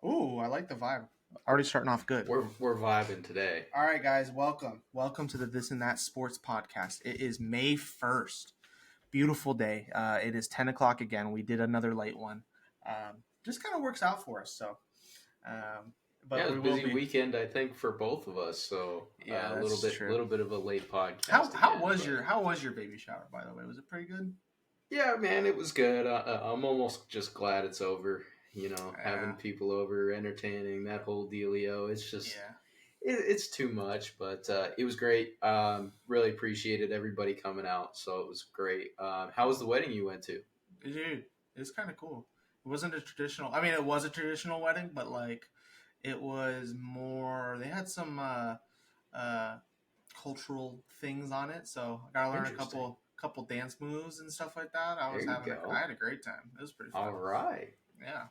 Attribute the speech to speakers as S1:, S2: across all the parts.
S1: Ooh, I like the vibe. Already starting off good.
S2: We're vibing today.
S1: All right, guys, welcome. Welcome to the This and That Sports Podcast. It is May 1st. Beautiful day. It is 10 o'clock again. We did another late one. Just kind of works out for us. Um,
S2: Yeah,
S1: but
S2: it was
S1: we
S2: a
S1: will
S2: busy
S1: be.
S2: weekend, I think, for both of us. So
S1: Yeah,
S2: a
S1: that's true.
S2: little bit of a late
S1: How
S2: podcast
S1: how
S2: again.
S1: was
S2: But
S1: your baby shower, by the way? Was it pretty good?
S2: yeah, man, it was good. I'm almost just glad it's over. Having
S1: Yeah,
S2: people over, entertaining that whole dealio. It's just
S1: yeah.
S2: it's too much, but it was great. Really appreciated everybody coming out. So it was great. How was the wedding you went to?
S1: Dude, it's kind of cool. It wasn't a traditional. I mean, it was a traditional wedding, but like, it was more. They had some uh, cultural things on it, so I got to learn a
S2: Interesting.
S1: couple dance moves and stuff like that.
S2: There you
S1: I
S2: go.
S1: had a great time. It was pretty
S2: All
S1: fun.
S2: right.
S1: Yeah.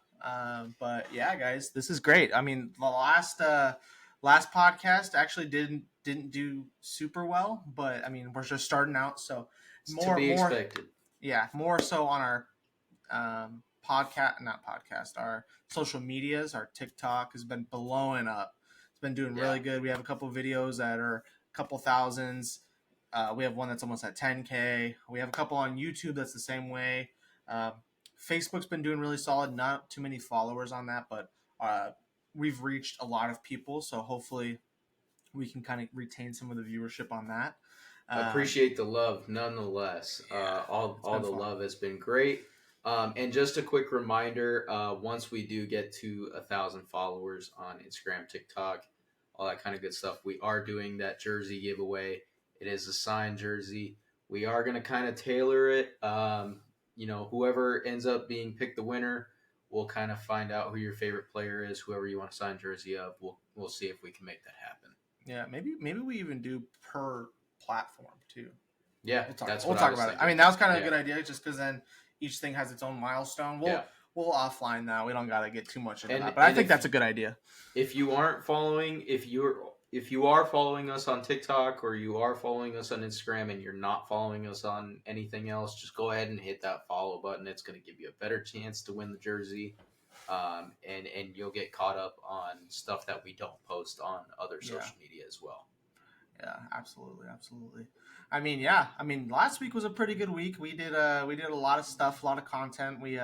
S1: But yeah, guys, this is great. I mean, the last podcast actually didn't do super well, but I mean, we're just starting out, so
S2: It's to be
S1: more
S2: expected.
S1: yeah, more so on our podcast, not podcast, our social medias, our TikTok has been blowing up. It's been doing
S2: Yeah.
S1: really good. We have a couple videos that are a couple thousands. We have one that's almost at 10K. We have a couple on YouTube that's the same way. Um, Facebook's been doing really solid. Not too many followers on that, but uh, we've reached a lot of people. So hopefully we can kind of retain some of the viewership on that. Um,
S2: Appreciate the love nonetheless.
S1: yeah, it's
S2: All
S1: been
S2: the
S1: fun.
S2: love has been great. And just a quick reminder: once we do get to 1,000 followers on Instagram, TikTok, all that kind of good stuff, we are doing that jersey giveaway. It is a signed jersey. We are going to kind of tailor it. Whoever ends up being picked the winner, we'll kind of find out who your favorite player is. Whoever you want to sign jersey of, we'll see if we can make that happen.
S1: Yeah, maybe we even do per platform too.
S2: Yeah, that's
S1: We'll
S2: what I
S1: talk
S2: was
S1: about it. I
S2: thinking.
S1: mean, that was kind of a
S2: Yeah.
S1: good idea, just because then each thing has its own milestone.
S2: Yeah.
S1: We'll offline that. We don't got to get too much into
S2: And
S1: that, but I
S2: and
S1: think that's a good idea.
S2: if you aren't following, if you are following us on TikTok or you are following us on Instagram and you're not following us on anything else, just go ahead and hit that follow button. It's going to give you a better chance to win the jersey, and you'll get caught up on stuff that we don't post on other
S1: Yeah,
S2: social media as well.
S1: yeah, absolutely, absolutely. I mean, yeah, I mean, last week was a pretty good week. We did a lot of stuff, a lot of content. We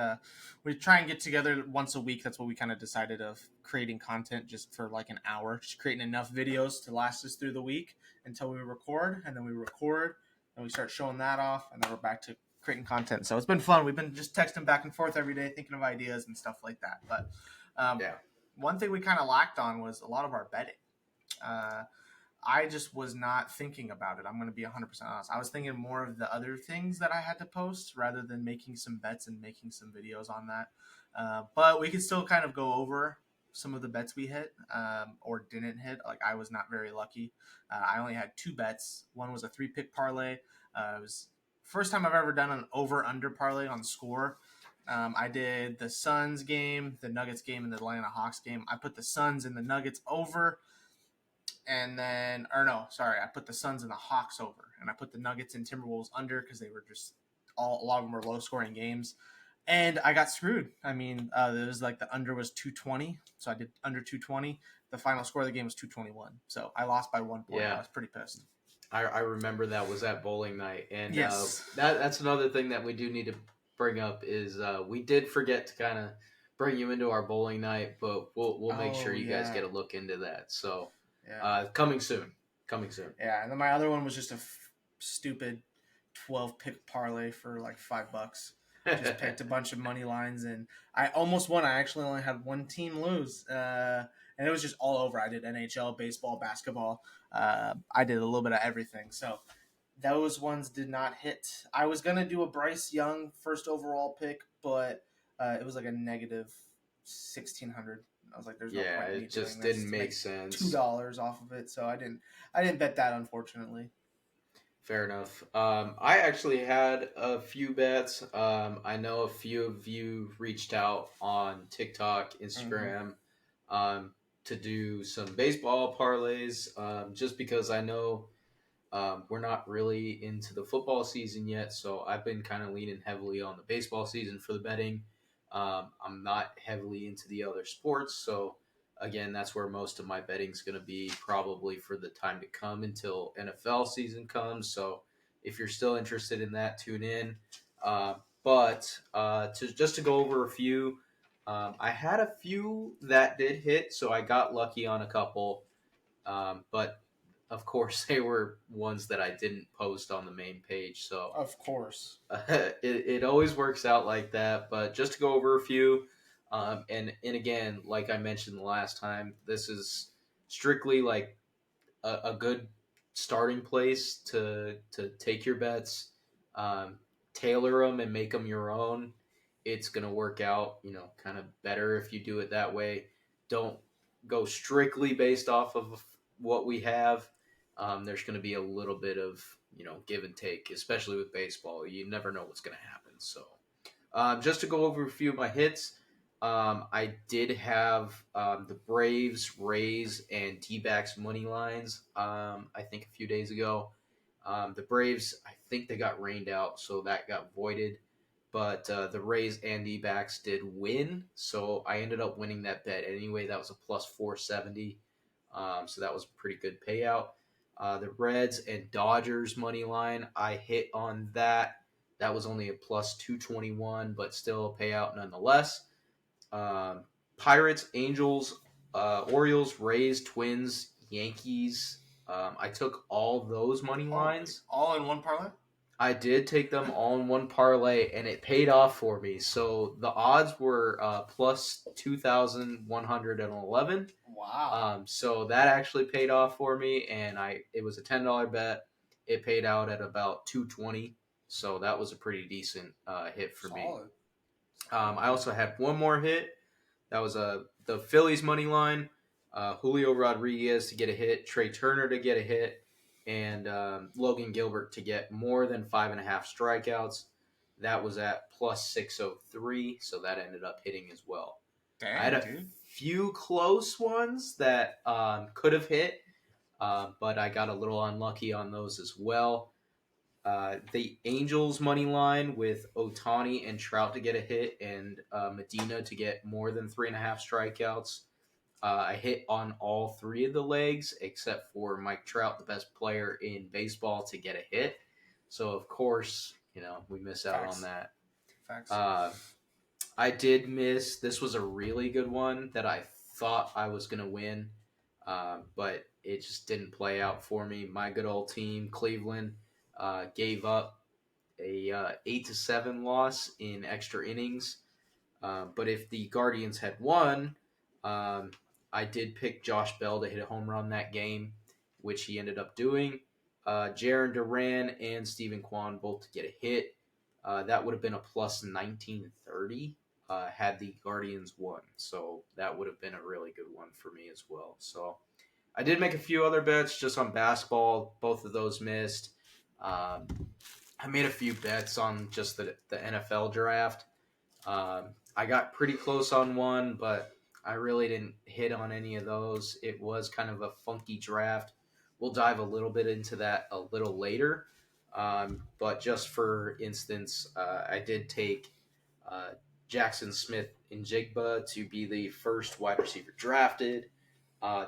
S1: try and get together once a week. That's what we kind of decided of creating content just for like an hour, just creating enough videos to last us through the week until we record, and then we record, and we start showing that off, and then we're back to creating content. So it's been fun. We've been just texting back and forth every day, thinking of ideas and stuff like that. But um,
S2: Yeah.
S1: one thing we kind of lacked on was a lot of our betting. Uh, I just was not thinking about it. I'm going to be 100% honest. I was thinking more of the other things that I had to post rather than making some bets and making some videos on that. But we could still kind of go over some of the bets we hit or didn't hit. Like I was not very lucky. I only had two bets. One was a 3-pick parlay. It was first time I've ever done an over under parlay on score. I did the Suns game, the Nuggets game, and the Atlanta Hawks game. I put the Suns and the Nuggets over, and then or no, sorry, I put the Suns and the Hawks over, and I put the Nuggets and Timberwolves under because they were just a lot of them were low scoring games, and I got screwed. I mean, it was like the under was 220, so I did under 220. The final score of the game was 221, so I lost by 1 point. I
S2: Yeah.
S1: was pretty pissed.
S2: I remember that was at bowling night, and
S1: Yes.
S2: that's another thing that we do need to bring up is we did forget to kind of bring you into our bowling night, but we'll make sure
S1: Oh
S2: you guys
S1: yeah,
S2: get a look into that. So
S1: yeah,
S2: coming soon, coming soon.
S1: yeah. And then my other one was just a stupid 12 pick parlay for like $5. Just picked a bunch of money lines, and I almost won. I actually only had one team lose, and it was just all over. I did NHL, baseball, basketball. I did a little bit of everything. So those ones did not hit. I was gonna do a Bryce Young first overall pick, but it was like a negative 1,600. I was like, "There's no
S2: Yeah,
S1: point in me
S2: it
S1: doing
S2: just
S1: this
S2: didn't
S1: to
S2: make
S1: make
S2: sense.
S1: $2 off of it." So I didn't. I didn't bet that, unfortunately.
S2: Fair enough. I actually had a few bets. I know a few of you reached out on TikTok,
S1: Mm-hmm.
S2: Instagram, to do some baseball parlays, just because I know we're not really into the football season yet. So I've been kind of leaning heavily on the baseball season for the betting. I'm not heavily into the other sports, so again, that's where most of my betting's going to be probably for the time to come until NFL season comes. So if you're still interested in that, tune in. But to just to go over a few, I had a few that did hit, so I got lucky on a couple. But of course, they were ones that I didn't post on the main page. So
S1: Of course.
S2: it always works out like that. But just to go over a few, and again, like I mentioned the last time, this is strictly like a good starting place to take your bets, um, tailor them and make them your own. It's gonna work out, kind of better if you do it that way. Don't go strictly based off of what we have. There's going to be a little bit of give and take, especially with baseball. You never know what's going to happen. So just to go over a few of my hits, I did have the Braves, Rays, and D-backs money lines. I think a few days ago, the Braves, I think they got rained out, so that got voided. But the Rays and D-backs did win, so I ended up winning that bet anyway. That was a plus 470, so that was a pretty good payout. The Reds and Dodgers money line, I hit on that. That was only a plus 221, but still a payout nonetheless. Um, Pirates, Angels, Orioles, Rays, Twins, Yankees. I took all those money lines.
S1: All in one parlay?
S2: I did take them all in one parlay, and it paid off for me. So the odds were plus 2,111.
S1: Wow.
S2: So that actually paid off for me, and it was a $10 bet. It paid out at about 220. So that was a pretty decent hit for me.
S1: Solid.
S2: I also had one more hit. That was the Phillies money line. Julio Rodriguez to get a hit, Trey Turner to get a hit, and Logan Gilbert to get more than 5.5 strikeouts. That was at plus 603, so that ended up hitting as well.
S1: Dang,
S2: I had a
S1: dude.
S2: few close ones that could have hit, but I got a little unlucky on those as well. The Angels money line with Otani and Trout to get a hit, and Medina to get more than 3.5 strikeouts. I hit on all three of the legs except for Mike Trout, the best player in baseball, to get a hit. So of course, we miss out
S1: Facts.
S2: on that.
S1: Facts.
S2: I did miss. This was a really good one that I thought I was going to win, but it just didn't play out for me. My good old team, Cleveland, gave up a 8-7 loss in extra innings. But if the Guardians had won, I did pick Josh Bell to hit a home run that game, which he ended up doing. Jaron Duran and Stephen Kwan both to get a hit. That would have been a plus 1930 had the Guardians won. So that would have been a really good one for me as well. So I did make a few other bets just on basketball. Both of those missed. Um, I made a few bets on just the NFL draft. I got pretty close on one, but I really didn't hit on any of those. It was kind of a funky draft. We'll dive a little bit into that a little later. But just for instance, I did take uh, Jackson Smith and Jigba to be the first wide receiver drafted.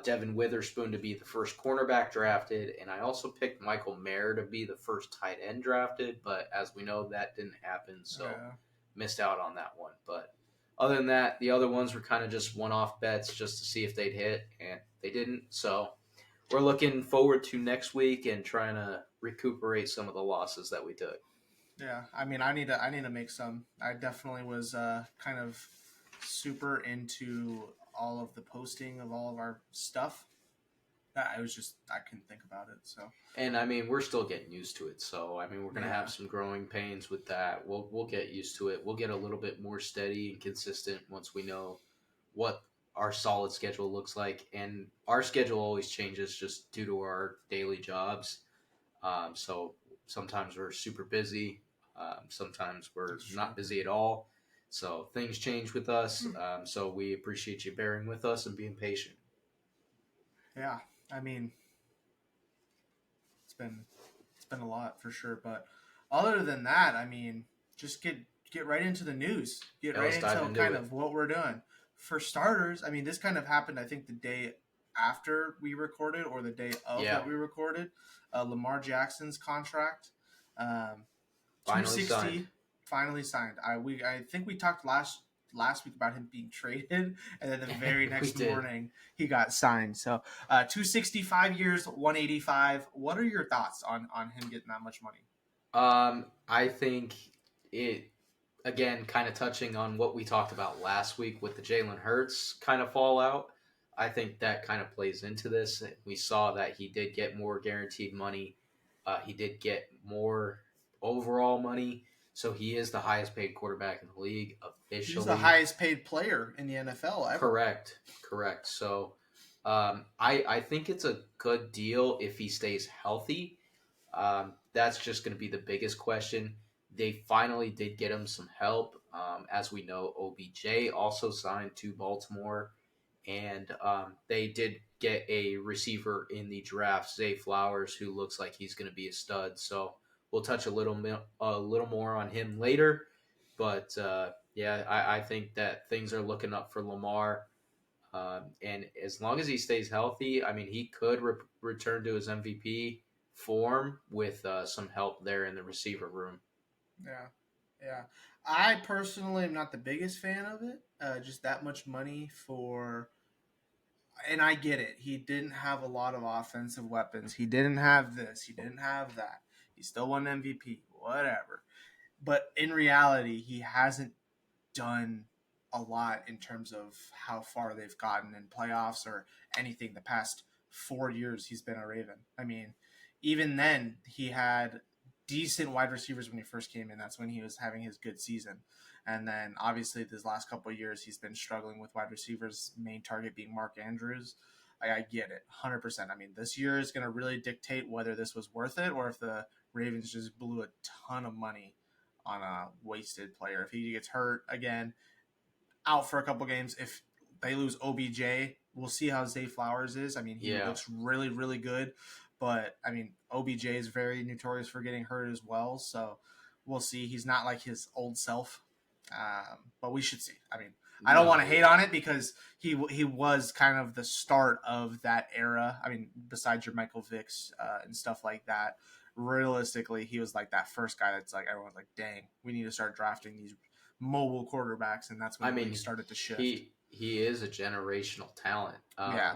S2: Devin Witherspoon to be the first cornerback drafted, and I also picked Michael Mayer to be the first tight end drafted. But as we know, that didn't happen, so missed out on that one. But other than that, the other ones were kind of just one-off bets just to see if they'd hit, and they didn't. So we're looking forward to next week and trying to recuperate some of the losses that we took.
S1: Yeah, I mean, I need to make some. I definitely was kind of super into all of the posting of all of our stuff. I couldn't think about it. So
S2: And I mean, we're still getting used to it. So I mean, we're gonna
S1: yeah,
S2: have some growing pains with that. We'll get used to it. We'll get a little bit more steady and consistent once we know what our solid schedule looks like. And our schedule always changes just due to our daily jobs. So sometimes we're super busy. Sometimes we're
S1: that's true.
S2: not busy at all. So things change with us. So we appreciate you bearing with us and being patient.
S1: Yeah, I mean, it's been a lot for sure. But other than that, I mean, just get right into the news. Get
S2: Yeah,
S1: right
S2: let's dive
S1: into
S2: into
S1: kind
S2: it.
S1: of what we're doing. For starters, I mean, this kind of happened, I think, the day after we recorded or the day of
S2: Yeah,
S1: that we recorded. Lamar Jackson's contract, um,
S2: finally signed.
S1: 260, finally signed. I think we talked last week about him being traded, and then the very
S2: We
S1: next
S2: did.
S1: morning he got signed. So 265 years, 185. What are your thoughts on him getting that much money?
S2: I think it again, kind of touching on what we talked about last week with the Jalen Hurts kind of fallout. I think that kind of plays into this. We saw that he did get more guaranteed money. He did get more overall money. So he is the highest paid quarterback in the league
S1: He's the
S2: officially.
S1: highest paid player in the NFL ever.
S2: Correct. Correct. So I think it's a good deal if he stays healthy. That's just going to be the biggest question. They finally did get him some help. As we know, OBJ also signed to Baltimore, and they did get a receiver in the draft, Zay Flowers, who looks like he's going to be a stud. So we'll touch a little more on him later. But yeah, I think that things are looking up for Lamar. And as long as he stays healthy, I mean, he could return to his MVP form with some help there in the receiver room.
S1: Yeah, yeah. I personally am not the biggest fan of it. Just that much money for, and I get it. He didn't have a lot of offensive weapons. He didn't have this. He didn't have that. He still won MVP. Whatever. But in reality, he hasn't done a lot in terms of how far they've gotten in playoffs or anything the past 4 years he's been a Raven. I mean, even then, he had decent wide receivers when he first came in. That's when he was having his good season. And then obviously, this last couple of years, he's been struggling with wide receivers, main target being Mark Andrews. I get it, 100%. I mean, this year is going to really dictate whether this was worth it or if the Ravens just blew a ton of money on a wasted player. If he gets hurt again, out for a couple games. If they lose OBJ, we'll see how Zay Flowers is. I mean, he
S2: Yeah,
S1: looks really, really good, but I mean, OBJ is very notorious for getting hurt as well. So we'll see. He's not like his old self, but we should see. I mean, I don't want
S2: no,
S1: to hate
S2: yeah,
S1: on it because he was kind of the start of that era. I mean, besides your Michael Vicks and stuff like that, realistically, he was like that first guy that's like everyone's like, dang, we need to start drafting these mobile quarterbacks, and that's when
S2: I
S1: the league
S2: mean,
S1: started to shift.
S2: he is a generational talent.
S1: Yeah.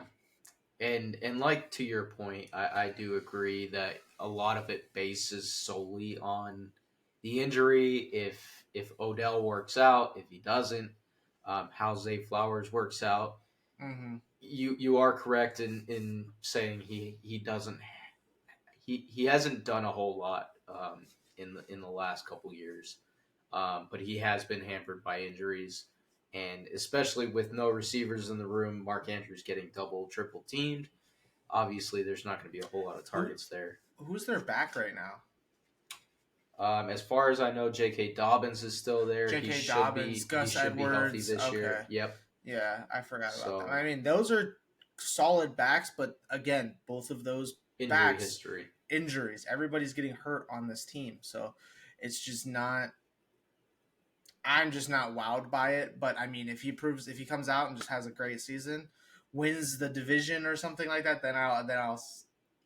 S2: And like to your point, I do agree that a lot of it bases solely on the injury. If Odell works out, if he doesn't, how Zay Flowers works out.
S1: Mm-hmm.
S2: You are correct in saying he doesn't he hasn't done a whole lot in the last couple years, but he has been hampered by injuries, and especially with no receivers in the room, Mark Andrews getting double triple teamed. Obviously, there's not going to be a whole lot of
S1: Who
S2: targets there.
S1: who's their back right now?
S2: As far as I know, J.K. Dobbins is still there.
S1: J.K. Dobbins,
S2: He
S1: Gus
S2: should be healthy
S1: Edwards.
S2: this year.
S1: Okay.
S2: Yep.
S1: Yeah, I forgot about them. I
S2: So
S1: mean, those are solid backs, but again, both of those
S2: injury
S1: backs
S2: history.
S1: injuries. Everybody's getting hurt on this team, so it's just not. I'm just not wowed by it. But I mean, if he comes out and just has a great season, wins the division or something like that, then I'll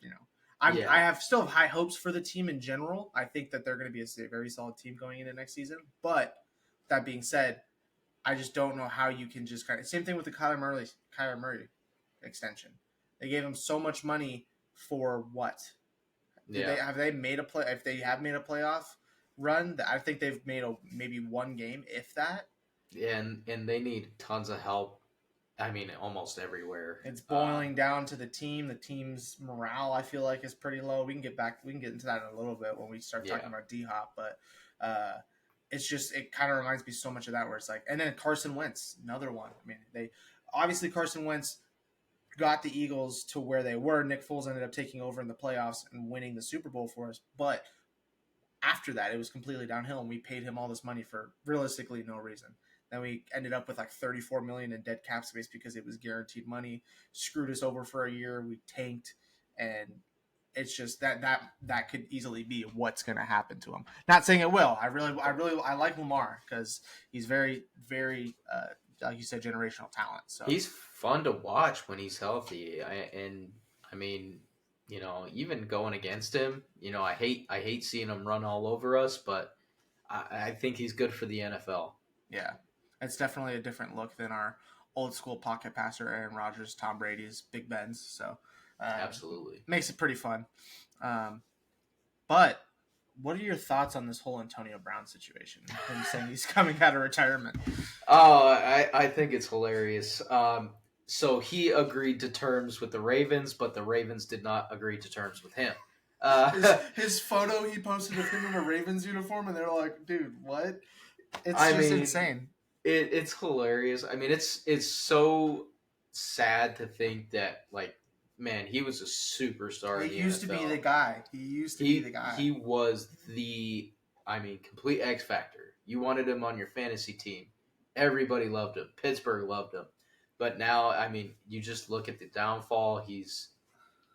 S1: you know. I
S2: Yeah.
S1: have still have high hopes for the team in general. I think that they're going to be a very solid team going into next season. But that being said, I just don't know how you can just kind of same thing with the Kyler Murray extension. They gave him so much money for what? Did they
S2: Yeah.
S1: have they made a play? If they have made a playoff run, I think they've made maybe one game, if that.
S2: And they need tons of help. I mean, almost everywhere.
S1: It's boiling down to the team. The team's morale, I feel like, is pretty low. We can get back. We can get into that in a little bit when we start talking
S2: Yeah.
S1: about D Hop, but it's just it kind of reminds me so much of that where it's like, and then Carson Wentz, another one. I mean, they obviously Carson Wentz got the Eagles to where they were. Nick Foles ended up taking over in the playoffs and winning the Super Bowl for us, but after that, it was completely downhill, and we paid him all this money for realistically no reason. Then we ended up with like 34 million in dead cap space because it was guaranteed money. Screwed us over for a year. We tanked, and it's just that could easily be what's going to happen to him. Not saying it will. I like Lamar because he's very, very, like you said, generational talent. So
S2: He's fun to watch when he's healthy, I mean, even going against him, I hate seeing him run all over us, but I think he's good for the NFL.
S1: yeah, it's definitely a different look than our old school pocket passer Aaron Rodgers, Tom Brady's, Big Ben's. So
S2: Absolutely.
S1: makes it pretty fun. Um, but what are your thoughts on this whole Antonio Brown situation? Him saying he's coming out of retirement.
S2: Oh, I think it's hilarious. So he agreed to terms with the Ravens, but the Ravens did not agree to terms with him.
S1: His photo he posted of him in a Ravens uniform, and they're like, "Dude, what?" It's
S2: I
S1: just
S2: mean,
S1: insane.
S2: it's hilarious. I mean, it's so sad to think that, like, man, he was a superstar in
S1: He
S2: the
S1: used to
S2: NFL.
S1: be the guy. He used to be the guy.
S2: He was the, complete X factor. You wanted him on your fantasy team. Everybody loved him. Pittsburgh loved him. But now, you just look at the downfall. He's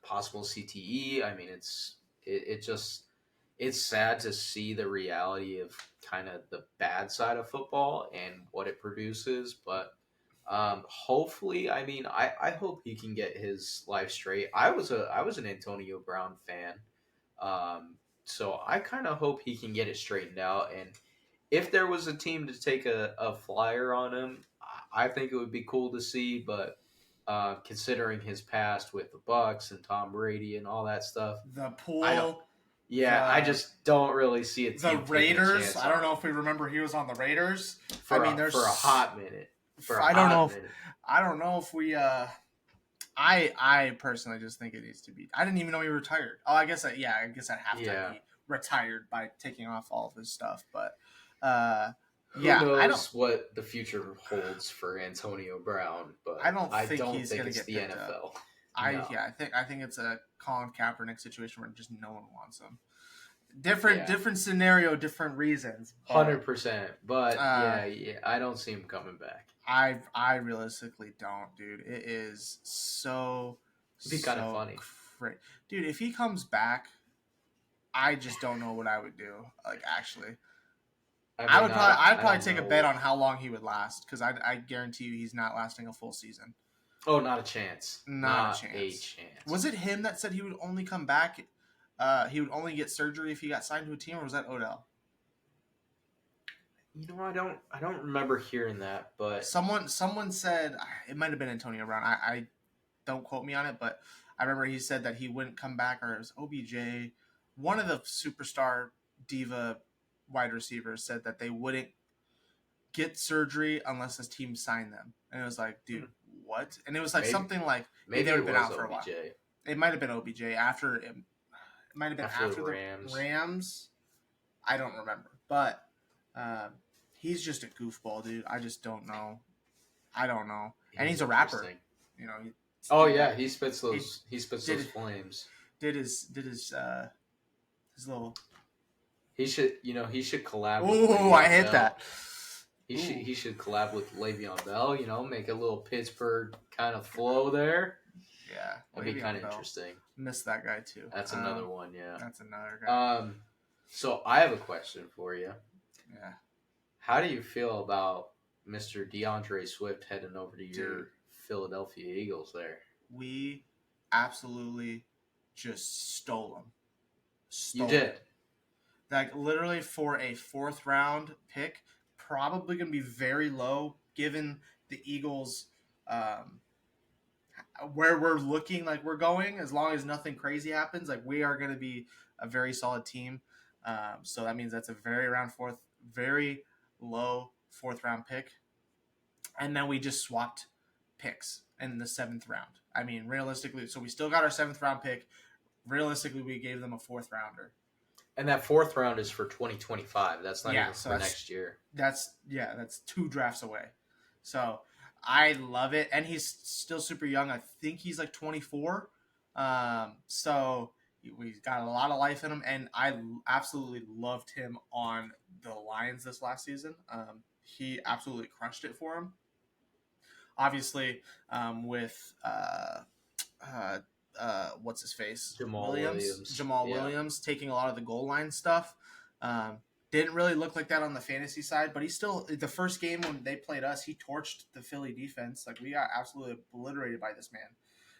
S2: possible CTE. It's sad to see the reality of kind of the bad side of football and what it produces. But hopefully, I hope he can get his life straight. I was an Antonio Brown fan, so I kind of hope he can get it straightened out. And if there was a team to take a flyer on him, I think it would be cool to see. But considering his past with the Bucks and Tom Brady and all that stuff,
S1: The
S2: I don't.
S1: pool.
S2: Yeah, I just don't really see a team
S1: The
S2: taking a
S1: Raiders.
S2: chance
S1: I don't
S2: on
S1: know
S2: him
S1: if we remember he was on the Raiders.
S2: for
S1: there's
S2: a hot minute.
S1: I don't know if we. I personally just think it needs to be. I didn't even know he retired. Oh, I guess at halftime
S2: Yeah.
S1: he retired by taking off all of his stuff. But
S2: Who
S1: yeah,
S2: knows
S1: I don't.
S2: what the future holds for Antonio Brown, but
S1: I don't think he's
S2: think
S1: gonna
S2: it's
S1: get
S2: the
S1: picked
S2: NFL.
S1: up.
S2: No.
S1: I think it's a Colin Kaepernick situation where just no one wants him. Different scenario, different reasons.
S2: 100%. But yeah, I don't see him coming back.
S1: I realistically don't, dude. It is
S2: It'd be kind of funny.
S1: Dude, if he comes back, I just don't know what I would do. Like, actually, I'd probably take a bet on how long he would last, because I guarantee you he's not lasting a full season.
S2: Oh, not a chance.
S1: Not a chance. Was it him that said he would only come back? He would only get surgery if he got signed to a team, or was that Odell?
S2: I don't remember hearing that, but
S1: someone said it might have been Antonio Brown. I don't quote me on it, but I remember he said that he wouldn't come back, or it was OBJ. One of the superstar diva wide receivers said that they wouldn't get surgery unless his team signed them, and it was like, dude, what? And it was like something like
S2: maybe
S1: they would have been out
S2: OBJ.
S1: for a while. It might have been OBJ after it. It might have been after the Rams. I don't remember, but he's just a goofball, dude. I just don't know. I don't know. And he's a rapper.
S2: He spits those flames.
S1: Did his little.
S2: He should collab.
S1: Oh, I hit that.
S2: He should collab with Le'Veon Bell. Make a little Pittsburgh kind of flow there.
S1: Yeah,
S2: that'd be kind of interesting.
S1: Miss that guy too.
S2: That's another one. Yeah,
S1: that's another guy.
S2: So I have a question for you.
S1: Yeah.
S2: How do you feel about Mr. DeAndre Swift heading over to your Philadelphia Eagles there?
S1: We absolutely just stole him.
S2: You did.
S1: Like, literally, for a 4th round pick, probably going to be very low given the Eagles where we're looking like we're going. As long as nothing crazy happens, like, we are going to be a very solid team. So that means that's a very low 4th round pick. And then we just swapped picks in the 7th round. I mean, realistically, so we still got our 7th round pick. Realistically, we gave them a 4th rounder.
S2: And that 4th round is for 2025. That's not even for next year.
S1: That's 2 drafts away. So I love it. And he's still super young. I think he's like 24. So we've got a lot of life in him. And I absolutely loved him on the Lions this last season. He absolutely crushed it for him. Obviously, with what's his face,
S2: Jamal Williams.
S1: Jamal
S2: Yeah.
S1: Williams, taking a lot of the goal line stuff. Um, didn't really look like that on the fantasy side, but he still, the first game when they played us, he torched the Philly defense. Like, we got absolutely obliterated by this man.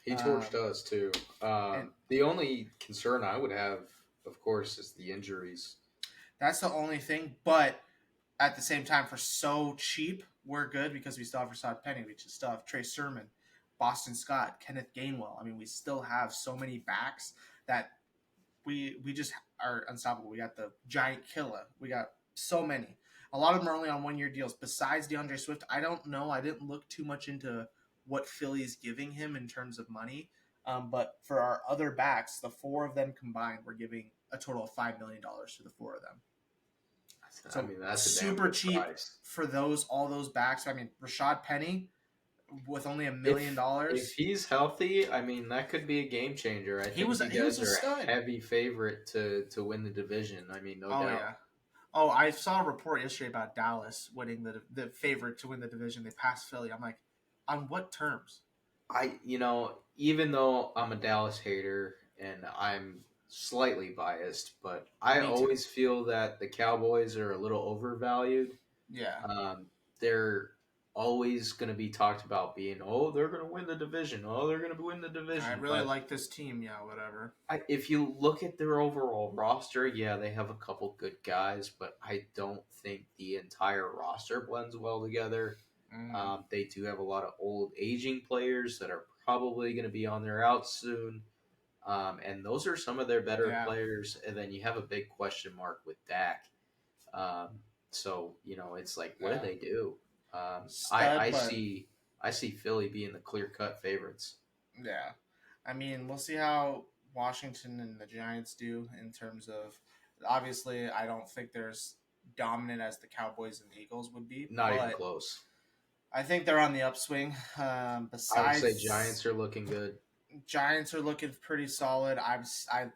S2: He torched us too.
S1: And
S2: The only concern I would have, of course, is the injuries.
S1: that's the only thing. But at the same time, for so cheap, we're good because we still have Rasad Penny. We still have Trey Sermon, Boston Scott, Kenneth Gainwell. I mean, we still have so many backs that we just are unstoppable. We got the giant killer. We got so many. A lot of them are only on 1 year deals. Besides DeAndre Swift, I don't know. I didn't look too much into what Philly's giving him in terms of money. But for our other backs, the four of them combined, we're giving a total of $5 million to the four of them. So
S2: I mean, that's a damn
S1: super
S2: good
S1: cheap
S2: price.
S1: for all those backs. I mean, Rashad Penny with only $1 million.
S2: If he's healthy, I mean, that could be a game changer. I think you
S1: was
S2: guys
S1: a
S2: are
S1: stud.
S2: a heavy favorite to win the division. I mean, no doubt.
S1: Yeah. Oh, I saw a report yesterday about Dallas winning the favorite to win the division. They passed Philly. I'm like, on what terms?
S2: Even though I'm a Dallas hater and I'm slightly biased, but I always feel that the Cowboys are a little overvalued.
S1: Yeah.
S2: They're always going to be talked about being, they're going to win the division. Oh, they're going to win the division.
S1: I really like this team. Yeah, whatever.
S2: If you look at their overall roster, yeah, they have a couple good guys, but I don't think the entire roster blends well together. They do have a lot of old aging players that are probably going to be on their out soon. And those are some of their better players. And then you have a big question mark with Dak. So, it's like, what do they do? I see Philly being the clear-cut favorites.
S1: Yeah. I mean, we'll see how Washington and the Giants do in terms of, obviously, I don't think they're as dominant as the Cowboys and the Eagles would be.
S2: Not even close.
S1: I think they're on the upswing. Besides, I
S2: would say Giants are looking good.
S1: Giants are looking pretty solid. I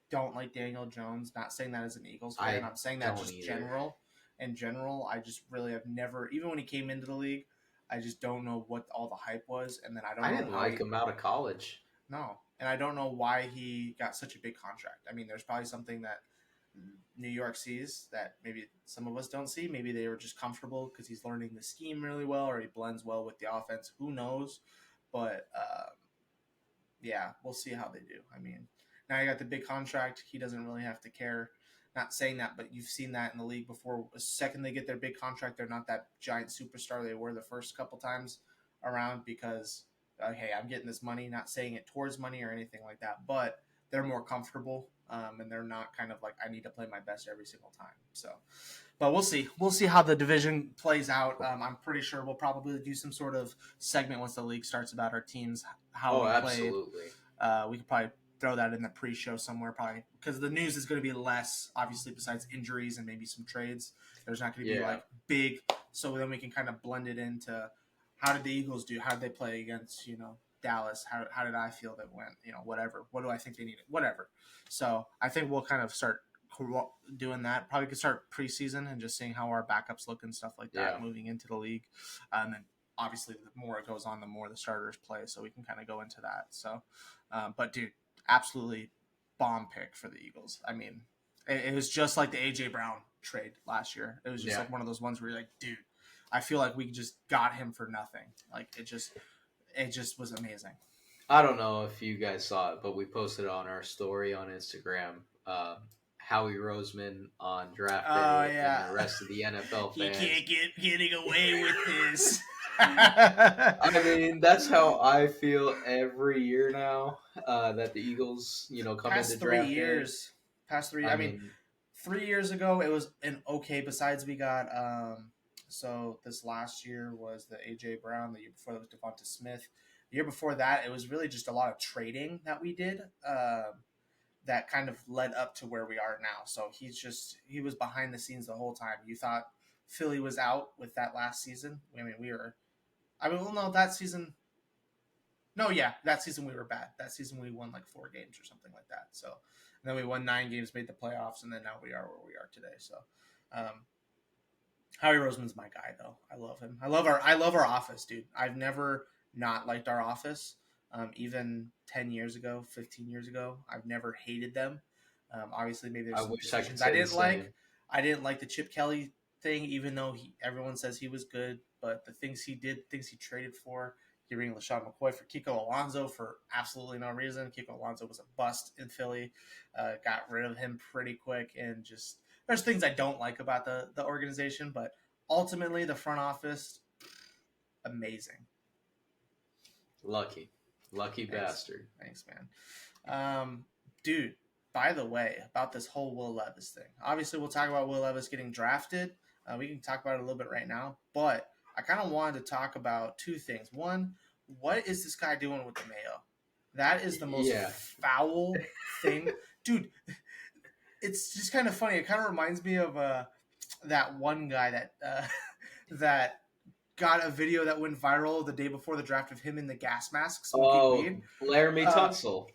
S1: don't like Daniel Jones. Not saying that as an Eagles fan. I'm saying that just general. In general, I just really have never, even when he came into the league, I just don't know what all the hype was. And then I
S2: didn't like him out of college.
S1: No. And I don't know why he got such a big contract. I mean, there's probably something that New York sees that maybe some of us don't see. Maybe they were just comfortable because he's learning the scheme really well, or he blends well with the offense. Who knows? But yeah, we'll see how they do. I mean, now you got the big contract. He doesn't really have to care. Not saying that, but you've seen that in the league before. The second they get their big contract, they're not that giant superstar they were the first couple times around because, hey, I'm getting this money. Not saying it towards money or anything like that, but they're more comfortable. And they're not kind of like, I need to play my best every single time. So, but we'll see. We'll see how the division plays out. I'm pretty sure we'll probably do some sort of segment once the league starts about our teams, how we played.
S2: Absolutely.
S1: We could probably throw that in the pre-show somewhere, probably because the news is going to be less, obviously, besides injuries and maybe some trades. There's not going to be like big, so then we can kind of blend it into how did the Eagles do? How did they play against Dallas? How did I feel that went? Whatever. What do I think they needed? Whatever. So I think we'll kind of start doing that. Probably could start preseason and just seeing how our backups look and stuff like that moving into the league. And then obviously the more it goes on, the more the starters play. So we can kind of go into that. So, but dude, absolutely bomb pick for the Eagles. I mean, it was just like the AJ Brown trade last year. It was just like one of those ones where you're like, dude, I feel like we just got him for nothing. Like it just was amazing.
S2: I don't know if you guys saw it, but we posted on our story on Instagram. Howie Roseman on draft day and the rest of the NFL fans.
S1: He can't get getting away with this.
S2: I mean, that's how I feel every year now that the Eagles, come into draft
S1: years. Past 3 years. I mean, 3 years ago, it was an okay. Besides, we got so this last year was the AJ Brown. The year before that was Devonta Smith. The year before that, it was really just a lot of trading that we did that kind of led up to where we are now. So he was behind the scenes the whole time. You thought Philly was out with that last season. That season. No, yeah, that season we were bad. That season we won like 4 games or something like that. So, and then we won 9 games, made the playoffs, and then now we are where we are today. So, Howie Roseman's my guy, though. I love him. I love our office, dude. I've never not liked our office. Even 10 years ago, 15 years ago. I've never hated them. Obviously, maybe
S2: I
S1: there's some
S2: wish I could
S1: decisions I
S2: say the
S1: didn't like.
S2: same.
S1: I didn't like the Chip Kelly thing, even though everyone says he was good. But the things he did, things he traded for, getting LaShawn McCoy for Kiko Alonso for absolutely no reason. Kiko Alonso was a bust in Philly. Got rid of him pretty quick, and just there's things I don't like about the organization, but ultimately the front office, amazing.
S2: Lucky, lucky
S1: Thanks,
S2: bastard.
S1: thanks, man. Dude, by the way, about this whole Will Levis thing. Obviously, we'll talk about Will Levis getting drafted. We can talk about it a little bit right now, but I kind of wanted to talk about two things. One, what is this guy doing with the Mayo? That is the most
S2: Yeah.
S1: foul thing, dude. It's just kind of funny. It kind of reminds me of that one guy that that got a video that went viral the day before the draft of him in the gas mask smoking
S2: Oh,
S1: weed.
S2: Laramie
S1: Uh,
S2: Tunsil.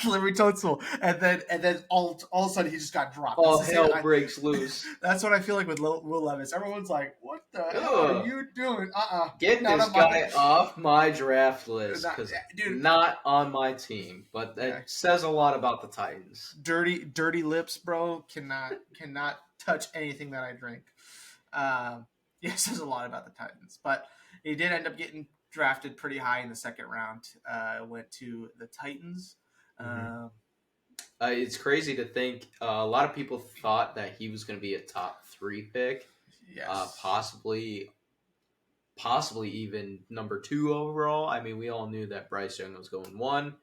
S1: Larry Tunsil, and then all of a sudden he just got dropped. That's
S2: Oh,
S1: the same.
S2: hell breaks loose.
S1: That's what I feel like with Will Levis. Everyone's like, "What the hell are
S2: Ugh.
S1: you doing?"
S2: Get
S1: Not
S2: this
S1: on my,
S2: guy off my draft list
S1: not,
S2: because
S1: dude.
S2: not on my team. But
S1: Yeah,
S2: that says a lot about the Titans.
S1: dirty lips, bro. Cannot touch anything that I drink. Yeah, it says a lot about the Titans, but he did end up getting drafted pretty high in the second round. Went to the Titans.
S2: Mhm.
S1: Um,
S2: It's crazy to think a lot of people thought that he was going to be a top 3 pick,
S1: yes.
S2: possibly even number 2 overall. I mean, we all knew that Bryce Young was going 1,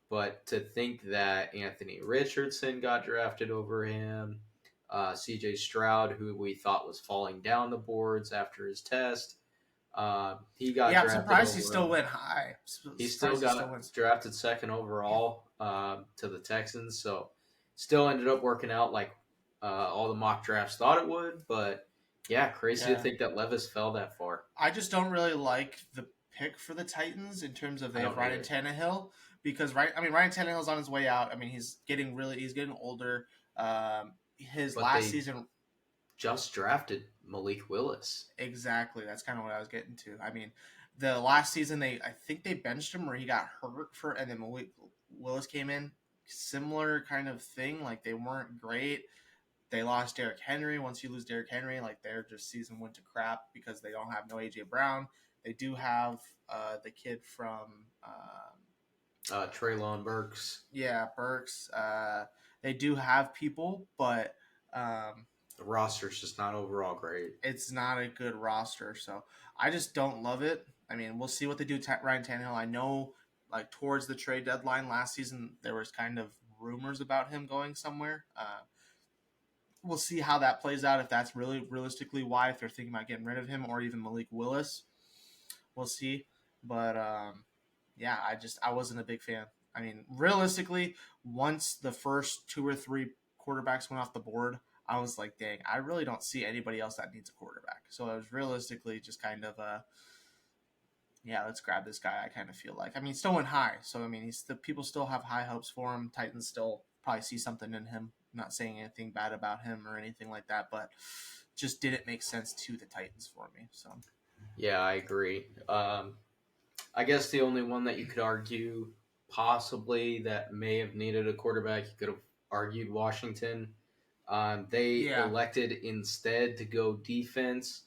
S2: but to think that Anthony Richardson got drafted over him, C.J. Stroud, who we thought was falling down the boards after his test, he got
S1: Yeah, I'm
S2: drafted
S1: surprised he
S2: over
S1: still
S2: him.
S1: went high.
S2: He still
S1: Surprised he still
S2: got
S1: went.
S2: drafted second overall to the Texans, so still ended up working out like all the mock drafts thought it would. But yeah, crazy to
S1: Yeah,
S2: think that Levis fell that far.
S1: I just don't really like the pick for the Titans in terms of
S2: I
S1: they have
S2: don't
S1: Ryan
S2: either.
S1: Tannehill because Ryan Tannehill's on his way out. I mean he's getting older. His
S2: But
S1: last
S2: they
S1: season
S2: just drafted Malik Willis.
S1: exactly. That's kind of what I was getting to. I mean, the last season I think they benched him or he got hurt for, and then Malik Willis came in. Similar kind of thing. Like they weren't great. They lost Derrick Henry. Once you lose Derrick Henry, like their just season went to crap because they don't have no AJ Brown. They do have the kid from
S2: Traylon Burks.
S1: yeah Burks. They do have people, but
S2: The roster's just not overall great.
S1: it's not a good roster. So I just don't love it. I mean, we'll see what they do. Ryan Tannehill. I know, like towards the trade deadline last season, there was kind of rumors about him going somewhere. We'll see how that plays out. If that's really realistically why, if they're thinking about getting rid of him or even Malik Willis, we'll see. But yeah, I wasn't a big fan. I mean, realistically, once the first two or three quarterbacks went off the board, I was like, dang, I really don't see anybody else that needs a quarterback. So I was realistically just kind of yeah, let's grab this guy. I kind of feel like. I mean, still went high, so I mean, he's the people still have high hopes for him. Titans still probably see something in him. I'm not saying anything bad about him or anything like that, but just didn't make sense to the Titans for me. So
S2: Yeah, I agree. I guess the only one that you could argue possibly that may have needed a quarterback, you could have argued Washington. They
S1: yeah,
S2: elected instead to go defense,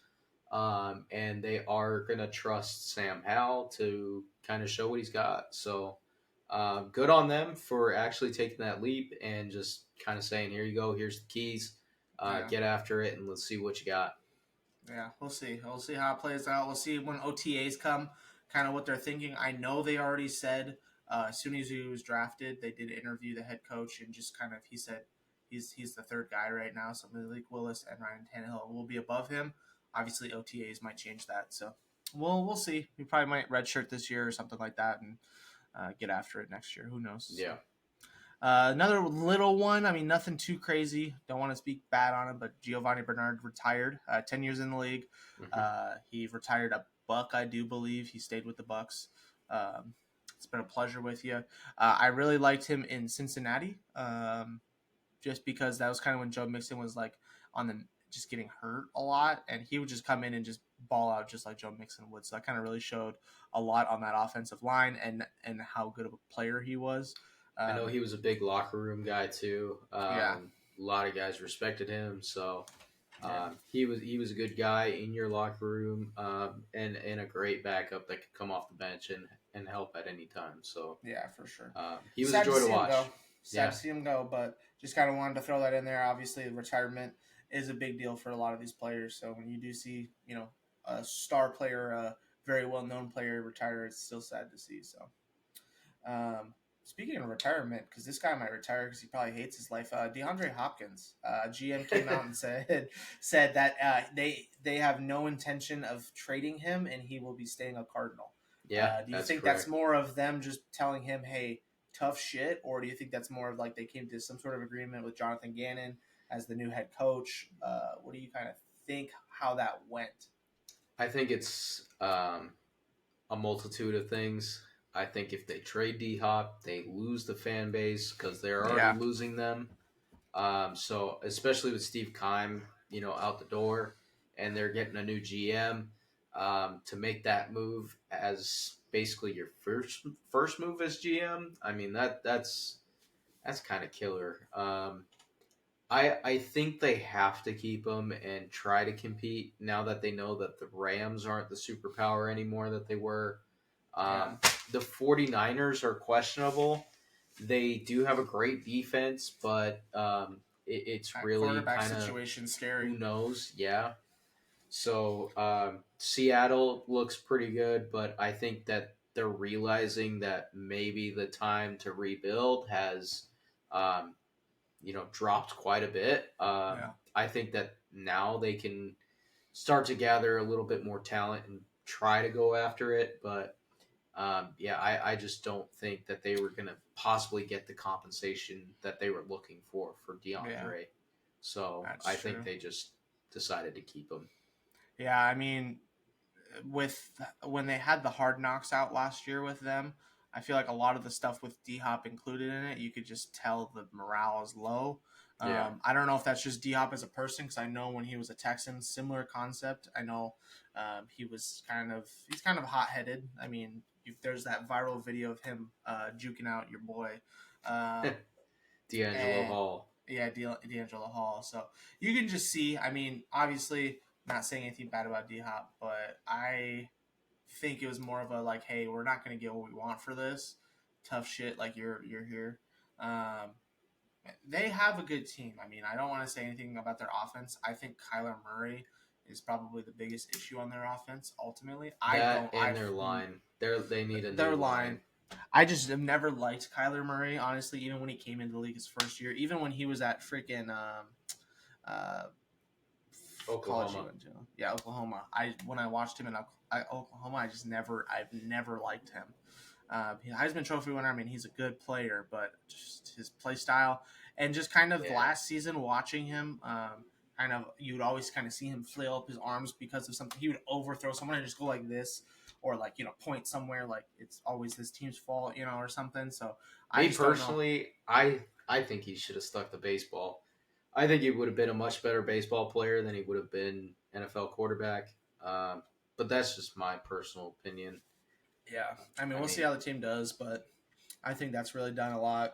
S2: and they are going to trust Sam Howell to kind of show what he's got. So good on them for actually taking that leap and just kind of saying, here you go, here's the keys,
S1: yeah.
S2: get after it, and let's see what you got.
S1: Yeah, we'll see. We'll see how it plays out. We'll see when OTAs come, kind of what they're thinking. I know they already said as soon as he was drafted, they did interview the head coach and just kind of he said he's the third guy right now. So Malik Willis and Ryan Tannehill will be above him. Obviously, OTAs might change that. So we'll see. We probably might redshirt this year or something like that and get after it next year. Who knows? So.
S2: Yeah.
S1: Another little one. I mean, nothing too crazy. Don't want to speak bad on him, but Giovanni Bernard retired. 10 years in the league.
S2: Hmm.
S1: He retired a Buck, I do believe. He stayed with the Bucks. It's been a pleasure with you. I really liked him in Cincinnati, just because that was kind of when Joe Mixon was like on the just getting hurt a lot, and he would just come in and just ball out just like Joe Mixon would. So that kind of really showed a lot on that offensive line and how good of a player he was.
S2: I know he was a big locker room guy too.
S1: Yeah,
S2: A lot of guys respected him, so
S1: yeah,
S2: he was a good guy in your locker room, and a great backup that could come off the bench and help at any time. So
S1: yeah, for sure.
S2: he was a
S1: Sad to
S2: joy to
S1: see him go.
S2: watch.
S1: Sad
S2: Yeah,
S1: to see him go, but just kind of wanted to throw that in there. Obviously, retirement is a big deal for a lot of these players. So when you do see, a star player, a very well known player retire, it's still sad to see. So, speaking of retirement, because this guy might retire because he probably hates his life. DeAndre Hopkins, GM came out and said that they have no intention of trading him, and he will be staying a Cardinal.
S2: yeah,
S1: Do you
S2: that's
S1: think that's
S2: correct.
S1: more of them just telling him, "Hey, tough shit," or do you think that's more of like they came to some sort of agreement with Jonathan Gannon as the new head coach? What do you kind of think how that went?
S2: I think it's a multitude of things. I think if they trade D Hop, they lose the fan base because they're already
S1: Yeah,
S2: losing them. So especially with Steve Keim, out the door, and they're getting a new GM, to make that move as basically your first move as GM. I mean that's kind of killer. I think they have to keep him and try to compete now that they know that the Rams aren't the superpower anymore that they were.
S1: yeah.
S2: Um, the 49ers are questionable. They do have a great defense, but it's
S1: That
S2: really
S1: quarterback
S2: kind of
S1: situation
S2: who
S1: scary.
S2: knows. Yeah. So Seattle looks pretty good, but I think that they're realizing that maybe the time to rebuild has um, dropped quite a bit.
S1: Yeah,
S2: I think that now they can start to gather a little bit more talent and try to go after it. But yeah, I just don't think that they were going to possibly get the compensation that they were looking for
S1: yeah,
S2: DeAndre. So
S1: that's
S2: I think
S1: true.
S2: they just decided to keep him.
S1: Yeah, I mean, with when they had the hard knocks out last year with them, I feel like a lot of the stuff with D Hop included in it, you could just tell the morale is low.
S2: Yeah.
S1: I don't know if that's just D Hop as a person, because I know when he was a Texan, similar concept. I know he's kind of hot headed. I mean, if there's that viral video of him juking out your boy, um,
S2: D'Angelo
S1: and
S2: Hall.
S1: yeah, D'Angelo Hall. So you can just see. I mean, obviously, not saying anything bad about D Hop, but I think it was more of a like, hey, we're not going to get what we want for this tough shit. Like you're here. Um, they have a good team. I mean, I don't want to say anything about their offense. I think Kyler Murray is probably the biggest issue on their offense. Ultimately, I
S2: That
S1: don't.
S2: and their line. They need a new
S1: Their line.
S2: line.
S1: I just have never liked Kyler Murray, honestly. Even when he came into the league his first year, even when he was at freaking uh, college he
S2: Oklahoma.
S1: went to, yeah, Oklahoma. When I watched him in Oklahoma, I've never liked him. Heisman Trophy winner. I mean, he's a good player, but just his play style and just kind of
S2: Yeah.
S1: last season watching him, kind of you would always kind of see him flail up his arms because of something. He would overthrow someone and just go like this, or like point somewhere like it's always his team's fault, or something. So I
S2: Me
S1: just don't know.
S2: personally, I think he should have stuck to baseball. I think he would have been a much better baseball player than he would have been NFL quarterback. Um, but that's just my personal opinion.
S1: Yeah, I mean
S2: I
S1: we'll see
S2: mean,
S1: how the team does, but I think that's really done a lot.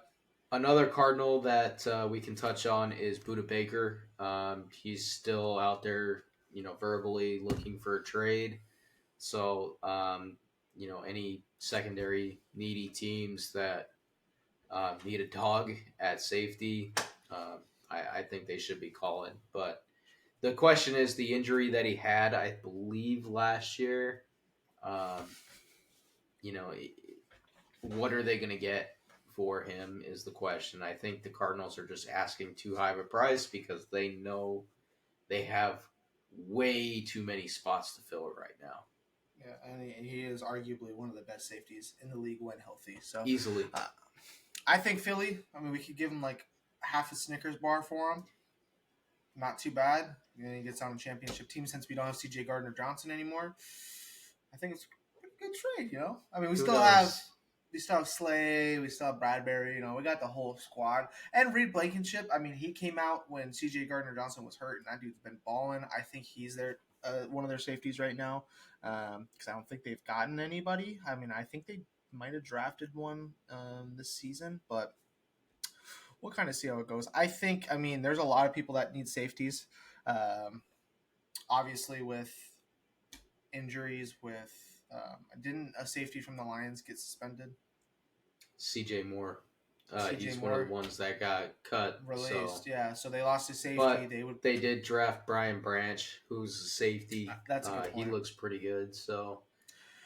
S2: another Cardinal that we can touch on is Buda Baker. He's still out there, verbally looking for a trade. So, any secondary needy teams that need a dog at safety, I think they should be calling. But the question is the injury that he had, I believe, last year. Um, you know, what are they going to get for him is the question. I think the Cardinals are just asking too high of a price because they know they have way too many spots to fill right now.
S1: Yeah, and he is arguably one of the best safeties in the league when healthy. So
S2: Easily.
S1: uh, I think Philly. I mean, we could give him like half a Snickers bar for him. Not too bad. And then he gets on a championship team since we don't have C.J. Gardner Johnson anymore. I think it's a pretty good trade. I mean, we
S2: Who
S1: still have
S2: knows?
S1: we still have Slay, we still have Bradbury. We got the whole squad. And Reed Blankenship. I mean, he came out when C.J. Gardner Johnson was hurt, and that dude's been balling. I think he's there. one of their safeties right now because I don't think they've gotten anybody. I mean, I think they might have drafted one this season, but we'll kind of see how it goes. I mean, there's a lot of people that need safeties. Um, Obviously, with injuries, with didn't a safety from the Lions get suspended?
S2: CJ Moore.
S1: CJ
S2: He's
S1: Moore
S2: one of the ones that got cut.
S1: released,
S2: So,
S1: yeah. So they lost his safety.
S2: but
S1: They would.
S2: they did draft Brian Branch, who's a safety.
S1: That's a good
S2: He
S1: point.
S2: looks pretty good. So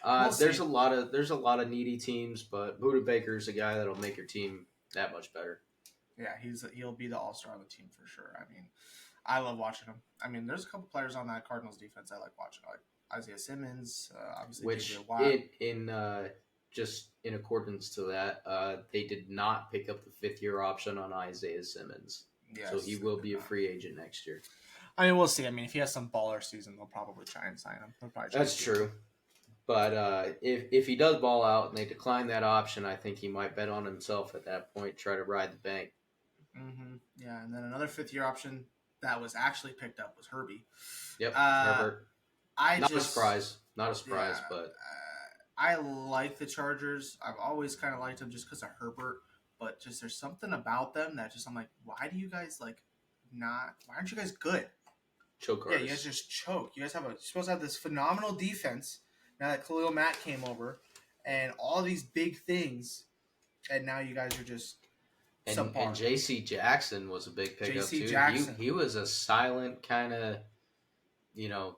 S1: We'll
S2: there's
S1: see.
S2: a lot of needy teams, but Buda Baker's a guy that'll make your team that much better.
S1: Yeah, he'll be the all-star on the team for sure. I mean, I love watching him. I mean, there's a couple players on that Cardinals defense I like watching, like Isaiah Simmons, obviously
S2: Which
S1: JJ Watt.
S2: just in accordance to that, they did not pick up the 5th-year option on Isaiah Simmons,
S1: Yes,
S2: so he will be a free agent next year.
S1: I mean, we'll see. I mean, if he has some baller season, they'll probably try and sign him.
S2: That's true. But if he does ball out and they decline that option, I think he might bet on himself at that point, try to ride the bank.
S1: Mm-hmm. Yeah, and then another 5th-year option that was actually picked up was Herbie.
S2: Yep, Herbert. Not a surprise,
S1: yeah,
S2: but
S1: I like the Chargers. I've always kind of liked them just because of Herbert, but just there's something about them that just I'm like, why do you guys not? Why aren't you guys good?
S2: choke
S1: Yeah, you guys just choke. You guys you're supposed to have this phenomenal defense now that Khalil Mack came over, and all these big things, and now you guys are just.
S2: And J.C. Jackson was a big pickup too.
S1: Jackson.
S2: He was a silent kind of,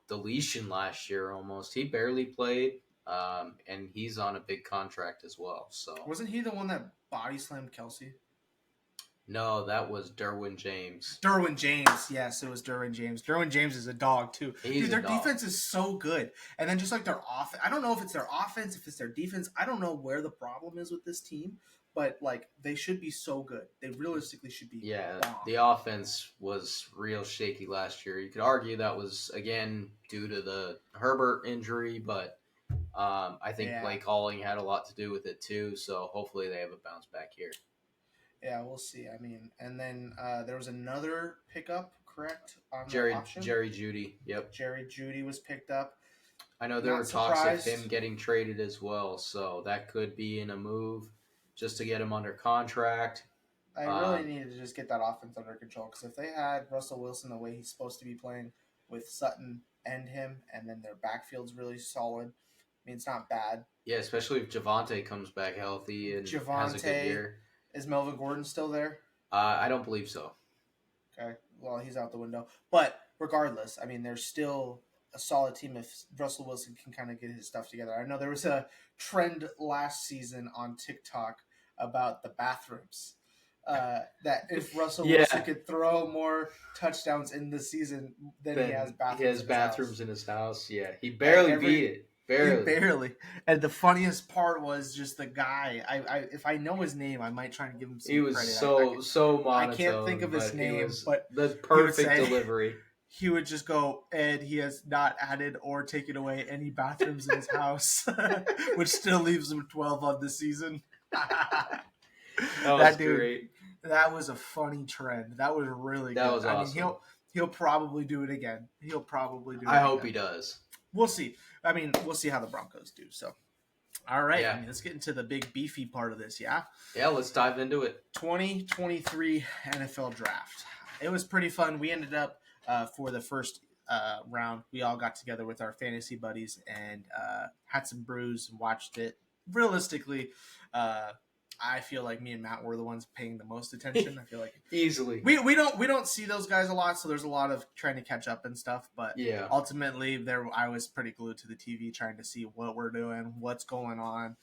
S2: deletion last year almost. He barely played, and he's on a big contract as well. So
S1: wasn't he the one that body slammed Kelsey?
S2: No, that was Derwin James.
S1: Derwin James, yes, it was Derwin James. Derwin James is a dog too. Dude, their defense is so good, and then just like their offense. I don't know if it's their offense, if it's their defense. I don't know where the problem is with this team. But, they should be so good. They realistically should be.
S2: Yeah,
S1: bomb.
S2: The offense was real shaky last year. You could argue that was, again, due to the Herbert injury, but I think play calling had a lot to do with it, too. So, hopefully they have a bounce back here.
S1: Yeah, we'll see. I mean, and then there was another pickup, correct? On
S2: Jerry
S1: Jeudy.
S2: Yep.
S1: Jerry Jeudy was picked up.
S2: I know there were talks of him getting traded as well, so that could be in a move just to get him under contract.
S1: I really needed to just get that offense under control because if they had Russell Wilson the way he's supposed to be playing with Sutton and him, and then their backfield's really solid, I mean, it's not bad.
S2: Yeah, especially if Javonte comes back healthy and has a good year.
S1: Is Melvin Gordon still there?
S2: I don't believe so.
S1: Okay, well, he's out the window. But regardless, I mean, there's still a solid team if Russell Wilson can kind of get his stuff together. I know there was a trend last season on TikTok about the bathrooms. That if Russell Wilson could throw more touchdowns in the season than he has bathrooms.
S2: He has bathrooms in his house. Yeah, he barely beat it.
S1: Barely. And the funniest part was just the guy. I if I know his name, I might try and give him some credit.
S2: He was so monotone.
S1: I can't think of his name, but
S2: the perfect delivery.
S1: He would just go, and he has not added or taken away any bathrooms in his house, which still leaves him 12 on the season.
S2: That dude, great.
S1: That was a funny trend. That was really good.
S2: That was awesome.
S1: I mean, he'll probably do it again.
S2: I hope he does.
S1: We'll see. I mean, we'll see how the Broncos do. So, all right. Yeah. I mean, let's get into the big beefy part of this. Yeah.
S2: Yeah. Let's dive into it.
S1: 2023 NFL Draft. It was pretty fun. We ended up for the first round. We all got together with our fantasy buddies and had some brews and watched it. Realistically, I feel like me and Matt were the ones paying the most attention. I feel like
S2: easily
S1: we don't see those guys a lot, so there's a lot of trying to catch up and stuff. But
S2: yeah,
S1: ultimately, I was pretty glued to the TV trying to see what we're doing, what's going on.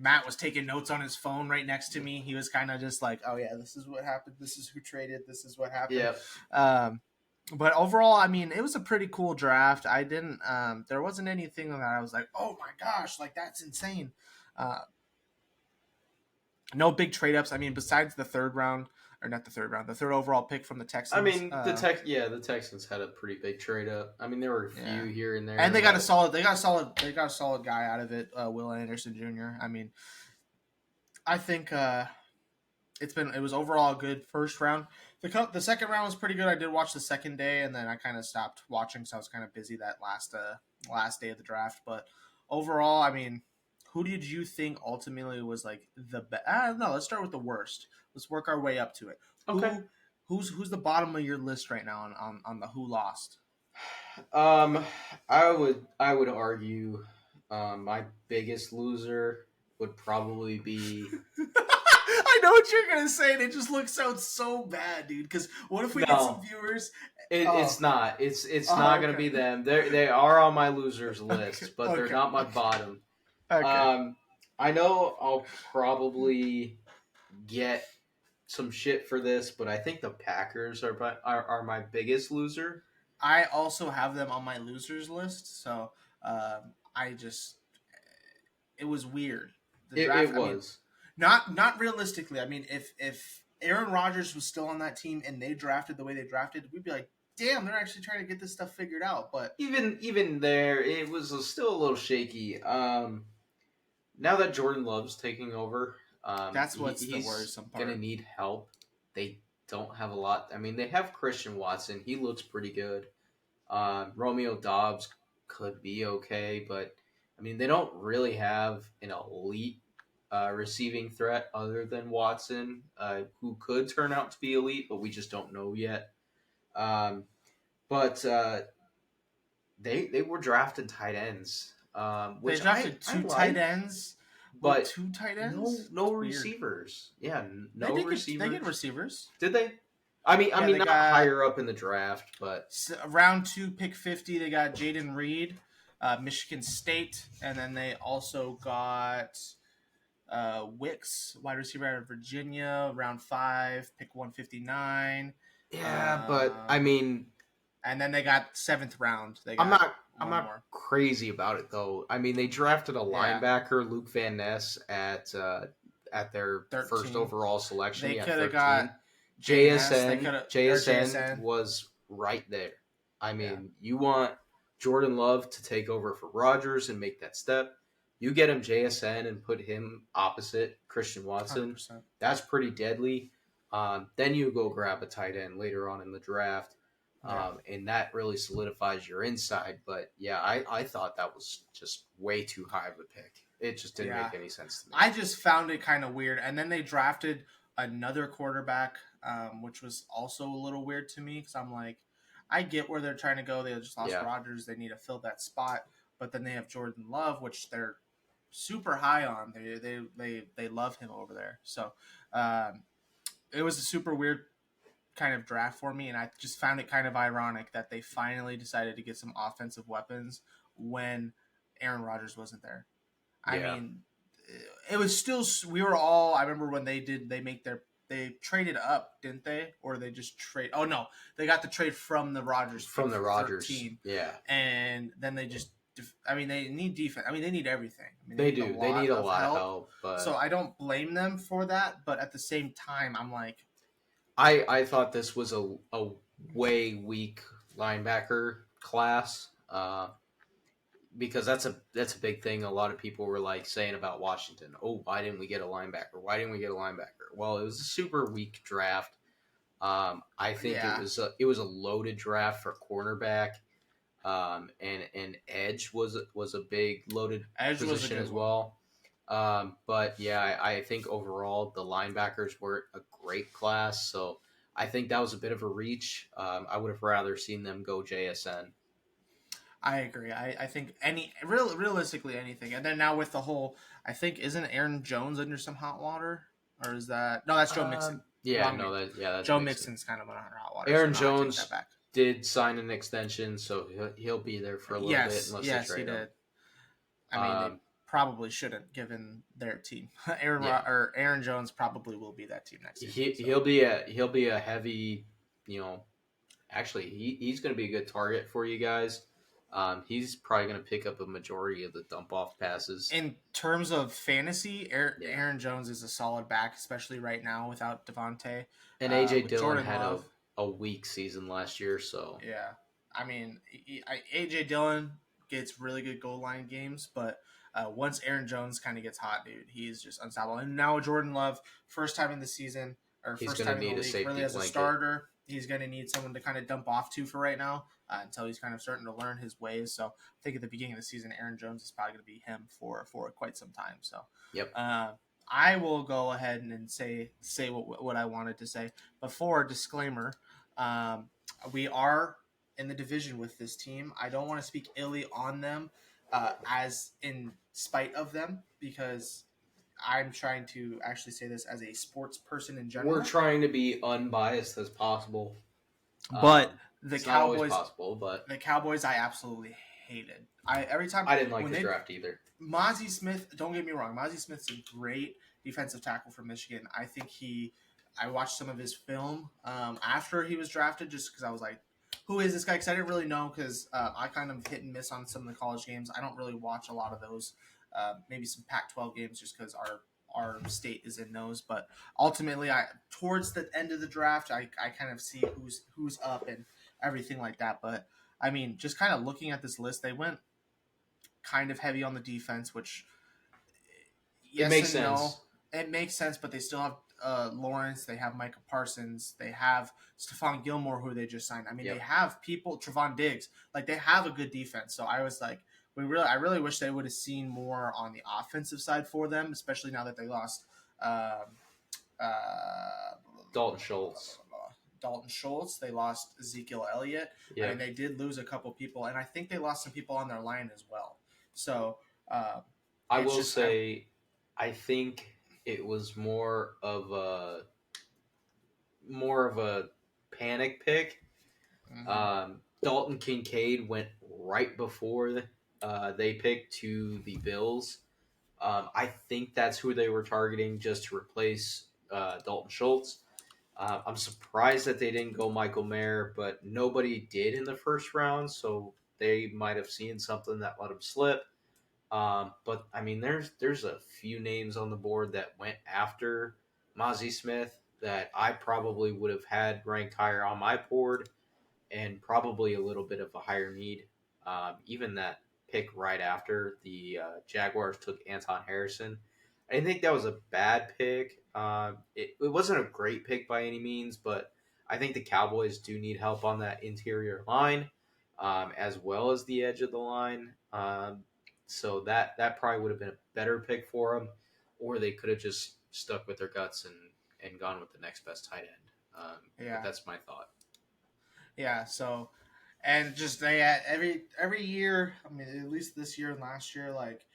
S1: Matt was taking notes on his phone right next to me. He was kind of just like, "Oh yeah, this is what happened. This is who traded. This is what happened."
S2: Yeah.
S1: But overall, I mean, it was a pretty cool draft. I didn't. There wasn't anything that I was like, "Oh my gosh, like that's insane." No big trade ups. I mean, besides the third overall pick from the Texans.
S2: I mean, the Texans had a pretty big trade up. I mean, there were a few here and there,
S1: and they got a solid guy out of it, Will Anderson Jr. I mean, I think it was overall a good first round. The second round was pretty good. I did watch the second day, and then I kind of stopped watching because I was kind of busy that last day of the draft. But overall, I mean, who did you think ultimately was like the best? No, let's start with the worst. Let's work our way up to it.
S2: Okay.
S1: Who's the bottom of your list right now on the who lost?
S2: Um, I would argue, my biggest loser would probably be
S1: I know what you're gonna say. And it just looks so bad, dude. Because what if we get some
S2: no.
S1: viewers?
S2: It's not. It's
S1: Oh,
S2: not gonna
S1: okay.
S2: be them. They are on my losers list, but they're
S1: Okay.
S2: not my bottom.
S1: Okay.
S2: I know I'll probably get some shit for this, but I think the Packers are my biggest loser.
S1: I also have them on my losers list. So I just it was weird. The
S2: It
S1: draft. I mean,
S2: was.
S1: not realistically. I mean, if Aaron Rodgers was still on that team and they drafted the way they drafted, we'd be like, damn, they're actually trying to get this stuff figured out. But
S2: Even there, it was still a little shaky. Now that Jordan Love's taking over,
S1: that's what's the
S2: he's
S1: worrisome
S2: gonna
S1: part.
S2: need help. They don't have a lot. I mean, they have Christian Watson. He looks pretty good. Romeo Dobbs could be okay, but I mean, they don't really have an elite receiving threat other than Watson, who could turn out to be elite, but we just don't know yet. Um, but they were drafting tight ends,
S1: They
S2: which
S1: drafted
S2: I
S1: two tight
S2: like,
S1: ends. What,
S2: but
S1: two tight
S2: no
S1: ends?
S2: no
S1: Weird.
S2: receivers. Yeah,
S1: They
S2: no
S1: did get they get
S2: receivers.
S1: receivers.
S2: Did they? I mean,
S1: Yeah, they
S2: not
S1: got
S2: higher up in the draft, but
S1: round 2, pick 50. They got Jaden Reed, Michigan State, and then they also got Wicks, wide receiver out of Virginia, round 5, pick 159.
S2: yeah, but I
S1: Um,
S2: mean,
S1: and then they got 7th round. They
S2: I'm
S1: got
S2: not I'm
S1: one
S2: not
S1: more.
S2: crazy about it though. I mean, they drafted a
S1: Yeah,
S2: linebacker, Luke Van Ness, at their first
S1: 13.
S2: overall selection.
S1: They
S2: Yeah,
S1: could have
S2: 13.
S1: got JNS. They could have or
S2: JSN
S1: JSN.
S2: was right there. I
S1: Yeah,
S2: mean, you want Jordan Love to take over for Rodgers and make that step. You get him JSN and put him opposite Christian Watson.
S1: 100%.
S2: That's pretty deadly. Then you go grab a tight end later on in the draft,
S1: Yeah.
S2: and that really solidifies your inside. But yeah, I thought that was just way too high of a pick. It just didn't
S1: Yeah.
S2: make any sense to me.
S1: I just found it kind of weird. And then they drafted another quarterback, which was also a little weird to me because I'm like, I get where they're trying to go. They just lost
S2: Yeah,
S1: Rodgers. They need to fill that spot. But then they have Jordan Love, which they're super high on. They love him over there. So um, it was a super weird kind of draft for me. And I just found it kind of ironic that they finally decided to get some offensive weapons when Aaron Rodgers wasn't there. I
S2: yeah.
S1: mean, it was still. We were all. I remember when they traded up, didn't they? Or they just trade? Oh no, they got the trade from the Rodgers pick
S2: From the
S1: for
S2: Rodgers,
S1: 13,
S2: yeah,
S1: and then they just. I mean, they need defense. I mean, they need everything. I mean, they
S2: they
S1: need a
S2: do. They
S1: lot
S2: need a
S1: of
S2: lot of
S1: help.
S2: help,
S1: So
S2: but
S1: I don't blame them for that. But at the same time, I'm like,
S2: I thought this was a way weak linebacker class, because that's a big thing. A lot of people were like saying about Washington. Oh, why didn't we get a linebacker? Why didn't we get a linebacker? Well, it was a super weak draft. I think
S1: yeah,
S2: it was a loaded draft for cornerback. And edge was a big loaded
S1: Edge was a
S2: position
S1: good
S2: as
S1: one.
S2: well. But yeah, I think overall the linebackers were a great class. So I think that was a bit of a reach. I would have rather seen them go JSN.
S1: I agree. I think realistically anything, and then now with the whole, I think isn't Aaron Jones under some hot water, or is that no? That's Joe Mixon.
S2: Yeah,
S1: Wrong
S2: no,
S1: name.
S2: that's
S1: Joe
S2: Mixon.
S1: Mixon's kind of under hot water, so
S2: Aaron
S1: now I take that
S2: Jones
S1: back.
S2: did sign an extension, so he'll be there for a little bit
S1: Yes,
S2: unless they
S1: yes, he
S2: trade him.
S1: did. I mean, they
S2: Um,
S1: probably shouldn't, given their team.
S2: yeah,
S1: Aaron Jones probably will be that team next season. So.
S2: he'll be a heavy, you know. Actually, he's going to be a good target for you guys. He's probably going to pick up a majority of the dump off passes.
S1: In terms of fantasy,
S2: Yeah,
S1: Aaron Jones is a solid back, especially right now without Devontae.
S2: and AJ
S1: With
S2: Dillon
S1: Jordan
S2: had
S1: Love,
S2: a weak season last year, so
S1: yeah. I mean, AJ Dillon gets really good goal line games, but Once Aaron Jones kind of gets hot, dude, he's just unstoppable. And now Jordan Love, first time in the season or
S2: He's
S1: first
S2: going to
S1: time in the
S2: need a
S1: league, really
S2: safety
S1: as a
S2: blanket.
S1: starter, he's going to need someone to kind of dump off to for right now until he's kind of starting to learn his ways. So I think at the beginning of the season, Aaron Jones is probably going to be him for quite some time. So.
S2: Yep.
S1: I will go ahead and say what I wanted to say. Before disclaimer, um, we are in the division with this team. I don't want to speak illy on them, as in spite of them, because I'm trying to actually say this as a sports person in
S2: We're
S1: general.
S2: trying to be unbiased as possible.
S1: But the
S2: it's not always
S1: Cowboys,
S2: possible, but
S1: I absolutely hated. Every time
S2: I didn't like
S1: when
S2: the
S1: they
S2: draft either.
S1: Mozzie Smith, don't get me wrong, Mozzie Smith's a great defensive tackle for Michigan. I think I watched some of his film after he was drafted just because I was like, who is this guy? Because I didn't really know because I kind of hit and miss on some of the college games. I don't really watch a lot of those. Maybe some Pac-12 games just because our state is in those. But ultimately, towards the end of the draft, I kind of see who's up and everything like that. But I mean, just kind of looking at this list, they went kind of heavy on the defense, which
S2: It
S1: yes
S2: makes
S1: and no.
S2: sense.
S1: It makes sense, but they still have Lawrence. They have Micah Parsons. They have Stephon Gilmore, who they just signed. I mean,
S2: Yep.
S1: they have people. Trevon Diggs. Like they have a good defense. So I was like, I really wish they would have seen more on the offensive side for them, especially now that they lost. Um, uh,
S2: Dalton Schultz.
S1: Dalton Schultz. They lost Ezekiel Elliott. I
S2: Yeah.
S1: mean, they did lose a couple people, and I think they lost some people on their line as well. So uh,
S2: I
S1: it's
S2: will
S1: just
S2: say, I think it was more of a panic pick.
S1: mhm.
S2: Dalton Kincaid went right before they picked to the Bills. I think that's who they were targeting just to replace Dalton Schultz. I'm surprised that they didn't go Michael Mayer, but nobody did in the first round, so they might have seen something that let them slip. But I mean, there's a few names on the board that went after Mozzie Smith that I probably would have had ranked higher on my board, and probably a little bit of a higher need. Even that pick right after the Jaguars took Anton Harrison, I didn't think that was a bad pick. It wasn't a great pick by any means, but I think the Cowboys do need help on that interior line, as well as the edge of the line. So that probably would have been a better pick for them, or they could have just stuck with their guts and gone with the next best tight end. But
S1: Yeah,
S2: that's my thought.
S1: yeah. So, and just they had every year. I mean, at least this year and last year, like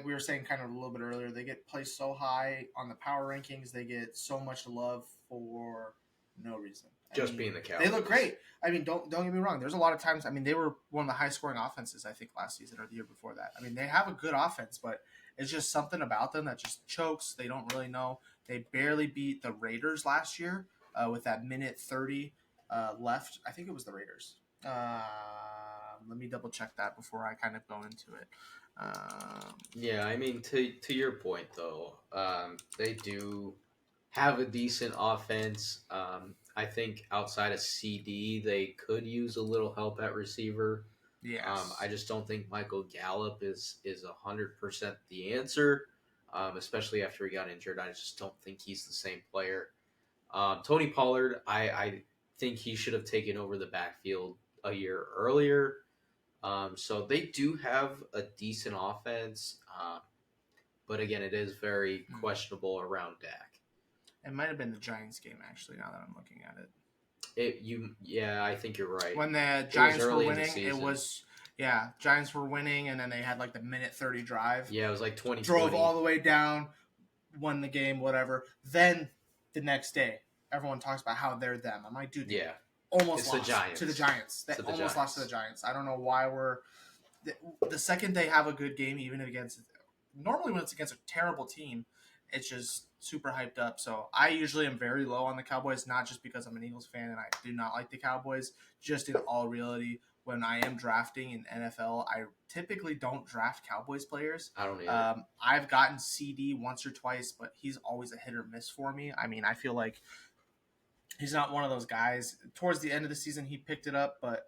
S1: we were saying kind of a little bit earlier, they get placed so high on the power rankings. They get so much love for no reason.
S2: Just being the
S1: They
S2: Cowboys.
S1: look great. I mean, don't get me wrong. There's a lot of times. I mean, they were one of the high scoring offenses I think last season or the year before that. I mean, they have a good offense, but it's just something about them that just chokes. They don't really know. They barely beat the Raiders last year with that minute 30 left. I think it was the Raiders. Let me double check that before I kind of go into it.
S2: Yeah, I mean, to your point though, they do have a decent offense. I think outside of CD, they could use a little help at receiver.
S1: Yes.
S2: I just don't think Michael Gallup is 100% the answer, especially after he got injured. I just don't think he's the same player. Tony Pollard, I think he should have taken over the backfield a year earlier. So they do have a decent offense, but again, it is very questionable around Dak.
S1: It might have been the Giants game actually. Now that I'm looking at it,
S2: Yeah, I think you're right.
S1: when the
S2: It was
S1: Giants were
S2: early in the
S1: winning, it
S2: season.
S1: was Giants were winning, and then they had like the minute 30 drive.
S2: Yeah, it was like 2020.
S1: Drove all the way down, won the game, whatever. Then the next day, everyone talks about how they're them. I'm like, dude,
S2: Yeah,
S1: almost
S2: it's the
S1: lost
S2: Giants.
S1: to the Giants. They
S2: To the
S1: almost lost to the
S2: Giants.
S1: Giants. I don't know why the second they have a good game, even against normally when it's against a terrible team, it's just super hyped up. So I usually am very low on the Cowboys, not just because I'm an Eagles fan and I do not like the Cowboys. Just in all reality, when I am drafting in NFL, I typically don't draft Cowboys players.
S2: I don't either.
S1: I've gotten CD once or twice, but he's always a hit or miss for me. I mean, I feel like he's not one of those guys. Towards the end of the season, he picked it up, but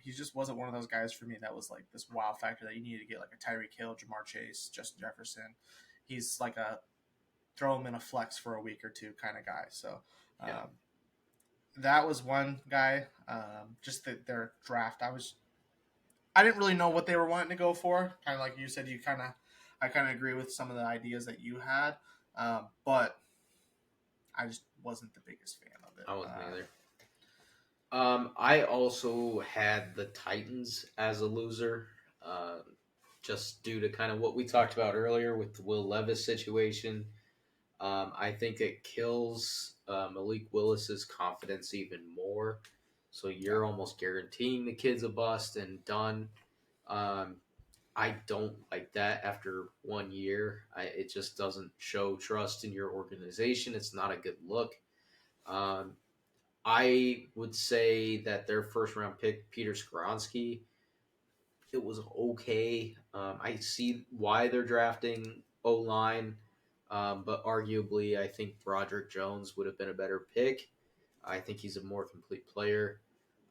S1: He just wasn't one of those guys for me that was like this wow factor that you needed to get like a Tyreek Hill, Jamar Chase, Justin Jefferson. He's like a throw him in a flex for a week or two kind of guy. So
S2: Yeah.
S1: that was one guy. Just their draft, I didn't really know what they were wanting to go for. Kind of like you said, I kind of agree with some of the ideas that you had, but I just wasn't the biggest fan of it.
S2: I wasn't either. I also had the Titans as a loser, uh, just due to kind of what we talked about earlier with the Will Levis situation. I think it kills Malik Willis's confidence even more. So
S1: Yeah,
S2: you're almost guaranteeing the kid's a bust and done. Um, I don't like that after 1 year. It just doesn't show trust in your organization. It's not a good look. Um, I would say that their first round pick, Peter Skoronsky, it was okay. I see why they're drafting O line, but arguably, I think Broderick Jones would have been a better pick. I think he's a more complete player.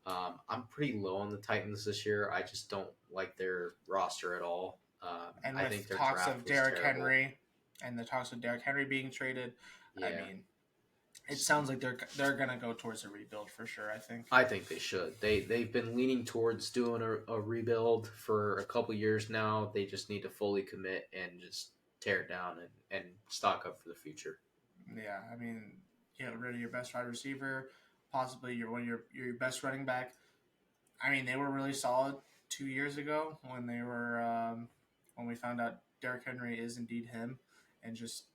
S2: I'm pretty low on the Titans this year. I just don't like their roster at all.
S1: and
S2: I
S1: with
S2: think their
S1: talks of
S2: draft was
S1: Derrick
S2: terrible.
S1: Henry and the talks of Derrick Henry being traded, I
S2: Yeah,
S1: mean, it sounds like they're gonna go towards a rebuild for sure. I think.
S2: I think they should. They've been leaning towards doing a rebuild for a couple years now. They just need to fully commit and just tear it down and stock up for the future.
S1: Yeah, I mean, get rid of your best wide receiver, possibly your best running back. I mean, they were really solid 2 years ago when we found out Derrick Henry is indeed him, and just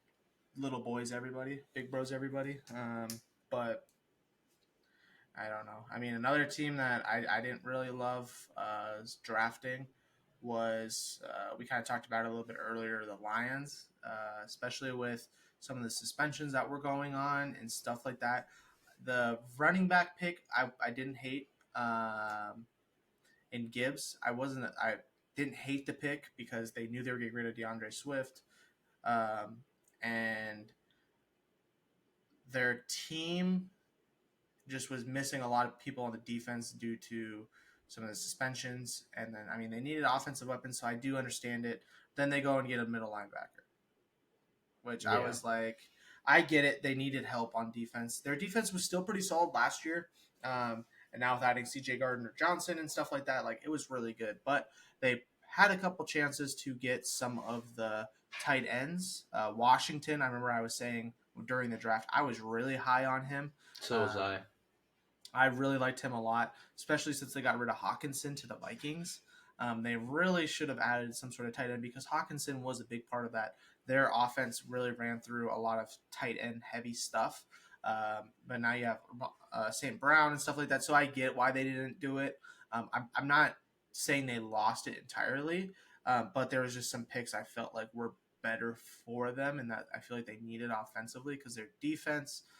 S1: little boys everybody, big bros everybody. But I don't know. I mean, another team that I didn't really love drafting was we kind of talked about it a little bit earlier. The Lions, especially with some of the suspensions that were going on and stuff like that. The running back pick, I didn't hate. In Gibbs, I didn't hate the pick because they knew they were getting rid of DeAndre Swift, um, and their team just was missing a lot of people on the defense due to some of the suspensions. And then, I mean, they needed offensive weapons, so I do understand it. Then they go and get a middle linebacker, which I
S2: Yeah.
S1: was like, I get it. They needed help on defense. Their defense was still pretty solid last year. And now with adding CJ Gardner Johnson and stuff like that, like it was really good. But they had a couple chances to get some of the tight ends. Washington, I remember I was saying during the draft, I was really high on him.
S2: So was I.
S1: Um, I really liked him a lot, especially since they got rid of Hawkinson to the Vikings. They really should have added some sort of tight end because Hawkinson was a big part of that. Their offense really ran through a lot of tight end heavy stuff. But now you have St. Brown and stuff like that. So I get why they didn't do it. I'm not saying they lost it entirely, but there was just some picks I felt like were better for them and that I feel like they needed offensively because their defense –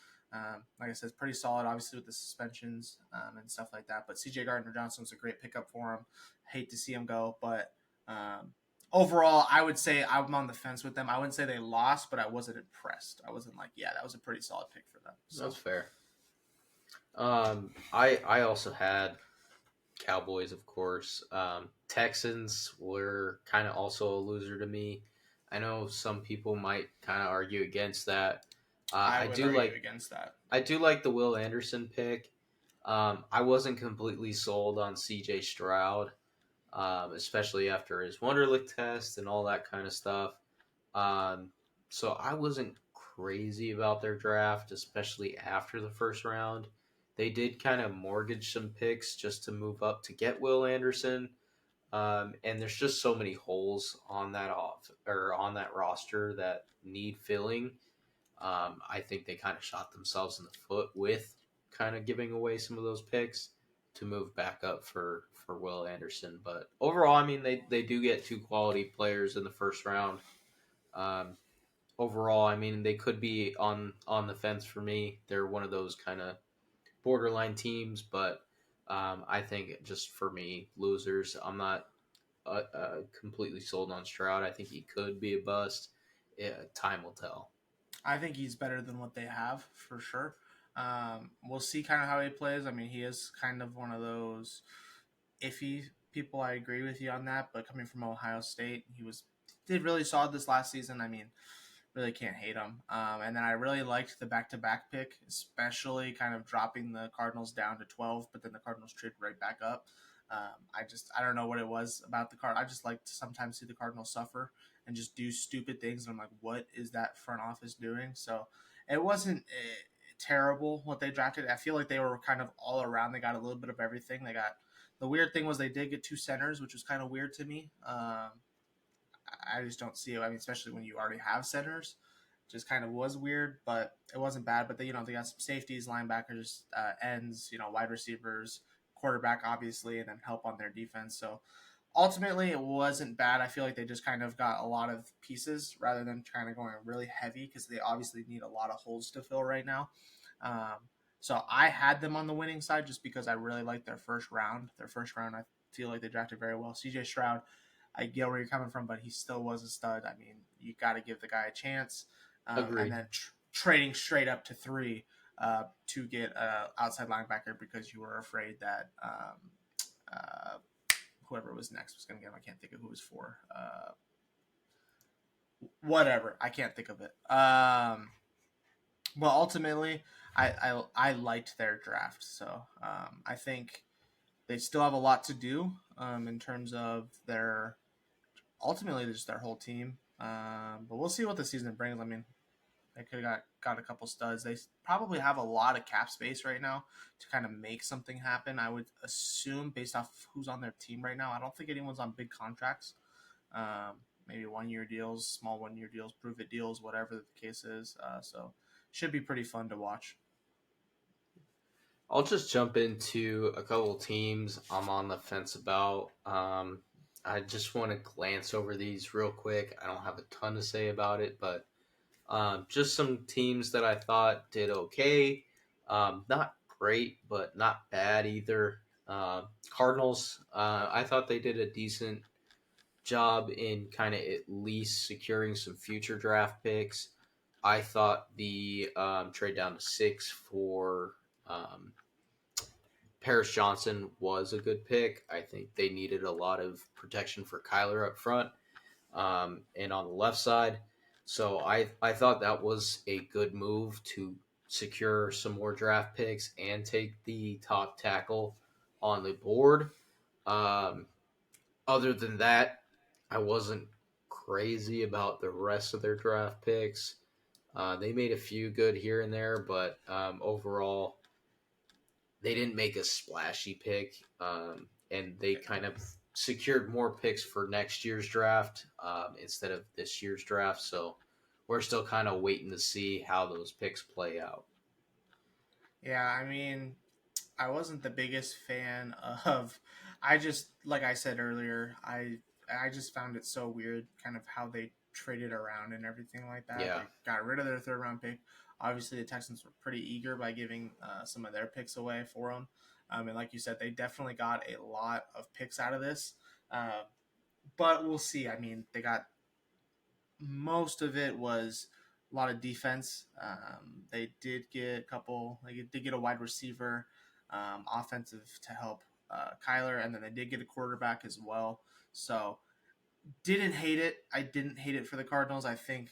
S1: like I said, it's pretty solid, obviously, with the suspensions and stuff like that. But CJ Gardner Johnson was a great pickup for him. Hate to see him go, but overall, I would say I'm on the fence with them. I wouldn't say they lost, but I wasn't impressed. I wasn't like, yeah, that was a pretty solid pick for them. So
S2: That's fair. I also had Cowboys, of course. Texans were kind of also a loser to me. I know some people might kind of argue against that.
S1: I
S2: I
S1: would
S2: do
S1: argue
S2: like
S1: against that.
S2: I do like the Will Anderson pick. I wasn't completely sold on C.J. Stroud, especially after his Wonderlic test and all that kind of stuff. Um, so I wasn't crazy about their draft, especially after the first round. They did kind of mortgage some picks just to move up to get Will Anderson. And there's just so many holes on that on that roster that need filling. I think they kind of shot themselves in the foot with kind of giving away some of those picks to move back up for Will Anderson. But overall, I mean, they do get two quality players in the first round. Um, Overall, I mean, they could be on the fence for me. They're one of those kind of borderline teams, but I think just for me, losers. I'm not completely sold on Stroud. I think he could be a bust. Yeah, time will tell.
S1: I think he's better than what they have for sure. We'll see kind of how he plays. I mean, he is kind of one of those iffy people. I agree with you on that, but coming from Ohio State, he was did really solid this last season. I mean, really can't hate him. And then I really liked the back-to-back pick, especially kind of dropping the Cardinals down to 12, but then the Cardinals traded right back up. I don't know what it was about the card. I just like to sometimes see the Cardinals suffer and just do stupid things. And I'm like, what is that front office doing? So it wasn't terrible what they drafted. I feel like they were kind of all around. They got a little bit of everything. They got the weird thing was they did get two centers, which was kind of weird to me. I just don't see it. I mean, especially when you already have centers, just kind of was weird, but it wasn't bad. But they, they got some safeties, linebackers, ends, wide receivers, quarterback, obviously, and then help on their defense. So ultimately, it wasn't bad. I feel like they just kind of got a lot of pieces rather than kind of going really heavy because they obviously need a lot of holes to fill right now. Um, so I had them on the winning side just because I really liked their first round. Their first round, I feel like they drafted very well. CJ Stroud, I get where you're coming from, but he still was a stud. I mean, you got to give the guy a chance. And
S2: Agree.
S1: then trading straight up to 3 to get an outside linebacker because you were afraid that uh, whoever was next was going to get him. I can't think of who was for. Whatever. I can't think of it. But ultimately, I liked their draft. So I think they still have a lot to do in terms of their ultimately just their whole team. But we'll see what the season brings. I mean, they could have got a couple studs. They probably have a lot of cap space right now to kind of make something happen. I would assume based off who's on their team right now. I don't think anyone's on big contracts. Maybe 1 year deals, small 1 year deals, prove it deals, whatever the case is. So should be pretty fun to watch.
S2: I'll just jump into a couple teams I'm on the fence about. I just want to glance over these real quick. I don't have a ton to say about it, but just some teams that I thought did okay. Not great, but not bad either. Cardinals, I thought they did a decent job in kind of at least securing some future draft picks. I thought the trade down to 6 for um, Paris Johnson was a good pick. I think they needed a lot of protection for Kyler up front and on the left side. So I thought that was a good move to secure some more draft picks and take the top tackle on the board. Um, Other than that, I wasn't crazy about the rest of their draft picks. They made a few good here and there, but overall, they didn't make a splashy pick, and they kind of secured more picks for next year's draft instead of this year's draft. So we're still kind of waiting to see how those picks play out.
S1: Yeah, I mean, I wasn't the biggest fan of. I just like I said earlier, I just found it so weird, kind of how they traded around and everything like that.
S2: Yeah,
S1: They got rid of their third round pick. Obviously, the Texans were pretty eager by giving some of their picks away for them. And like you said, they definitely got a lot of picks out of this. Uh, but we'll see. I mean, they got most of it was a lot of defense. They did get a couple. They did get a wide receiver, offensive to help Kyler, and then they did get a quarterback as well. So didn't hate it. I didn't hate it for the Cardinals. I think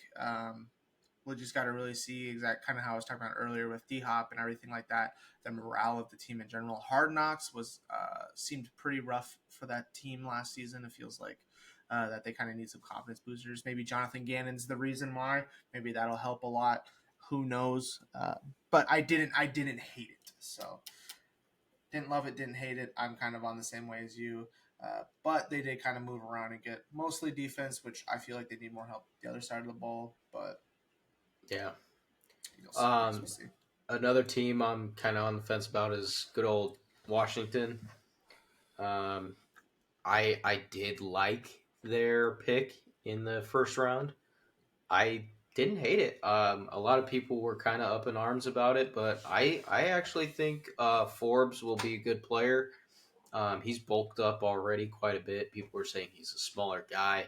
S1: we just got to really see exact kind of how I was talking about earlier with D Hop and everything like that. The morale of the team in general. Hard Knocks was seemed pretty rough for that team last season. It feels like that they kind of need some confidence boosters. Maybe Jonathan Gannon's the reason why. Maybe that'll help a lot. Who knows? But I didn't hate it. So didn't love it, didn't hate it. I'm kind of on the same way as you. But they did kind of move around and get mostly defense, which I feel like they need more help the other side of the ball. But
S2: yeah.
S1: I guess we'll
S2: Um,
S1: see.
S2: Another team I'm kind of on the fence about is good old Washington. Um, I did like their pick in the first round. I didn't hate it. A lot of people were kind of up in arms about it, but I actually think Forbes will be a good player. He's bulked up already quite a bit. People are saying he's a smaller guy.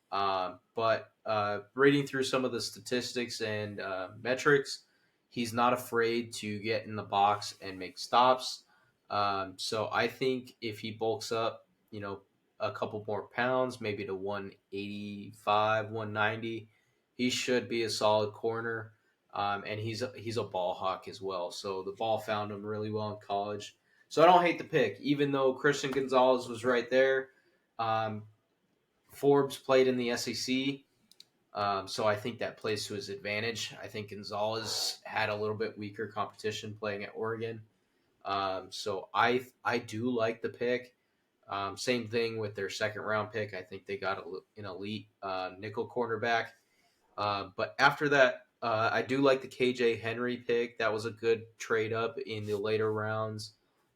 S2: But reading through some of the statistics and metrics, he's not afraid to get in the box and make stops. So I think if he bulks up, a couple more pounds, maybe to 185, 190, he should be a solid corner. And he's a ball hawk as well. So the ball found him really well in college. So I don't hate the pick, even though Christian Gonzalez was right there. Um, Forbes played in the SEC. So I think that plays to his advantage. I think Gonzalez had a little bit weaker competition playing at Oregon. So I do like the pick. Same thing with their second round pick. I think they got an elite nickel cornerback. But after that, I do like the KJ Henry pick. That was a good trade up in the later rounds.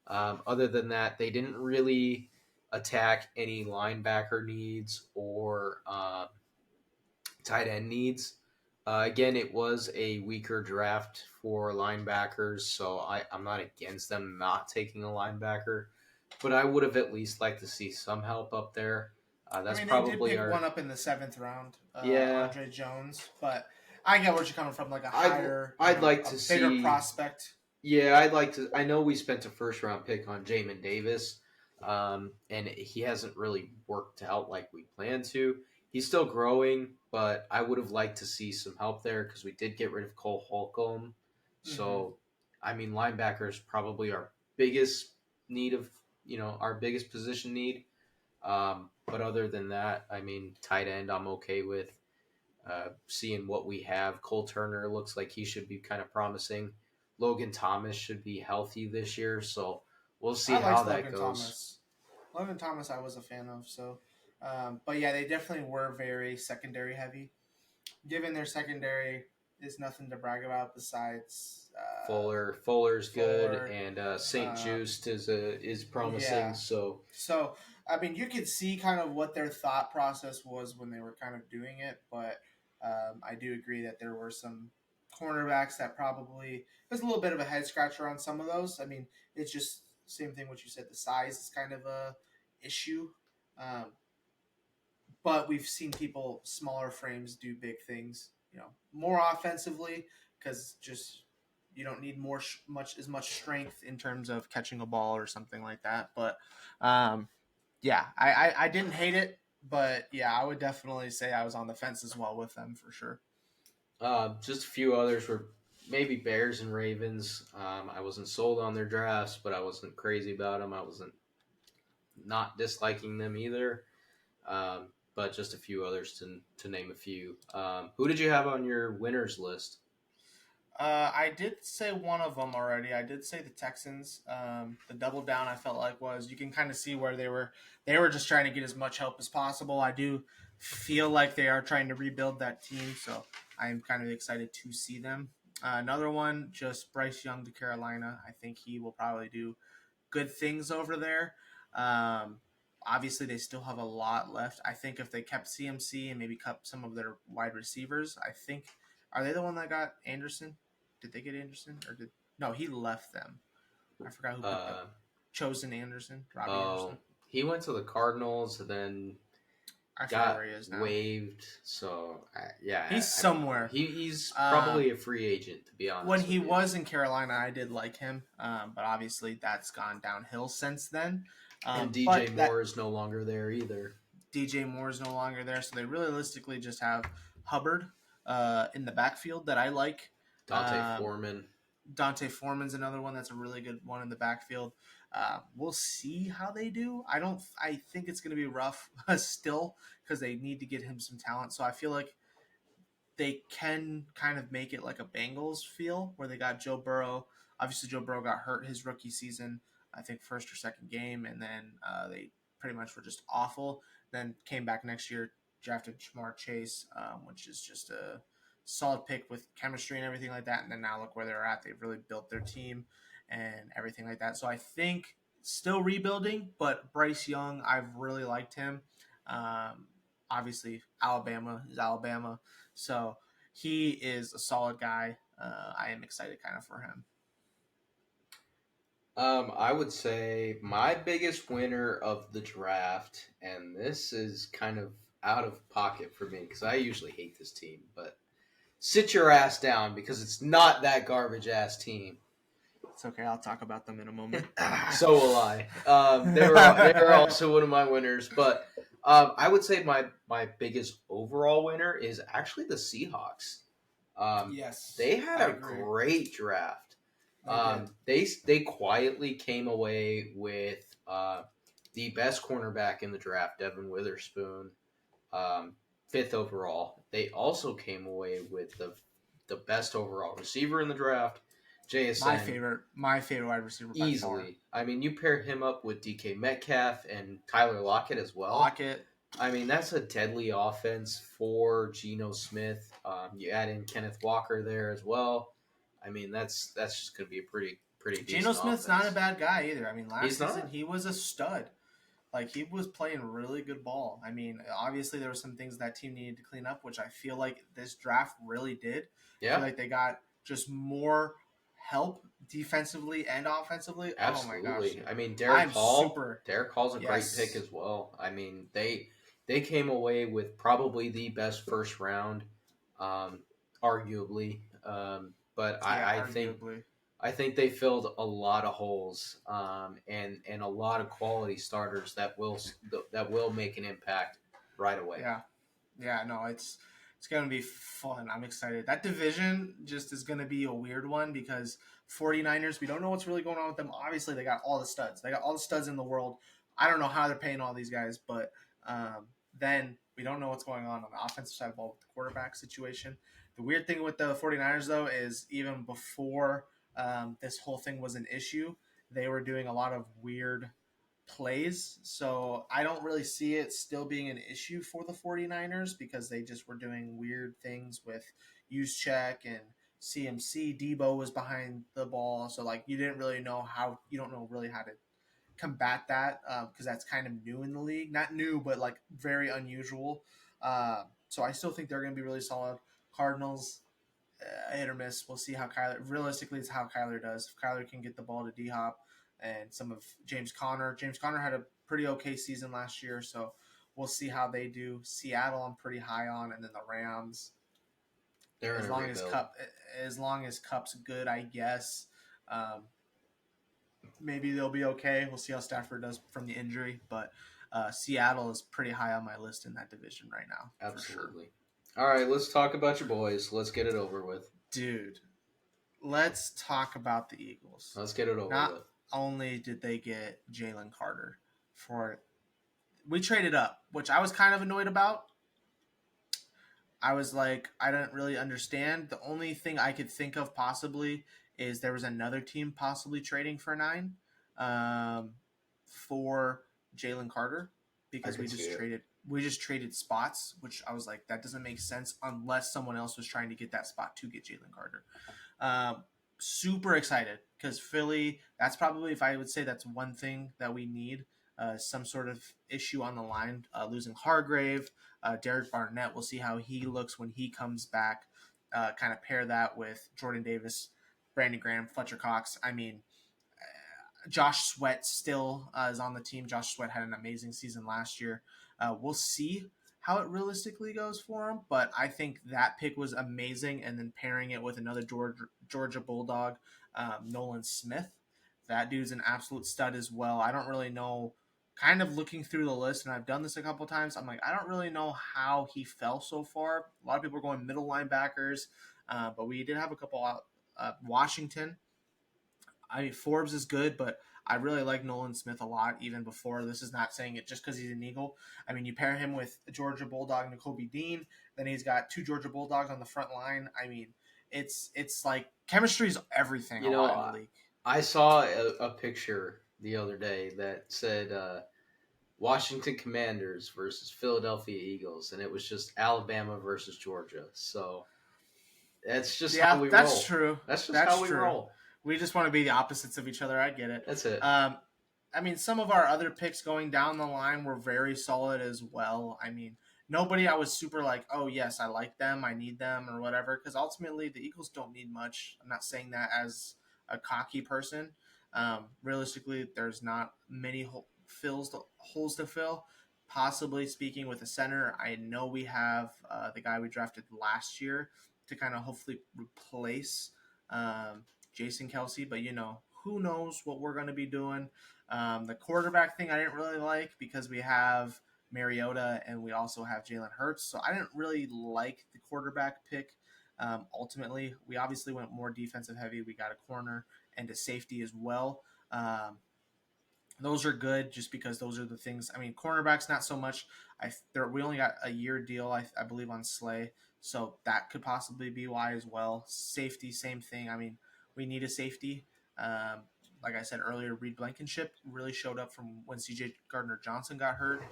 S2: Other than that, they didn't really attack any linebacker needs or tight end needs. Again, it was a weaker draft for linebackers, so I'm not against them not taking a linebacker, but I would have at least liked to see some help up there.
S1: I
S2: That's
S1: mean, they did
S2: probably
S1: pick
S2: our
S1: one up in the seventh round,
S2: yeah.
S1: Andre Jones, but I get where you're coming from, like a
S2: I'd
S1: higher,
S2: I'd like
S1: a
S2: to
S1: bigger
S2: see.
S1: prospect.
S2: Yeah, I'd like to. I know we spent a first round pick on Jamin Davis, and he hasn't really worked out like we planned to. He's still growing, but I would have liked to see some help there because we did get rid of Cole Holcomb.
S1: Mm-hmm.
S2: So, I mean, linebacker is probably our biggest need of our biggest position need. But other than that, I mean, tight end I'm okay with. Seeing what we have, Cole Turner looks like he should be kind of promising. Logan Thomas should be healthy this year, so we'll see
S1: I
S2: how
S1: liked
S2: that
S1: Logan
S2: goes.
S1: Thomas. Logan Thomas, I was a fan of. So, but yeah, they definitely were very secondary heavy. Given their secondary is nothing to brag about besides
S2: Fuller's good,
S1: Fuller.
S2: and Saint
S1: Um,
S2: Just is promising.
S1: yeah.
S2: So
S1: So, I mean, you could see kind of what their thought process was when they were kind of doing it, but I do agree that there were some cornerbacks that probably there's a little bit of a head scratcher on some of those. I mean, it's just same thing what you said. The size is kind of a issue, um, but we've seen people smaller frames do big things. More offensively because just you don't need much strength in terms of catching a ball or something like that. But um, yeah, I didn't hate it, but yeah, I would definitely say I was on the fence as well with them for sure.
S2: just a few others were maybe Bears and Ravens. I wasn't sold on their drafts, but I wasn't crazy about them. I wasn't not disliking them either. But just a few others to name a few. Who did you have on your winners list?
S1: I did say one of them already. I did say the Texans. The double down I felt like was you can kind of see where they were just trying to get as much help as possible. I do feel like they are trying to rebuild that team, so I am kind of excited to see them. Another one, just Bryce Young to Carolina. I think he will probably do good things over there. Um, Obviously, they still have a lot left. I think if they kept CMC and maybe kept some of their wide receivers, I think are they the one that got Anderson? Did they get Anderson or did no? He left them. I forgot who picked up
S2: Uh,
S1: Chosen Anderson, Robbie
S2: oh,
S1: Anderson.
S2: he went to the Cardinals, and then
S1: I forget
S2: got
S1: where he is now.
S2: waived. So yeah,
S1: He's
S2: I don't know.
S1: somewhere.
S2: He's
S1: Um,
S2: probably a free agent, to be
S1: when
S2: honest
S1: he
S2: with you.
S1: was in Carolina, I did like him, but obviously that's gone downhill since then.
S2: And DJ
S1: But that
S2: Moore is no longer there either.
S1: DJ Moore is no longer there, so they realistically just have Hubbard in the backfield that I like.
S2: Dante
S1: Um,
S2: Foreman.
S1: Dante Foreman's another one that's a really good one in the backfield. We'll see how they do. I don't. I think it's going to be rough still because they need to get him some talent. So I feel like they can kind of make it like a Bengals feel where they got Joe Burrow. Obviously, Joe Burrow got hurt his rookie season, I think first or second game, and then they pretty much were just awful. Then came back next year, drafted Jamar Chase, which is just a solid pick with chemistry and everything like that. And then now look where they're at. They've really built their team and everything like that. So I think still rebuilding, but Bryce Young, I've really liked him. Um, Obviously, Alabama is Alabama. So he is a solid guy. I am excited kind of for him.
S2: I would say my biggest winner of the draft, and this is kind of out of pocket for me because I usually hate this team, but sit your ass down because it's not that garbage ass team.
S1: It's okay. I'll talk about them in a moment.
S2: So will I. They were also one of my winners, but I would say my biggest overall winner is actually the Seahawks.
S1: Yes,
S2: They had
S1: I
S2: a
S1: agree.
S2: great draft.
S1: They did.
S2: They quietly came away with the best cornerback in the draft, Devin Witherspoon, um, fifth overall. They also came away with the best overall receiver in the draft, JSN.
S1: My favorite wide receiver by far.
S2: Easily. I mean, you pair him up with DK Metcalf and Tyler Lockett as well.
S1: Lockett.
S2: I mean, that's a deadly offense for Geno Smith. You add in Kenneth Walker there as well. I mean, that's just going to be a pretty
S1: Geno
S2: decent
S1: Smith's not a
S2: offense.
S1: bad guy either. I mean, last
S2: He's
S1: season
S2: not.
S1: he was a stud. Like he was playing really good ball. I mean, obviously there were some things that team needed to clean up, which I feel like this draft really did. I feel
S2: Yeah,
S1: like they got just more help defensively and offensively. Oh my gosh,
S2: absolutely. I mean, Derek
S1: I'm
S2: Hall.
S1: super
S2: Derek Hall's a great pick
S1: yes,
S2: as well. I mean, they came away with probably the best first round, um, arguably. But
S1: yeah,
S2: I
S1: arguably,
S2: think they filled a lot of holes, and a lot of quality starters that will make an impact right away.
S1: yeah. Yeah, no, it's gonna be fun. I'm excited. That division just is gonna be a weird one because 49ers, we don't know what's really going on with them. Obviously, they got all the studs. They got all the studs in the world. I don't know how they're paying all these guys, but then we don't know what's going on the offensive side of the ball with the quarterback situation. The weird thing with the 49ers, though, is even before this whole thing was an issue, they were doing a lot of weird plays. So I don't really see it still being an issue for the 49ers because they just were doing weird things with use check and CMC. Debo was behind the ball. So like you didn't really know how, you don't know really how to combat that because that's kind of new in the league. Not new, but like very unusual. So I still think they're going to be really solid. Cardinals, hit or miss. We'll see how Kyler. Realistically, it's how Kyler does. If Kyler can get the ball to D Hop and some of James Conner. James Conner had a pretty okay season last year, so we'll see how they do. Seattle, I'm pretty high on, and then the Rams.
S2: They're in
S1: As
S2: a
S1: long as
S2: rebuild.
S1: Cup's good, I guess. Um, Maybe they'll be okay. We'll see how Stafford does from the injury, but Seattle is pretty high on my list in that division right now for sure.
S2: Absolutely. All right, let's talk about your boys. Let's get it over with.
S1: Dude, let's talk about the Eagles.
S2: Let's get it over
S1: Not
S2: with.
S1: only did they get Jalen Carter for we traded up, which I was kind of annoyed about. I was like, I didn't really understand. The only thing I could think of possibly is there was another team possibly trading for 9 um, for Jalen Carter
S2: I
S1: because
S2: could see it.
S1: we just traded spots, which I was like, that doesn't make sense unless someone else was trying to get that spot to get Jalen Carter. Um, Super excited because Philly. That's probably if I would say that's one thing that we need. Some sort of issue on the line, losing Hargrave, Derek Barnett. We'll see how he looks when he comes back. Kind of pair that with Jordan Davis, Brandon Graham, Fletcher Cox. I mean, Josh Sweat still is on the team. Josh Sweat had an amazing season last year. We'll see how it realistically goes for him, but I think that pick was amazing. And then pairing it with another Georgia Bulldog, Nolan Smith. That dude's an absolute stud as well. I don't really know. Kind of looking through the list, and I've done this a couple times. I'm like, I don't really know how he fell so far. A lot of people are going middle linebackers, but we did have a couple out. Washington, I mean, Forbes is good, but I really like Nolan Smith a lot, even before. This is not saying it just because he's an Eagle. I mean, you pair him with Georgia Bulldog N'Kobe Dean, then he's got 2 Georgia Bulldogs on the front line. I mean, it's like chemistry is everything
S2: You
S1: a lot in
S2: know,
S1: the league.
S2: I saw a picture the other day that said Washington Commanders versus Philadelphia Eagles, and it was just Alabama versus Georgia. So that's just how
S1: Yeah,
S2: we
S1: that's
S2: roll.
S1: true.
S2: That's just
S1: That's
S2: how we
S1: true.
S2: roll.
S1: We just want to be the opposites of each other. I get it.
S2: That's it.
S1: I mean, some of our other picks going down the line were very solid as well. I mean, nobody I was super like, oh, yes, I like them, I need them, or whatever, because ultimately the Eagles don't need much. I'm not saying that as a cocky person. Realistically, there's not many holes to fill. Possibly speaking with a center, I know we have the guy we drafted last year to kind of hopefully replace. Jason Kelsey, but who knows what we're going to be doing. The quarterback thing I didn't really like because we have Mariota and we also have Jalen Hurts, so I didn't really like the quarterback pick. Ultimately, we obviously went more defensive heavy. We got a corner and a safety as well. Those are good just because those are the things. I mean, cornerbacks not so much. We only got a year deal, I believe, on Slay, so that could possibly be why as well. Safety, same thing. I mean, we need a safety. Um, like I said earlier, Reed Blankenship really showed up from when C.J. Gardner Johnson got hurt.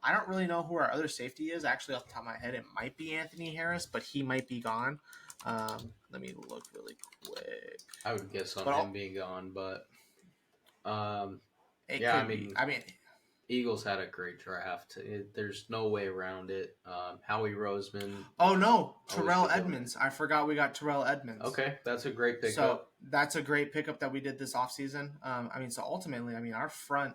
S1: I don't really know who our other safety is. Actually, off the top of my head, it might be Anthony Harris, but he might be gone. Let me look really quick.
S2: I would guess on
S1: But
S2: him being gone, but
S1: it
S2: yeah,
S1: could be. I mean,
S2: Eagles had a great draft. There's no way around it. Howie Roseman.
S1: oh no,
S2: always
S1: Terrell
S2: good going.
S1: Edmonds. I forgot we got Terrell Edmonds.
S2: Okay, that's a great pickup.
S1: So that's a great pickup that we did this offseason. I mean, so ultimately, I mean, our front,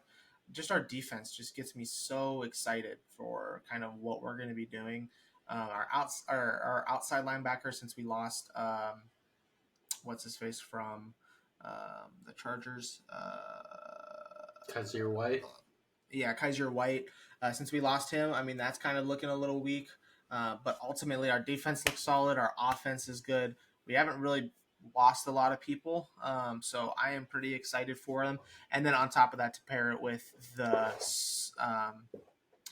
S1: just our defense just gets me so excited for kind of what we're going to be doing. Our outside linebacker, since we lost, what's his face from the Chargers?
S2: Kaiser White.
S1: Yeah, Kaiser White. Since we lost him, I mean, that's kind of looking a little weak. But ultimately, our defense looks solid. Our offense is good. We haven't really lost a lot of people. So I am pretty excited for them. And then on top of that, to pair it with the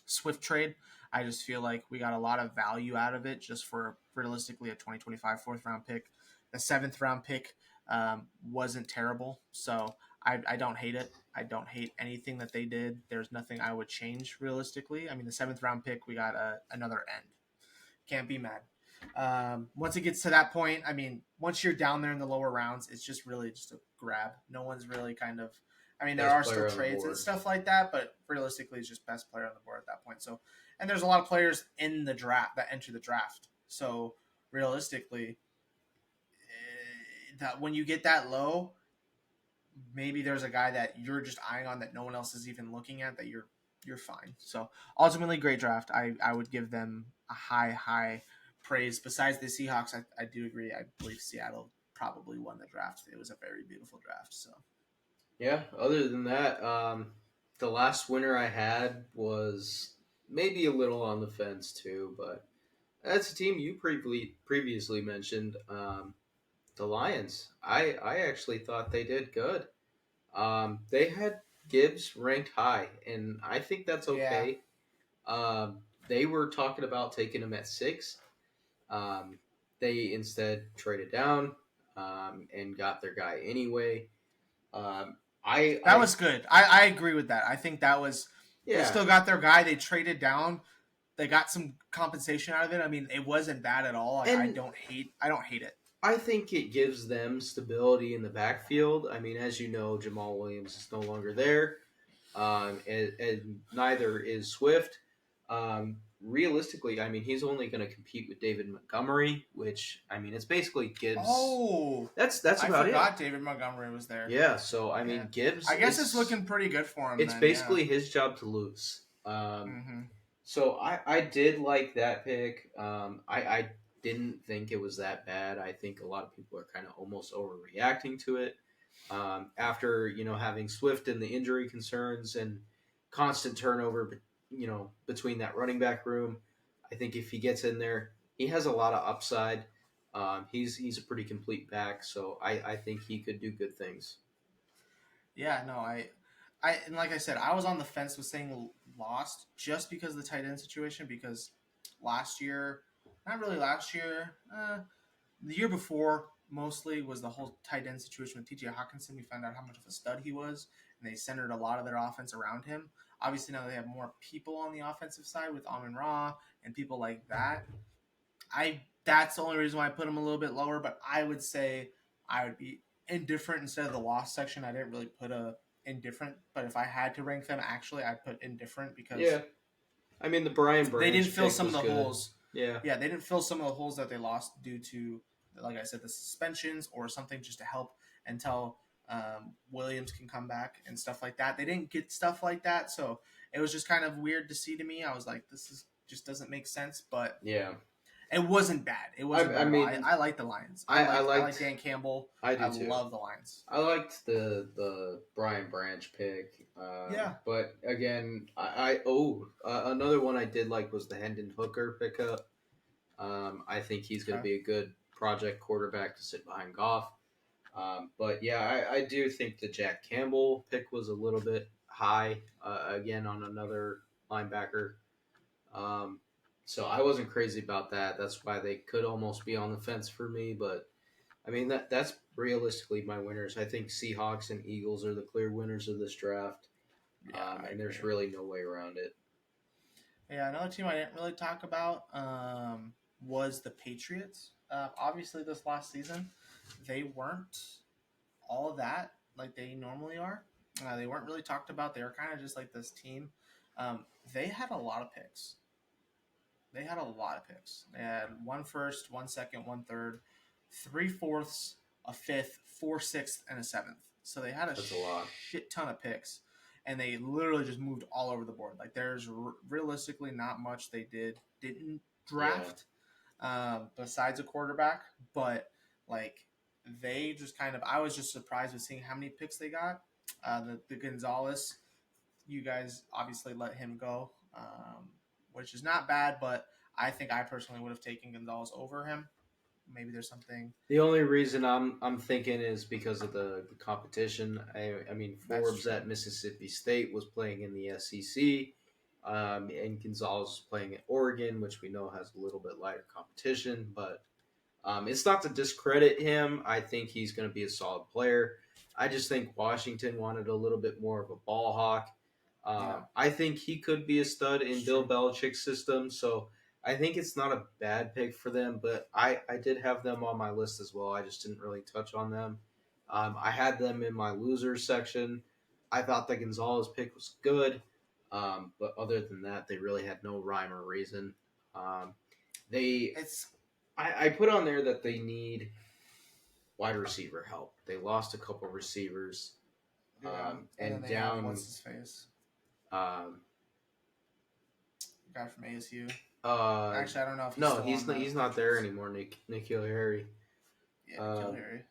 S1: Swift trade, I just feel like we got a lot of value out of it just for realistically a 2025 fourth round pick. The seventh round pick wasn't terrible. So I don't hate it. I don't hate anything that they did. There's nothing I would change realistically. I mean, the seventh round pick, we got another end. Can't be mad. Once it gets to that point, I mean, once you're down there in the lower rounds, it's just really just a grab. No one's really kind of. I mean, there are still trades and stuff like that, but realistically, it's just best player on the board at that point. So, and there's a lot of players in the draft that enter the draft. So, realistically, that when you get that low, maybe there's a guy that you're just eyeing on that no one else is even looking at that you're fine. So ultimately, great draft. I would give them a high praise. Besides the Seahawks, I do agree. I believe Seattle probably won the draft. It was a very beautiful draft. So
S2: yeah. Other than that, the last winner I had was maybe a little on the fence too, but that's a team you previously mentioned. The Lions. I actually thought they did good. They had Gibbs ranked high, and I think that's okay. Yeah. They were talking about taking him at 6. They instead traded down and got their guy anyway.
S1: That was good. I agree with that. I think that was. Yeah. They still got their guy. They traded down. They got some compensation out of it. I mean, it wasn't bad at all. I don't hate it.
S2: I think it gives them stability in the backfield. I mean, as you know, Jamal Williams is no longer there, and neither is Swift. Realistically, I mean, he's only going to compete with David Montgomery, which, I mean, it's basically Gibbs.
S1: Oh,
S2: that's about it. I
S1: forgot David Montgomery was there.
S2: Yeah, so, I mean, Gibbs.
S1: I guess it's looking pretty good for him.
S2: It's basically his job to lose. So I did like that pick. I didn't think it was that bad. I think a lot of people are kind of almost overreacting to it. After, having Swift and the injury concerns and constant turnover, between that running back room, I think if he gets in there, he has a lot of upside. He's a pretty complete back, so I think he could do good things.
S1: Yeah, no, and like I said, I was on the fence with saying lost just because of the tight end situation, because last year, not really last year, the year before mostly was the whole tight end situation with TJ Hawkinson. We found out how much of a stud he was, and they centered a lot of their offense around him. Obviously, now they have more people on the offensive side with Amon-Ra and people like that. That's the only reason why I put him a little bit lower, but I would say I would be indifferent instead of the lost section. I didn't really put a indifferent, but if I had to rank them, actually, I'd put indifferent because
S2: I mean, the Brian Branch,
S1: they didn't fill some of the
S2: good.
S1: holes.
S2: Yeah,
S1: they didn't fill some of the holes that they lost due to, like I said, the suspensions or something just to help until Williams can come back and stuff like that. They didn't get stuff like that, so it was just kind of weird to see to me. I was like, this just doesn't make sense, but
S2: yeah.
S1: It wasn't bad. It wasn't
S2: I
S1: bad at all.
S2: mean,
S1: I like the Lions.
S2: I
S1: I like
S2: liked.
S1: Dan Campbell.
S2: I
S1: I
S2: do too.
S1: love the Lions.
S2: I liked the Brian Branch pick,
S1: Yeah.
S2: but again, another one I did like was the Hendon Hooker pickup. I think he's going to
S1: Okay.
S2: be a good project quarterback to sit behind Goff. But yeah, I do think the Jack Campbell pick was a little bit high again on another linebacker. Um, so I wasn't crazy about that. That's why they could almost be on the fence for me. But I mean that's realistically my winners. I think Seahawks and Eagles are the clear winners of this draft,
S1: Yeah, I
S2: and
S1: agree.
S2: there's really no way around it.
S1: Yeah, another team I didn't really talk about was the Patriots. Obviously, this last season, they weren't all of that like they normally are. They weren't really talked about. They were kind of just like this team. They had a lot of picks. They had a lot of picks. They had one first, one second, one third, three fourths, a fifth, four sixth, and a seventh. So they had a
S2: That's a lot.
S1: shit ton of picks, and they literally just moved all over the board. Like there's realistically not much they didn't
S2: Yeah.
S1: draft besides a quarterback, but like they just kind of I was just surprised with seeing how many picks they got. The Gonzalez, you guys obviously let him go, which is not bad, but I think I personally would have taken Gonzalez over him. Maybe there's something
S2: The only reason I'm thinking is because of the competition. I mean,
S1: that's
S2: Forbes
S1: true.
S2: at Mississippi State was playing in the SEC, and Gonzalez was playing at Oregon, which we know has a little bit lighter competition. But it's not to discredit him. I think he's going to be a solid player. I just think Washington wanted a little bit more of a ball hawk.
S1: Yeah,
S2: I think he could be a stud
S1: that's
S2: in Bill
S1: true.
S2: Belichick's system. So I think it's not a bad pick for them, but I did have them on my list as well. I just didn't really touch on them. I had them in my losers section. I thought the Gonzalez pick was good, but other than that, they really had no rhyme or reason. Um, they
S1: It's
S2: I put on there that they need wide receiver help. They lost a couple receivers,
S1: yeah, and then
S2: and
S1: they have
S2: down.
S1: what's his face
S2: Um,
S1: guy from ASU.
S2: uh,
S1: Actually, I don't know if he's
S2: no,
S1: still on the
S2: he's not there
S1: Patriots.
S2: anymore. Nikhil Harry.
S1: Yeah, Nikhil
S2: Um,
S1: Harry.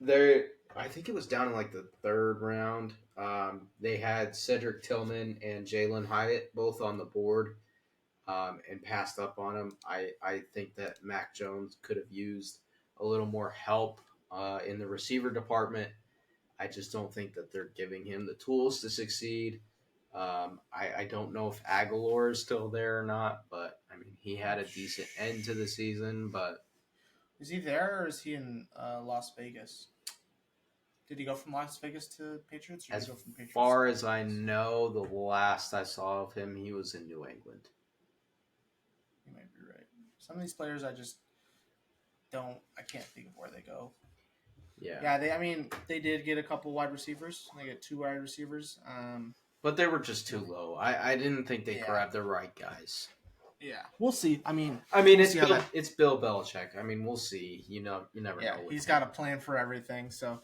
S2: there, I think it was down in like the third round. They had Cedric Tillman and Jalen Hyatt both on the board, and passed up on him. I think that Mac Jones could have used a little more help in the receiver department. I just don't think that they're giving him the tools to succeed. I don't know if Aguilar is still there or not, but I mean, he had
S1: Not
S2: a decent end to the season. But
S1: Is he there or is he in Las Vegas? Did he go from Las Vegas to Patriots, or did he
S2: as
S1: go from Patriots to
S2: far
S1: Las
S2: as I
S1: Vegas?
S2: know, the last I saw of him, he was in New England.
S1: You might be right. Some of these players, I just don't. I can't think of where they go.
S2: Yeah,
S1: Yeah, they. I mean, they did get a couple wide receivers. They get two wide receivers.
S2: but they were just too low. I didn't think they
S1: Yeah,
S2: grabbed the right guys.
S1: yeah. We'll see. I mean,
S2: I mean,
S1: we'll see how that.
S2: It's Bill Belichick. I mean, we'll see. You know, you never
S1: Yeah,
S2: know with
S1: he's
S2: him.
S1: got a plan for everything. So,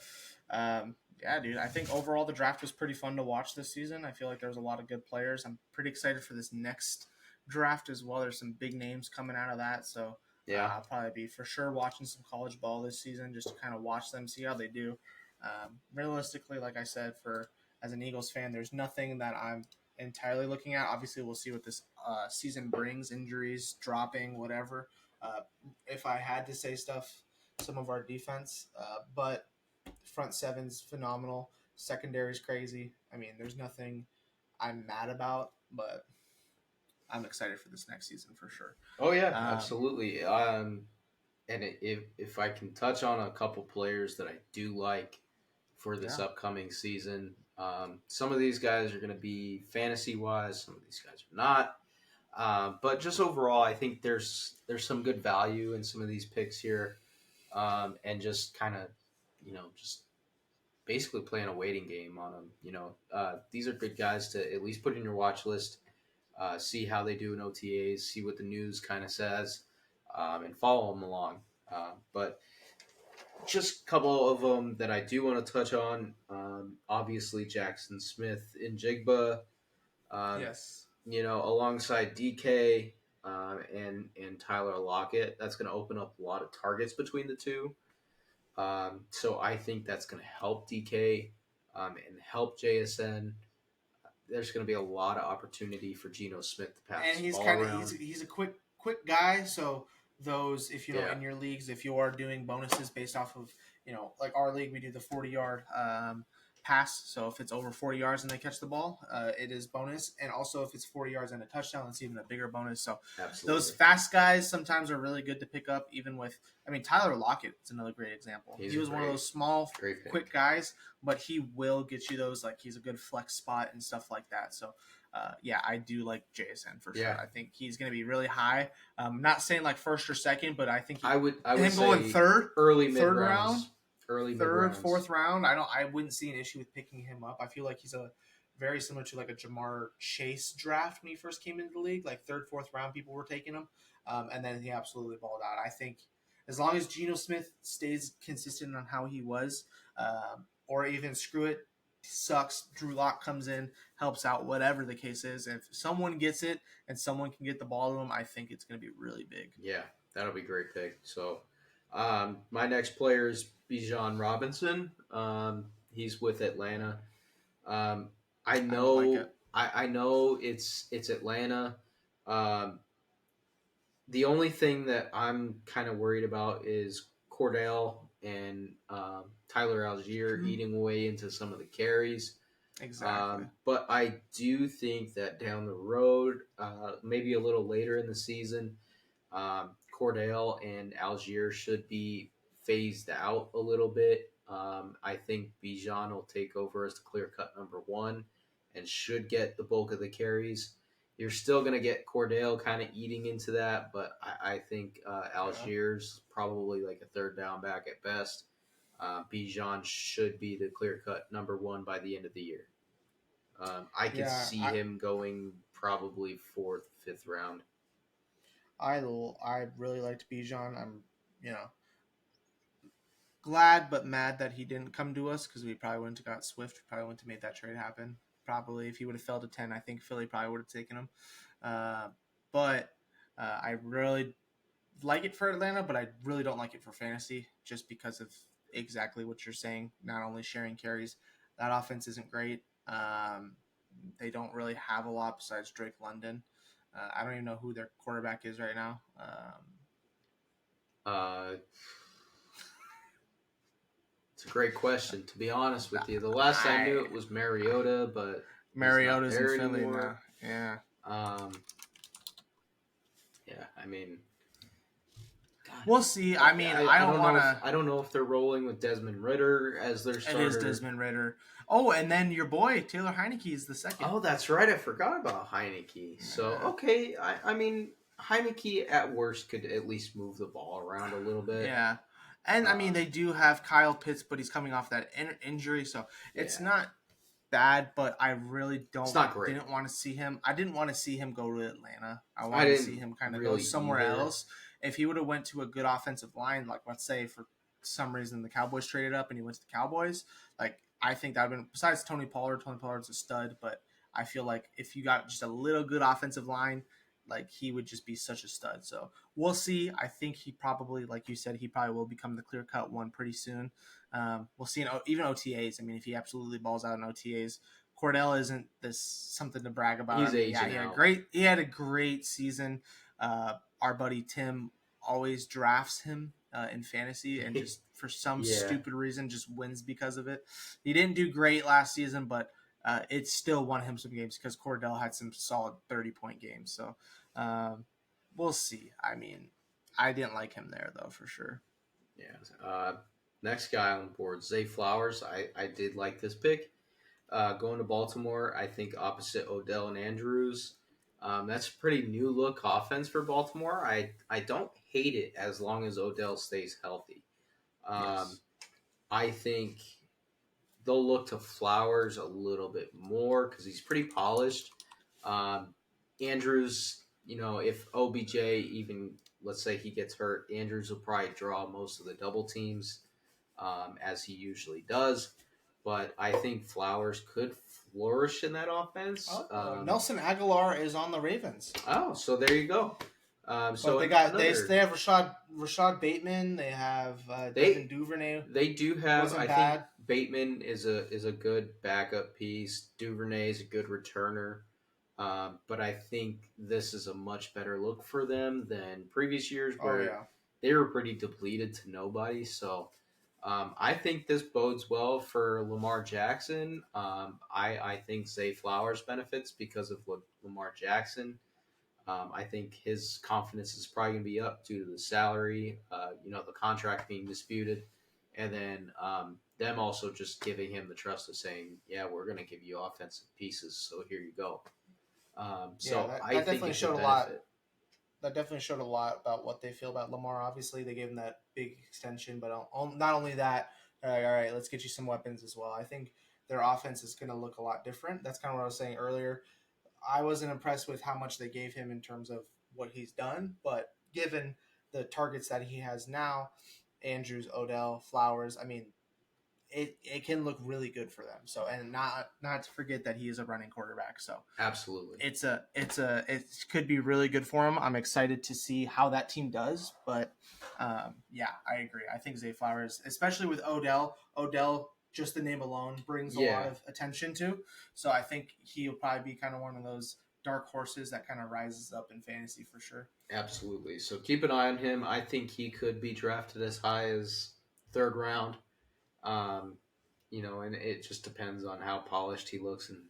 S1: yeah, dude. I think overall the draft was pretty fun to watch this season. I feel like there was a lot of good players. I'm pretty excited for this next draft as well. There's some big names coming out of that. So
S2: Yeah.
S1: I'll probably be for sure watching some college ball this season just to kind of watch them, see how they do. Realistically, like I said, for as an Eagles fan, there's nothing that I'm entirely looking at. Obviously, we'll see what this season brings, injuries, dropping, whatever. Uh, if I had to say stuff, some of our defense, but front seven's phenomenal. Secondary's crazy. I mean, there's nothing I'm mad about, but I'm excited for this next season for sure.
S2: Oh yeah,
S1: Um,
S2: absolutely. And if I can touch on a couple players that I do like for this
S1: yeah,
S2: upcoming season, some of these guys are going to be fantasy wise. Some of these guys are not. But just overall, I think there's some good value in some of these picks here, and just kind of, just basically playing a waiting game on them. These are good guys to at least put in your watch list, see how they do in OTAs, see what the news kind of says, and follow them along. But just a couple of them that I do want to touch on. Obviously, Jackson Smith in Jigba, um,
S1: yes,
S2: alongside DK. and Tyler Lockett. That's going to open up a lot of targets between the two. So I think that's going to help DK and help JSN. There's going to be a lot of opportunity for Geno Smith to pass
S1: And
S2: the
S1: he's
S2: ball
S1: kind of
S2: around.
S1: he's a quick guy. So those, if you know,
S2: Yeah.
S1: in your leagues, if you are doing bonuses based off of, like our league, we do the 40-yard pass. So if it's over 40 yards and they catch the ball, it is bonus. And also if it's 40 yards and a touchdown, it's even a bigger bonus. So
S2: Absolutely.
S1: those fast guys sometimes are really good to pick up. Even with, Tyler Lockett is another great example. He was one of those small, quick guys, but he will get you those. Like, he's a good flex spot and stuff like that. So. Yeah, I do like JSN for sure. I think he's going to be really high. Not saying like first or second, but I think
S2: I would
S1: him
S2: say
S1: going third,
S2: early
S1: third
S2: mid
S1: round,
S2: rounds.
S1: fourth round. I wouldn't see an issue with picking him up. I feel like he's a very similar to like a Jamar Chase draft when he first came into the league. Like third, fourth round, people were taking him, and then he absolutely balled out. I think as long as Geno Smith stays consistent on how he was, or even screw it, sucks. Drew Lock comes in, helps out, whatever the case is. If someone gets it and someone can get the ball to him, I think it's going to be really big.
S2: Yeah, that'll be a great pick. So, my next player is Bijan Robinson. He's with Atlanta. I know, I know it's Atlanta. The only thing that I'm kind of worried about is Cordell and Tyler Algier eating away into some of the carries.
S1: Exactly.
S2: But I do think that down the road, maybe a little later in the season, Cordell and Algier should be phased out a little bit. I think Bijan will take over as the clear cut number one and should get the bulk of the carries. You're still going to get Cordell kind of eating into that, but I think Algier's probably like a third down back at best. Bijan should be the clear cut number one by the end of the year. I could see him going probably fourth, fifth round.
S1: I really liked Bijan. I'm glad but mad that he didn't come to us because we probably wouldn't have got Swift. We probably wouldn't have made that trade happen. Probably if he would have fell to 10, I think Philly probably would have taken him. But I really like it for Atlanta, but I really don't like it for fantasy just because of exactly what you're saying. Not only sharing carries, that offense isn't great. They don't really have a lot besides Drake London. I don't even know who their quarterback is right now.
S2: It's a great question. To be honest with you, the last I knew it was Mariota, but
S1: Mariota's in Philly now. Yeah.
S2: Yeah. I mean,
S1: God, we'll see. I mean, I don't want to.
S2: I don't know if they're rolling with Desmond Ritter as their starter.
S1: It is Desmond Ritter. Oh, and then your boy Taylor Heineke is the second.
S2: Oh, that's right. I forgot about Heineke. So okay, I mean, Heineke at worst could at least move the ball around a little bit.
S1: Yeah. And, I mean, they do have Kyle Pitts, but he's coming off that injury, so it's not bad, but I really don't.
S2: It's not great.
S1: Didn't want to see him. I didn't want to see him go to Atlanta. I wanted to see him kind of go somewhere else. If he would have went to a good offensive line, like let's say for some reason the Cowboys traded up and he went to the Cowboys, like I think that would have been, besides Tony Pollard's a stud, but I feel like if you got just a little good offensive line, like he would just be such a stud. So we'll see. I think he probably, like you said, he probably will become the clear cut one pretty soon. We'll see. Even OTAs. I mean, if he absolutely balls out in OTAs, Cordell isn't this something to brag about.
S2: He's aging out.
S1: He had a great season. Our buddy Tim always drafts him in fantasy, and just for some stupid reason, just wins because of it. He didn't do great last season, but it still won him some games because Cordell had some solid 30-point games. So we'll see. I mean, I didn't like him there, though, for sure.
S2: Yeah. Next guy on the board, Zay Flowers. I did like this pick. Going to Baltimore, I think opposite Odell and Andrews. That's a pretty new look offense for Baltimore. I don't hate it as long as Odell stays healthy. I think they'll look to Flowers a little bit more because he's pretty polished. Andrews, if OBJ even, let's say he gets hurt, Andrews will probably draw most of the double teams as he usually does. But I think Flowers could flourish in that offense.
S1: Nelson Aguilar is on the Ravens.
S2: Oh, so there you go.
S1: But
S2: So
S1: they got
S2: another
S1: they have Rashad Bateman. They have Devin
S2: they
S1: Duvernay.
S2: they do have.
S1: Wasn't
S2: I think
S1: bad.
S2: Bateman is a good backup piece. Duvernay is a good returner. But I think this is a much better look for them than previous years
S1: Oh
S2: where
S1: yeah,
S2: they were pretty depleted to nobody. So I think this bodes well for Lamar Jackson. I think Zay Flowers benefits because of Lamar Jackson. I think his confidence is probably going to be up due to the salary, the contract being disputed, and then them also just giving him the trust of saying, "Yeah, we're going to give you offensive pieces, so here you go."
S1: yeah.
S2: So
S1: That
S2: I
S1: that
S2: think
S1: definitely
S2: it could
S1: showed a lot.
S2: benefit.
S1: That definitely showed a lot about what they feel about Lamar. Obviously, they gave him that big extension, but not only that, they're like, all right, let's get you some weapons as well. I think their offense is going to look a lot different. That's kind of what I was saying earlier. I wasn't impressed with how much they gave him in terms of what he's done, but given the targets that he has now, Andrews, Odell, Flowers, I mean, it can look really good for them. So, and not to forget that he is a running quarterback. So
S2: Absolutely.
S1: it could be really good for him. I'm excited to see how that team does. But yeah, I agree. I think Zay Flowers, especially with Odell, just the name alone brings a lot
S2: Yeah,
S1: of attention to. So I think he'll probably be kind of one of those dark horses that kind of rises up in fantasy for sure.
S2: absolutely. So keep an eye on him. I think he could be drafted as high as third round. Um, and it just depends on how polished he looks and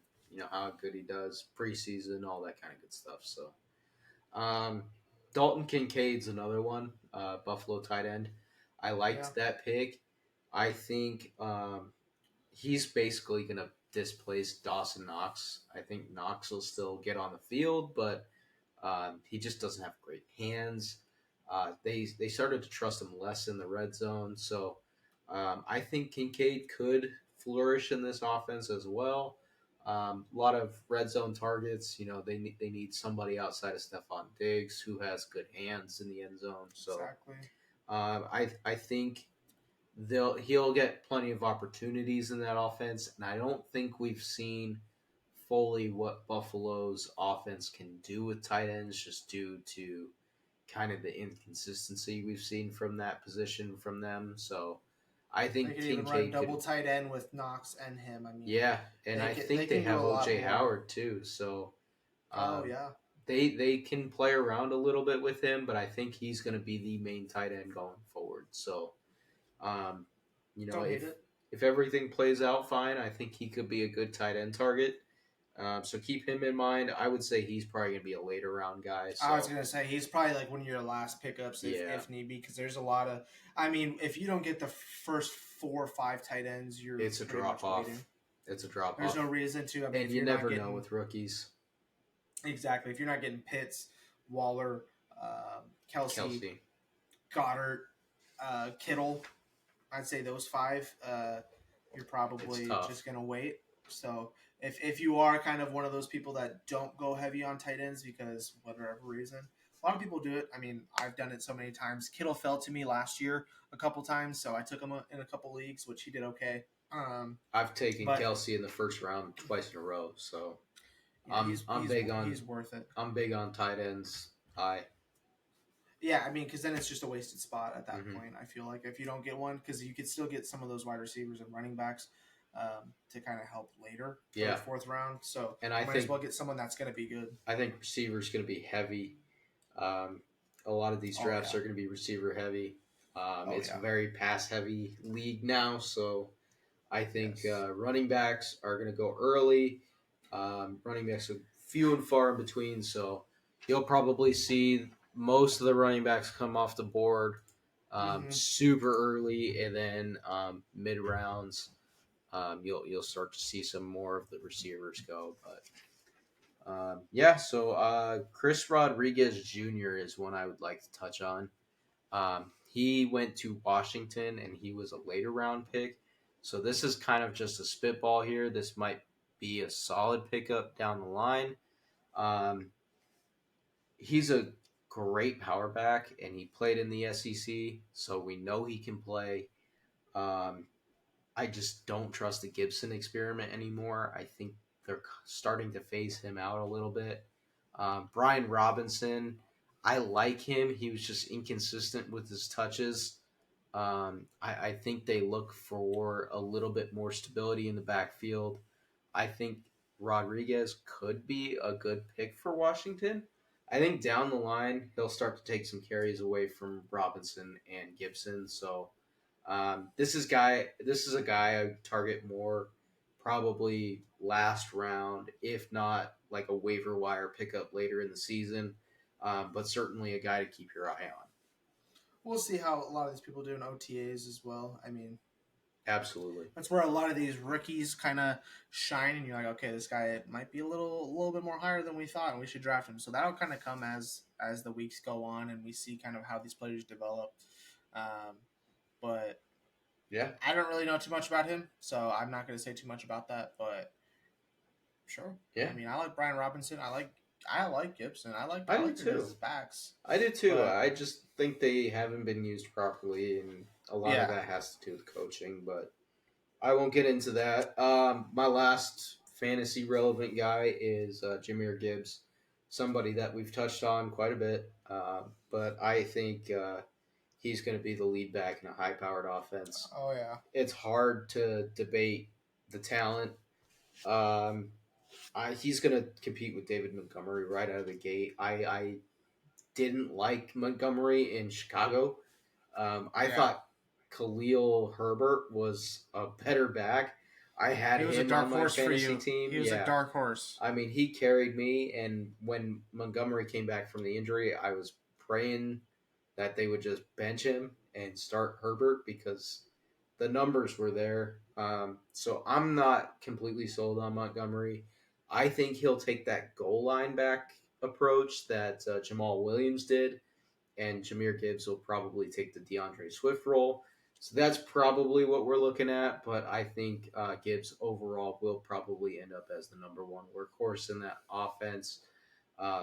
S2: how good he does preseason, all that kind of good stuff. So, um, Dalton Kincaid's another one, Buffalo tight end. I
S1: Yeah,
S2: liked that pick. I think he's basically going to displace Dawson Knox. I think Knox will still get on the field, but he just doesn't have great hands. They started to trust him less in the red zone, so I think Kincaid could flourish in this offense as well. A lot of red zone targets. They need somebody outside of Stephon Diggs who has good hands in the end zone. So
S1: exactly.
S2: I think he'll get plenty of opportunities in that offense, and I don't think we've seen fully what Buffalo's offense can do with tight ends, just due to kind of the inconsistency we've seen from that position from them. So I
S1: They
S2: think
S1: could even run
S2: Kincaid could,
S1: double tight end with Knox and him. I mean,
S2: yeah, and I
S1: they
S2: think they
S1: can do
S2: have
S1: a lot
S2: OJ
S1: more.
S2: Howard too. So
S1: Oh
S2: um,
S1: yeah,
S2: they can play around a little bit with him, but I think he's going to be the main tight end going forward. So um,
S1: don't hate
S2: if
S1: it.
S2: everything plays out fine, I think he could be a good tight end target. So keep him in mind. I would say he's probably going to be a later round guy.
S1: I was
S2: So
S1: gonna say he's probably like one of your last pickups
S2: yeah,
S1: if need be, because there's a lot of. I mean, if you don't get the first 4 or 5 tight ends, you're
S2: it's a
S1: pretty
S2: drop
S1: much waiting.
S2: off. It's a drop
S1: There's no
S2: off,
S1: reason to. I mean,
S2: and
S1: if
S2: you
S1: you're not
S2: never know
S1: getting
S2: with rookies.
S1: exactly, if you're not getting Pitts, Waller, Kelsey,
S2: Kelsey,
S1: Goddard, Kittle, I'd say those 5. You're
S2: it's
S1: probably
S2: tough.
S1: just gonna wait. So if you are kind of one of those people that don't go heavy on tight ends because whatever reason, a lot of people do it. I mean, I've done it so many times. Kittle fell to me last year a couple times, so I took him in a couple leagues, which he did okay.
S2: I've taken
S1: But
S2: Kelsey in the first round twice in a row, so
S1: yeah,
S2: I'm big on
S1: he's worth it.
S2: tight ends. I
S1: Yeah, I mean, because then it's just a wasted spot at that
S2: hmm
S1: point. I feel like if you don't get one, because you could still get some of those wide receivers and running backs to kind of help later,
S2: yeah,
S1: third, fourth round. So
S2: and I
S1: you might as
S2: think
S1: well get someone that's going to be good.
S2: receiver's going to be heavy. Um, a lot of these
S1: Oh
S2: drafts
S1: yeah,
S2: are going to be receiver heavy.
S1: oh
S2: It's a
S1: yeah,
S2: very pass heavy league now, so I think
S1: yes.
S2: running backs are going to go early. Running backs are few and far in between, so you'll probably see most of the running backs come off the board
S1: Mm-hmm.
S2: super early, and then mid rounds, you'll start to see some more of the receivers go. But yeah, so Chris Rodriguez Jr. is one I would like to touch on. He went to Washington and he was a later round pick. So this is kind of just a spitball here. This might be a solid pickup down the line. Um, he's a great power back and he played in the SEC, so we know he can play. Um, I just don't trust the Gibson experiment anymore. I think they're starting to phase him out a little bit. Brian Robinson, I like him. He was just inconsistent with his touches. I think they look for a little bit more stability in the backfield. I think Rodriguez could be a good pick for Washington. I think down the line he'll start to take some carries away from Robinson and Gibson. So this is a guy I would target more, probably last round, if not like a waiver wire pickup later in the season. But certainly a guy to keep your eye on.
S1: We'll see how a lot of these people do in OTAs as well. I mean,
S2: Absolutely.
S1: that's where a lot of these rookies kind of shine, and you're like, okay, this guy might be a little bit more higher than we thought, and we should draft him. So that'll kind of come as the weeks go on, and we see kind of how these players develop. But
S2: Yeah.
S1: I don't really know too much about him, so I'm not going to say too much about that. But sure,
S2: Yeah.
S1: I mean, I like Brian Robinson. I like Gibson. I like
S2: do
S1: their
S2: too.
S1: guys' backs.
S2: I do too.
S1: But
S2: I just think they haven't been used properly, and a lot of that has to do with coaching. But I won't get into that. My last fantasy relevant guy is Jameer Gibbs, somebody that we've touched on quite a bit. But I think he's going to be the lead back in a high powered offense.
S1: oh yeah,
S2: It's hard to debate the talent. Um, he's going to compete with David Montgomery right out of the gate. I didn't like Montgomery in Chicago. I thought Khalil Herbert was a better back. I had
S1: he was a
S2: him
S1: dark
S2: on my
S1: horse for
S2: fantasy
S1: you.
S2: team.
S1: He was a dark horse.
S2: I mean, he carried me, and when Montgomery came back from the injury, I was praying that they would just bench him and start Herbert because the numbers were there. So I'm not completely sold on Montgomery. I think he'll take that goal line back approach that Jamal Williams did, and Jameer Gibbs will probably take the DeAndre Swift role. So that's probably what we're looking at, but I think Gibbs overall will probably end up as the number one workhorse in that offense.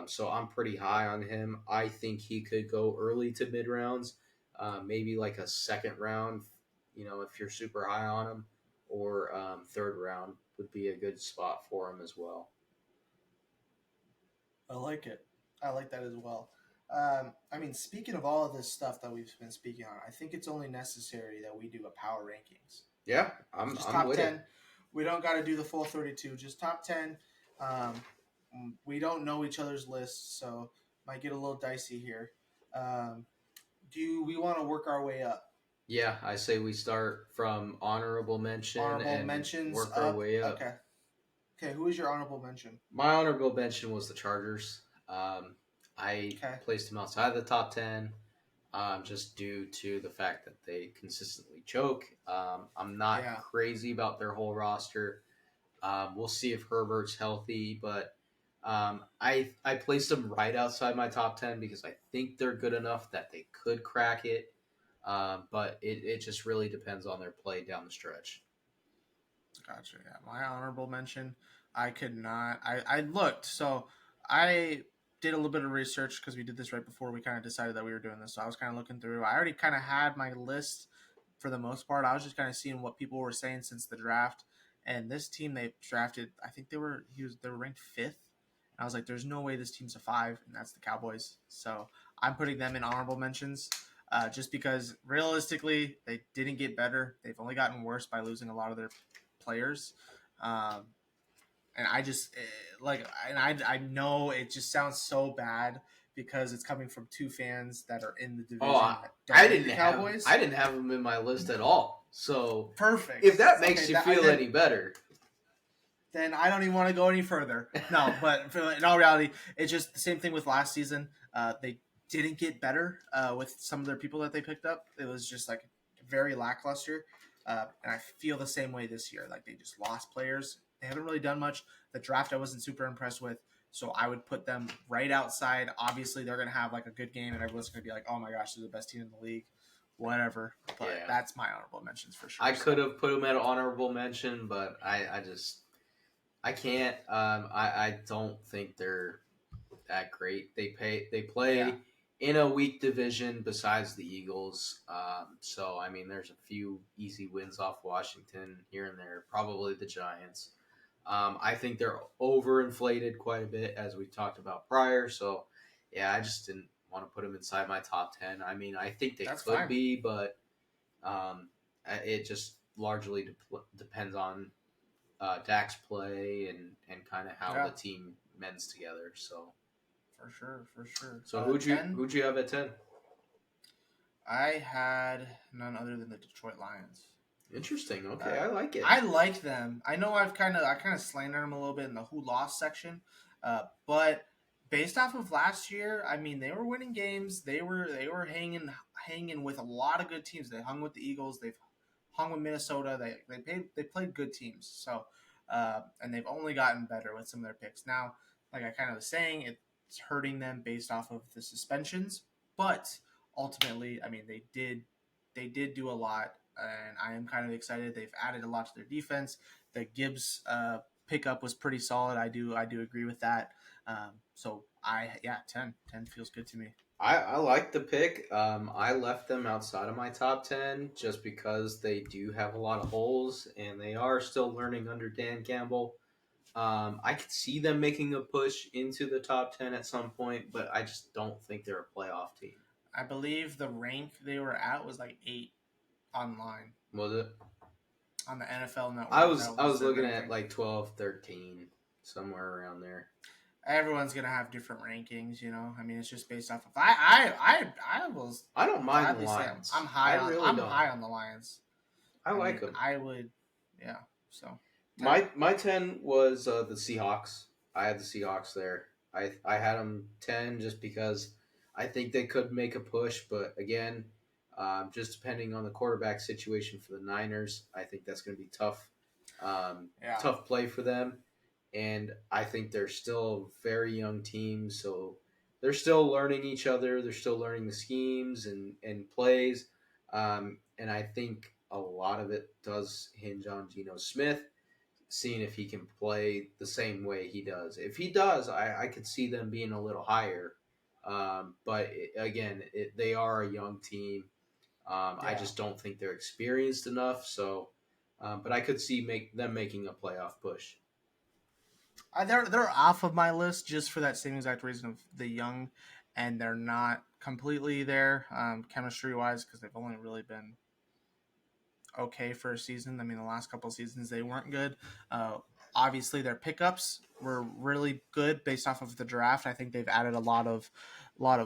S2: So I'm pretty high on him. I think he could go early to mid rounds, maybe like a second round, if you're super high on him, or third round would be a good spot for him as well.
S1: I like it. I like that as well. I mean, speaking of all of this stuff that we've been speaking on, I think it's only necessary that we do a power rankings.
S2: Yeah, I'm
S1: top
S2: with
S1: 10.
S2: it.
S1: We don't got to do the full 32, just top 10. Um, we don't know each other's lists, so might get a little dicey here. Do we want to work our way up?
S2: Yeah, I say we start from honorable mention and
S1: mentions
S2: work
S1: up.
S2: our way up.
S1: Okay, who is your honorable mention?
S2: My honorable mention was the Chargers. I placed them outside the top 10 just due to the fact that they consistently choke. I'm not crazy about their whole roster. We'll see if Herbert's healthy, but I placed them right outside my top 10 because I think they're good enough that they could crack it. But it just really depends on their play down the stretch.
S1: Gotcha. Yeah, my honorable mention. I could not. I looked. So I did a little bit of research because we did this right before we kind of decided that we were doing this. So I was kind of looking through. I already kind of had my list for the most part. I was just kind of seeing what people were saying since the draft. And this team they drafted, I think they were ranked 5th. And I was like, there's no way this team's a 5, and that's the Cowboys. So I'm putting them in honorable mentions. Just because realistically they didn't get better. They've only gotten worse by losing a lot of their players. And I just I know it just sounds so bad because it's coming from two fans that are in the division.
S2: Oh, I didn't have them in my list at all. So
S1: perfect.
S2: If that makes you feel any better,
S1: then I don't even want to go any further. No, but in all reality, it's just the same thing with last season. They didn't get better with some of their people that they picked up. It was just like very lackluster. And I feel the same way this year. Like they just lost players. They haven't really done much. The draft I wasn't super impressed with. So I would put them right outside. Obviously, they're going to have like a good game, and everyone's going to be like, oh my gosh, they're the best team in the league. Whatever. But that's my honorable mentions for sure.
S2: I could have put them at honorable mention, but I can't. I don't think they're that great. They play in a weak division besides the Eagles. So I mean, there's a few easy wins off Washington here and there. Probably the Giants. I think they're overinflated quite a bit, as we talked about prior. So yeah, I just didn't want to put them inside my top 10. I mean, I think they
S1: That's
S2: could
S1: fine.
S2: be, but it just largely depends on Dak's play and kind of how
S1: Yeah,
S2: the team mends together. So,
S1: for sure, for sure.
S2: who'd you
S1: 10.
S2: who'd you have at 10?
S1: I had none other than the Detroit Lions.
S2: Interesting. Okay,
S1: Uh,
S2: I like it.
S1: I like them. I know I kind of slandered them a little bit in the who lost section, but based off of last year, I mean they were winning games. They were hanging with a lot of good teams. They hung with the Eagles. They've hung with Minnesota. They played good teams. So and they've only gotten better with some of their picks. Now, like I kind of was saying, it's hurting them based off of the suspensions, but ultimately, I mean they did do a lot, and I am kind of excited. They've added a lot to their defense. The Gibbs pickup was pretty solid. I do agree with that. So yeah, 10 feels good to me.
S2: I like the pick. I left them outside of my top 10 just because they do have a lot of holes and they are still learning under Dan Campbell. I could see them making a push into the top 10 at some point, but I just don't think they're a playoff team.
S1: I believe the rank they were at was like 8 online
S2: Was it?
S1: on the NFL
S2: I
S1: Network.
S2: was
S1: That
S2: I
S1: was
S2: was
S1: their
S2: looking at
S1: ranking.
S2: like 12, 13, somewhere around there.
S1: Everyone's gonna have different rankings, you know. I mean, it's just based off of. I will
S2: I don't mind the
S1: gladly say I'm,
S2: Lions.
S1: I'm
S2: I
S1: high on
S2: really
S1: I'm
S2: don't.
S1: high on the Lions.
S2: I
S1: I
S2: like
S1: mean,
S2: them.
S1: I would, yeah. So 10.
S2: My 10 was the Seahawks. I had the Seahawks there. I had them 10 just because I think they could make a push, but again, just depending on the quarterback situation for the Niners, I think that's going to be tough.
S1: Yeah,
S2: Tough play for them, and I think they're still a very young team, so they're still learning each other. They're still learning the schemes and plays, and I think a lot of it does hinge on Geno Smith seeing if he can play the same way he does. If he does, I could see them being a little higher. But they are a young team. I
S1: yeah.
S2: just don't think they're experienced enough. So, but I could see them making a playoff push.
S1: They're off of my list just for that same exact reason of the young, and they're not completely there chemistry wise because they've only really been okay for a season. I mean, the last couple of seasons they weren't good. Uh, Obviously, their pickups were really good based off of the draft. I think they've added a lot of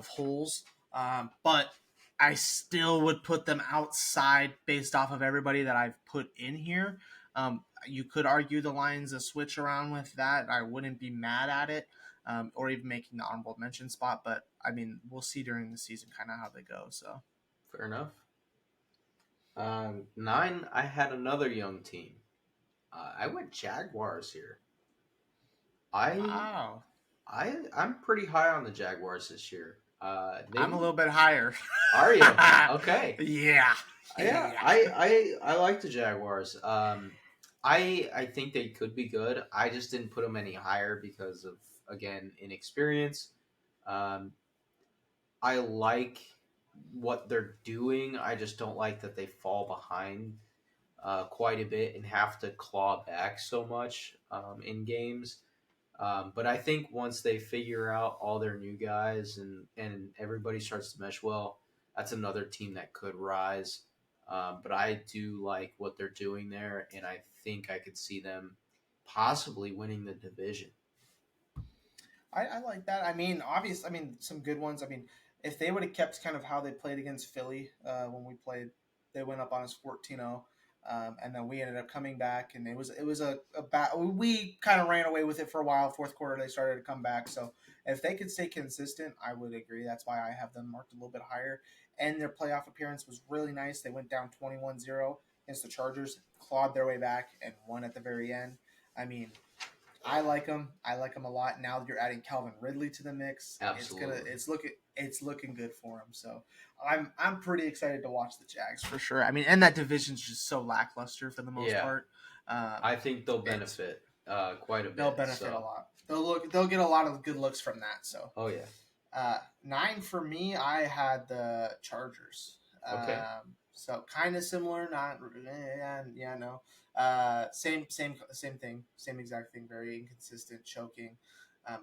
S1: holes, but I still would put them outside based off of everybody that I've put in here. You could argue the Lions a switch around with that. I wouldn't be mad at it, or even making the honorable mention spot. But I mean, we'll see during the season kind of how they go. So
S2: Fair enough. 9, I had another young team. I went Jaguars here. I
S1: wow,
S2: I'm pretty high on the Jaguars this year. They
S1: I'm a little bit higher.
S2: are you okay?
S1: Yeah.
S2: Yeah,
S1: Yeah.
S2: I like the Jaguars. I think they could be good. I just didn't put them any higher because of again inexperience. Um, I like what they're doing. I just don't like that they fall behind quite a bit and have to claw back so much in games. But I think once they figure out all their new guys and everybody starts to mesh well, that's another team that could rise. But I do like what they're doing there, and I think I could see them possibly winning the division.
S1: I like that. I mean, obviously, I mean, some good ones. I mean, if they would have kept kind of how they played against Philly when we played, they went up on us 14-0. And then we ended up coming back, and it was we kind of ran away with it for a while. Fourth quarter, they started to come back. So if they could stay consistent, I would agree. That's why I have them marked a little bit higher. And their playoff appearance was really nice. They went down 21-0 against the Chargers, clawed their way back, and won at the very end. I mean, I like them. I like them a lot. Now that you're adding Calvin Ridley to the mix,
S2: Absolutely.
S1: it's looking good for him. So I'm pretty excited to watch the Jags for sure. I mean, and that division's just so lackluster for the most
S2: Yeah,
S1: part.
S2: I think they'll
S1: It's
S2: benefit quite a
S1: they'll
S2: bit.
S1: benefit a
S2: So,
S1: lot. They'll get a lot of good looks from that. So
S2: oh yeah,
S1: 9 for me. I had the Chargers.
S2: okay,
S1: So kind of similar, not yeah, no. Same thing, same exact thing. Very inconsistent, choking.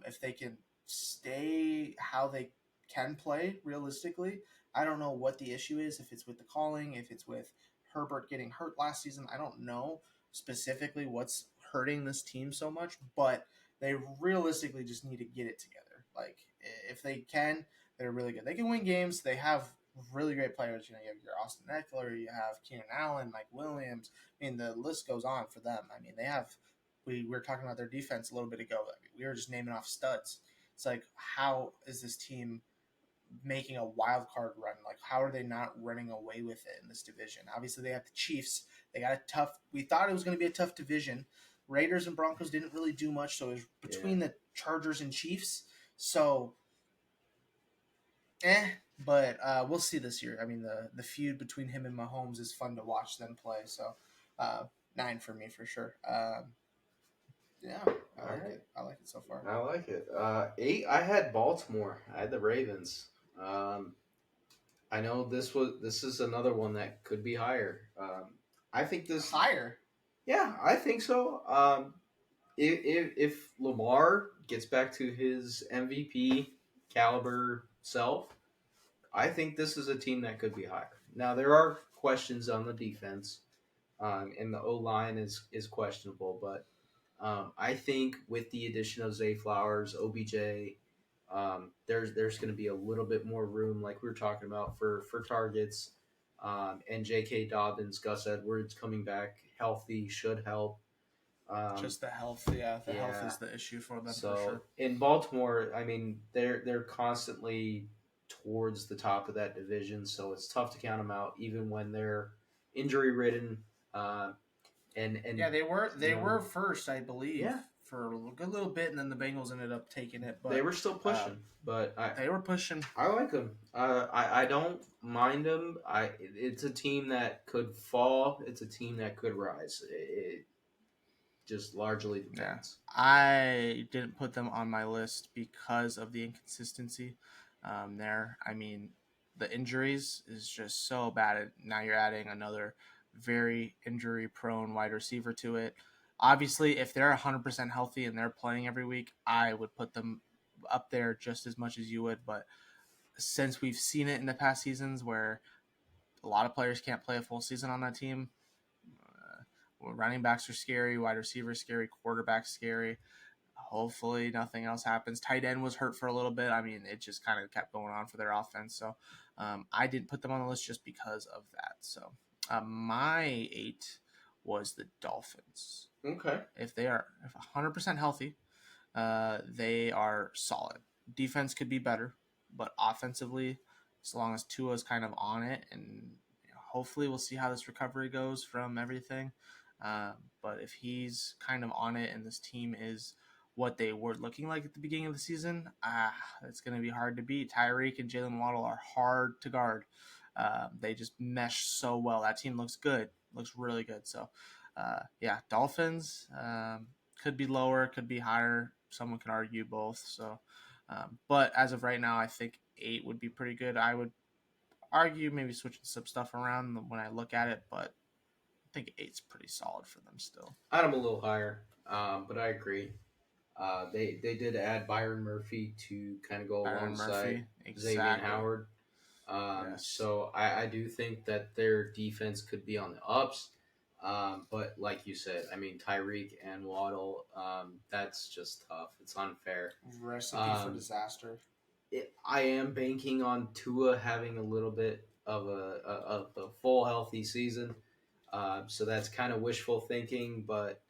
S1: If they can stay how they can play realistically. I don't know what the issue is, if it's with the calling, if it's with Herbert getting hurt last season. I don't know specifically what's hurting this team so much, but they realistically just need to get it together. Like, if they can, they're really good. They can win games. They have really great players. You have your Austin Eckler, you have Keenan Allen, Mike Williams. I mean, the list goes on for them. I mean, they have. We were talking about their defense a little bit ago. I mean, we were just naming off studs. It's like, how is this team making a wild card run? Like, how are they not running away with it in this division? Obviously, they have the Chiefs. They got a tough. We thought it was going to be a tough division. Raiders and Broncos didn't really do much, so it was between the Chargers and Chiefs. So, but we'll see this year. I mean, the feud between him and Mahomes is fun to watch them play. So, 9 for me for sure. Yeah, I like it. I like it so far.
S2: I like it. 8. I had Baltimore. I had the Ravens. I know this is another one that could be higher. I think this
S1: higher.
S2: Yeah, I think so. If Lamar gets back to his MVP caliber self, I think this is a team that could be higher. Now there are questions on the defense, and the O line is questionable, but I think with the addition of Zay Flowers, OBJ, there's going to be a little bit more room, like we were talking about, for targets. And J.K. Dobbins, Gus Edwards coming back healthy should help.
S1: Just the health, the health is the issue for them.
S2: So
S1: for sure.
S2: In Baltimore, I mean, they're constantly towards the top of that division, so it's tough to count them out, even when they're injury ridden. And
S1: yeah, they were first, I believe, for a good little bit, and then the Bengals ended up taking it. But
S2: they were still pushing.
S1: They were pushing.
S2: I like them. I don't mind them. It's a team that could fall. It's a team that could rise. It just largely depends.
S1: Yeah. I didn't put them on my list because of the inconsistency there. I mean, the injuries is just so bad. Now you're adding another very injury-prone wide receiver to it. Obviously, if they're 100% healthy and they're playing every week, I would put them up there just as much as you would. But since we've seen it in the past seasons where a lot of players can't play a full season on that team, running backs are scary, wide receivers scary, quarterbacks scary. Hopefully nothing else happens. Tight end was hurt for a little bit. I mean, it just kind of kept going on for their offense. So I didn't put them on the list just because of that. So my 8 was the Dolphins.
S2: Okay.
S1: If 100% healthy, they are solid. Defense could be better, but offensively, as long as Tua's kind of on it, and hopefully we'll see how this recovery goes from everything. But if he's kind of on it and this team is what they were looking like at the beginning of the season, it's going to be hard to beat. Tyreek and Jalen Waddle are hard to guard. They just mesh so well. That team looks good, looks really good. So, Dolphins could be lower, could be higher. Someone could argue both. So, but as of right now, I think 8 would be pretty good. I would argue maybe switching some stuff around when I look at it, but I think 8's pretty solid for them still.
S2: I had them a little higher, but I agree. They did add Byron Murphy to kind of go alongside Xavier Howard.
S1: Yes.
S2: So I do think that their defense could be on the ups. But like you said, I mean, Tyreek and Waddle, that's just tough. It's unfair.
S1: Recipe for disaster.
S2: I am banking on Tua having a little bit of a full healthy season. So that's kind of wishful thinking, but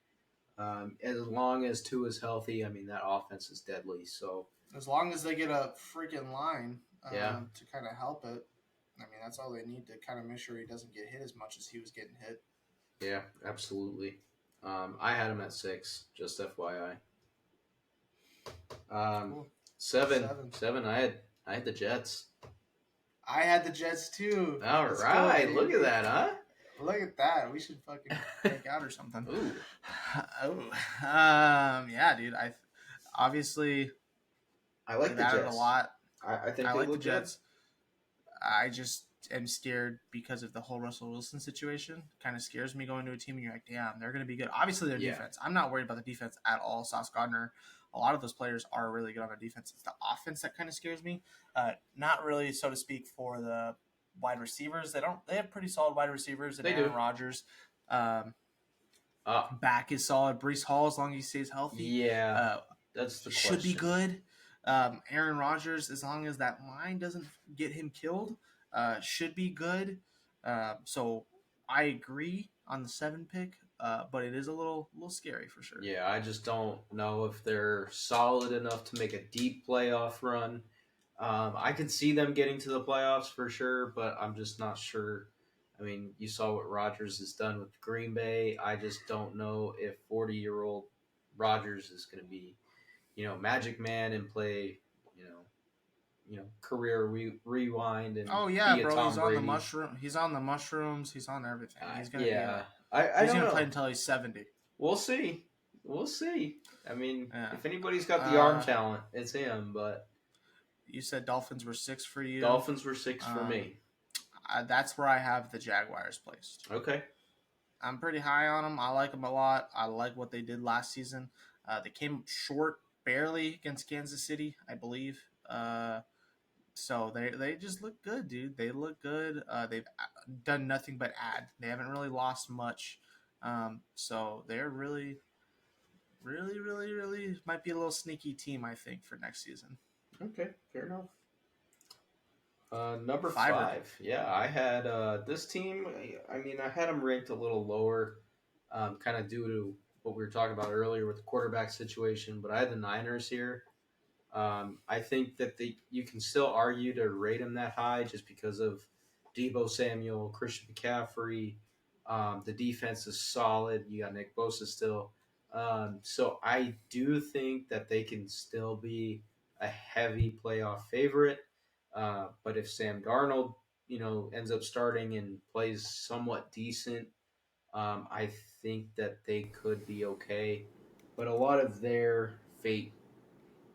S2: as long as Tua is healthy, I mean, that offense is deadly. So
S1: as long as they get a freaking line to kind of help it, I mean, that's all they need to kind of make sure he doesn't get hit as much as he was getting hit.
S2: Yeah, absolutely. I had him at 6, just FYI.
S1: Cool.
S2: 7. I had the Jets.
S1: I had the Jets too.
S2: All right, look at that, huh?
S1: Look at that. We should fucking break out or something.
S2: Ooh.
S1: Yeah, dude. I
S2: like the Jets
S1: a lot.
S2: I think
S1: I
S2: they
S1: like the
S2: look
S1: Jets.
S2: good.
S1: I just am scared because of the whole Russell Wilson situation. Kind of scares me going to a team and you're like, damn, they're going to be good. Obviously, their
S2: Yeah,
S1: defense. I'm not worried about the defense at all. Sauce Gardner, a lot of those players are really good on their defense. It's the offense that kind of scares me. Not really, so to speak, for the wide receivers. They don't. They have pretty solid wide receivers, and
S2: they do.
S1: Aaron Rodgers. Um,
S2: Ah,
S1: Back is solid. Brees Hall, as long as he stays healthy,
S2: yeah,
S1: uh,
S2: that's the
S1: should be
S2: question.
S1: good. Aaron Rodgers, as long as that line doesn't get him killed, should be good. So I agree on the 7 pick, but it is a little scary for sure.
S2: Yeah, I just don't know if they're solid enough to make a deep playoff run. I can see them getting to the playoffs for sure, but I'm just not sure. I mean, you saw what Rodgers has done with Green Bay. I just don't know if 40-year-old Rodgers is going to be, Magic Man and play, you know, career rewind and
S1: Oh yeah,
S2: be a
S1: bro, he's
S2: Tom
S1: on the
S2: Brady.
S1: mushroom. He's on the mushrooms. He's on everything. He's gonna be
S2: Yeah,
S1: a.
S2: I
S1: He's
S2: don't
S1: gonna play
S2: know.
S1: until he's 70.
S2: We'll see. We'll see. I mean,
S1: Yeah.
S2: if anybody's got the arm
S1: Uh,
S2: talent, it's him. But
S1: you said Dolphins were 6 for you.
S2: Dolphins were 6 for
S1: Um,
S2: me.
S1: that's where I have the Jaguars placed.
S2: Okay.
S1: I'm pretty high on them. I like them a lot. I like what they did last season. They came short barely against Kansas City, I believe. So they just look good, dude. They look good. They've done nothing but add. They haven't really lost much. So they're really, really, really, really might be a little sneaky team, I think, for next season.
S2: Okay. Fair enough. Number
S1: Fiver.
S2: 5. Yeah, I had this team. I mean, I had them ranked a little lower, kind of due to what we were talking about earlier with the quarterback situation. But I had the Niners here. I think that you can still argue to rate them that high just because of Debo Samuel, Christian McCaffrey. The defense is solid. You got Nick Bosa still. So I do think that they can still be a heavy playoff favorite. But if Sam Darnold, ends up starting and plays somewhat decent, I think that they could be okay. But a lot of their fate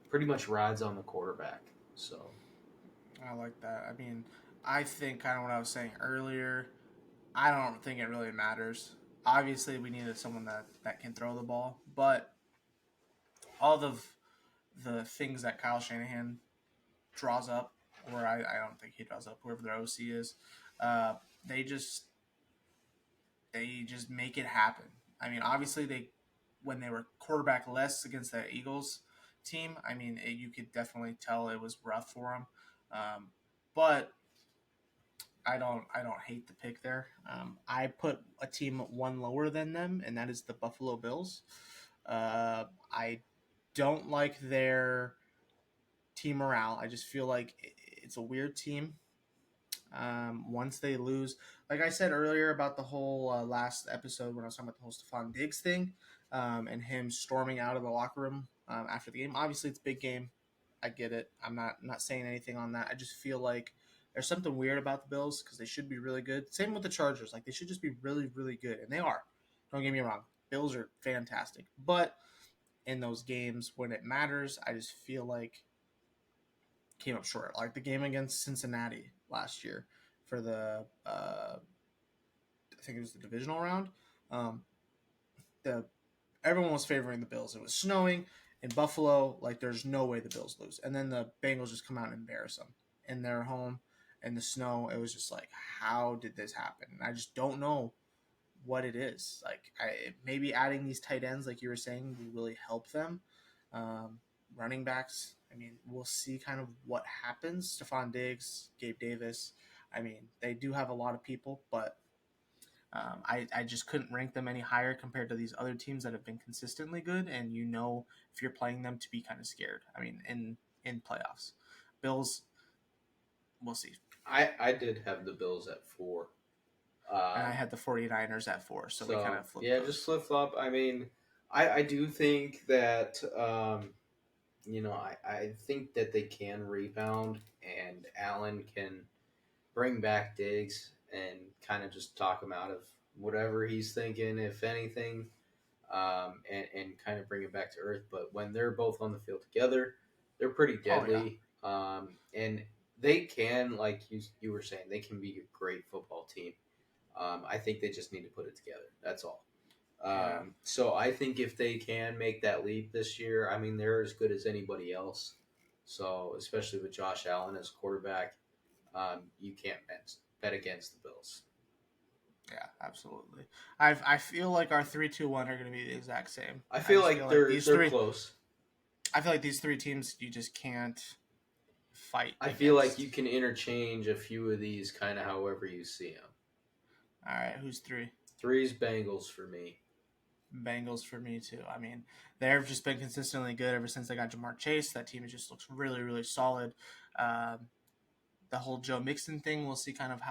S2: pretty much rides on the quarterback. So
S1: I like that. I mean, I think kind of what I was saying earlier. I don't think it really matters. Obviously, we needed someone that can throw the ball, but all of the things that Kyle Shanahan draws up, or I don't think he draws up, whoever their OC is, uh, they just they just make it happen. I mean, obviously they when they were quarterback less against the Eagles team, I mean you could definitely tell it was rough for them. But I don't hate the pick there. I put a team one lower than them, and that is the Buffalo Bills. I don't like their team morale. I just feel like it's a weird team. Once they lose, like I said earlier about the whole last episode when I was talking about the whole Stephon Diggs thing, and him storming out of the locker room after the game. Obviously, it's a big game. I get it. I'm not saying anything on that. I just feel like there's something weird about the Bills because they should be really good. Same with the Chargers. Like they should just be really, really good, and they are. Don't get me wrong. Bills are fantastic, but in those games when it matters, I just feel like came up short. Like the game against Cincinnati last year for the I think it was the divisional round. Um, the Everyone was favoring the Bills. It was snowing in Buffalo. Like there's no way the Bills lose, and then the Bengals just come out and embarrass them in their home in the snow. It was just like, how did this happen? And I just don't know what it is. Like maybe adding these tight ends, like you were saying, will really help them. Um, Running backs. I mean, we'll see kind of what happens. Stephon Diggs, Gabe Davis. I mean, they do have a lot of people, but I just couldn't rank them any higher compared to these other teams that have been consistently good. And if you're playing them to be kind of scared. I mean, in playoffs, Bills, we'll see.
S2: I did have the Bills at 4.
S1: And I
S2: Um,
S1: had the 49ers at 4, so we kind
S2: so
S1: of flipped
S2: yeah, just
S1: those.
S2: flip flop. I mean, I do think that I think that they can rebound and Allen can bring back Diggs and kind of just talk him out of whatever he's thinking, if anything, and kind of bring it back to earth. But when they're both on the field together, they're pretty
S1: Oh yeah,
S2: deadly. And they can, like you were saying, they can be a great football team. I think they just need to put it together. That's all.
S1: Yeah.
S2: So I think if they can make that leap this year, I mean, they're as good as anybody else. So especially with Josh Allen as quarterback, you can't bet against the Bills.
S1: Yeah, absolutely. I feel like our 3-2-1 are going to be the exact same.
S2: I
S1: I
S2: feel
S1: just
S2: like
S1: feel like
S2: they're close.
S1: I feel like these three teams you just can't fight
S2: I feel like you
S1: against.
S2: can interchange a few of these kind of however you see them.
S1: All right, who's three?
S2: Three's Bengals for me.
S1: Bengals for me too. I mean, they've just been consistently good ever since they got Jamar Chase. That team just looks really, really solid. Um, the whole Joe Mixon thing, we'll see kind of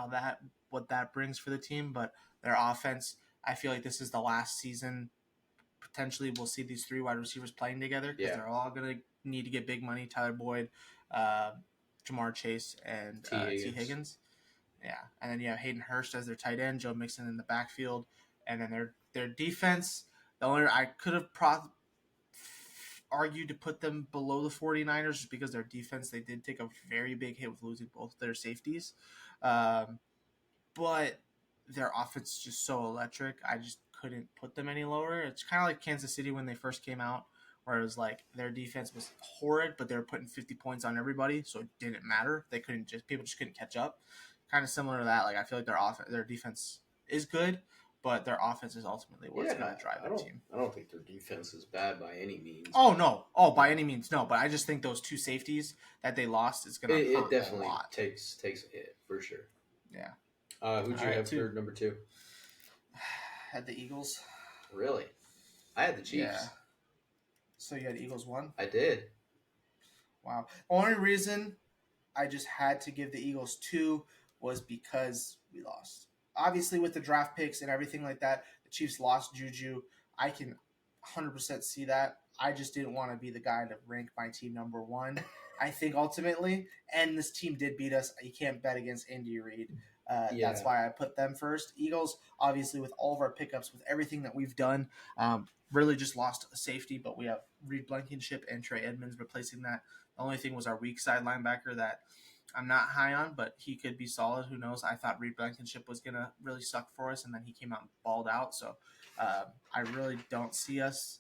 S1: what that brings for the team. But their offense, I feel like this is the last season. Potentially, we'll see these three wide receivers playing together because
S2: Yeah,
S1: they're all going to need to get big money. Tyler Boyd, uh, Jamar Chase, and
S2: T
S1: T
S2: Higgins.
S1: Higgins. Yeah, and then you have Hayden Hurst as their tight end, Joe Mixon in the backfield, and then their defense. The only I could have argued to put them below the 49ers just because their defense, they did take a very big hit with losing both their safeties. Um, but their offense is just so electric. I just couldn't put them any lower. It's kind of like Kansas City when they first came out, where it was like their defense was horrid, but they were putting 50 points on everybody, so it didn't matter. They couldn't just people just couldn't catch up. Kind of similar to that. Like I feel like their defense is good, but their offense is ultimately what's
S2: Yeah,
S1: going to drive
S2: I
S1: their
S2: don't.
S1: team.
S2: I don't think their defense is bad by any means.
S1: Oh no! Oh, by
S2: Yeah.
S1: any means, no. But I just think those two safeties that they lost is going to
S2: It
S1: hurt a
S2: definitely
S1: lot.
S2: takes a hit for sure.
S1: Yeah.
S2: Who'd
S1: All
S2: you
S1: right,
S2: have
S1: two.
S2: for number two?
S1: Had the Eagles.
S2: Really? I had the
S1: Yeah.
S2: Chiefs.
S1: So you had Eagles one.
S2: I did.
S1: Wow. Only reason I just had to give the Eagles two was because we lost. Obviously, with the draft picks and everything like that, the Chiefs lost Juju. I can 100% see that. I just didn't want to be the guy to rank my team number one. I think ultimately, and this team did beat us. You can't bet against Andy Reid. That's
S2: Yeah.
S1: why I put them first. Eagles, obviously, with all of our pickups, with everything that we've done, really just lost a safety, but we have Reed Blankenship and Trey Edmonds replacing that. The only thing was our weak side linebacker that I'm not high on, but he could be solid. Who knows? I thought Reed Blankenship was going to really suck for us, and then he came out and balled out. So I really don't see us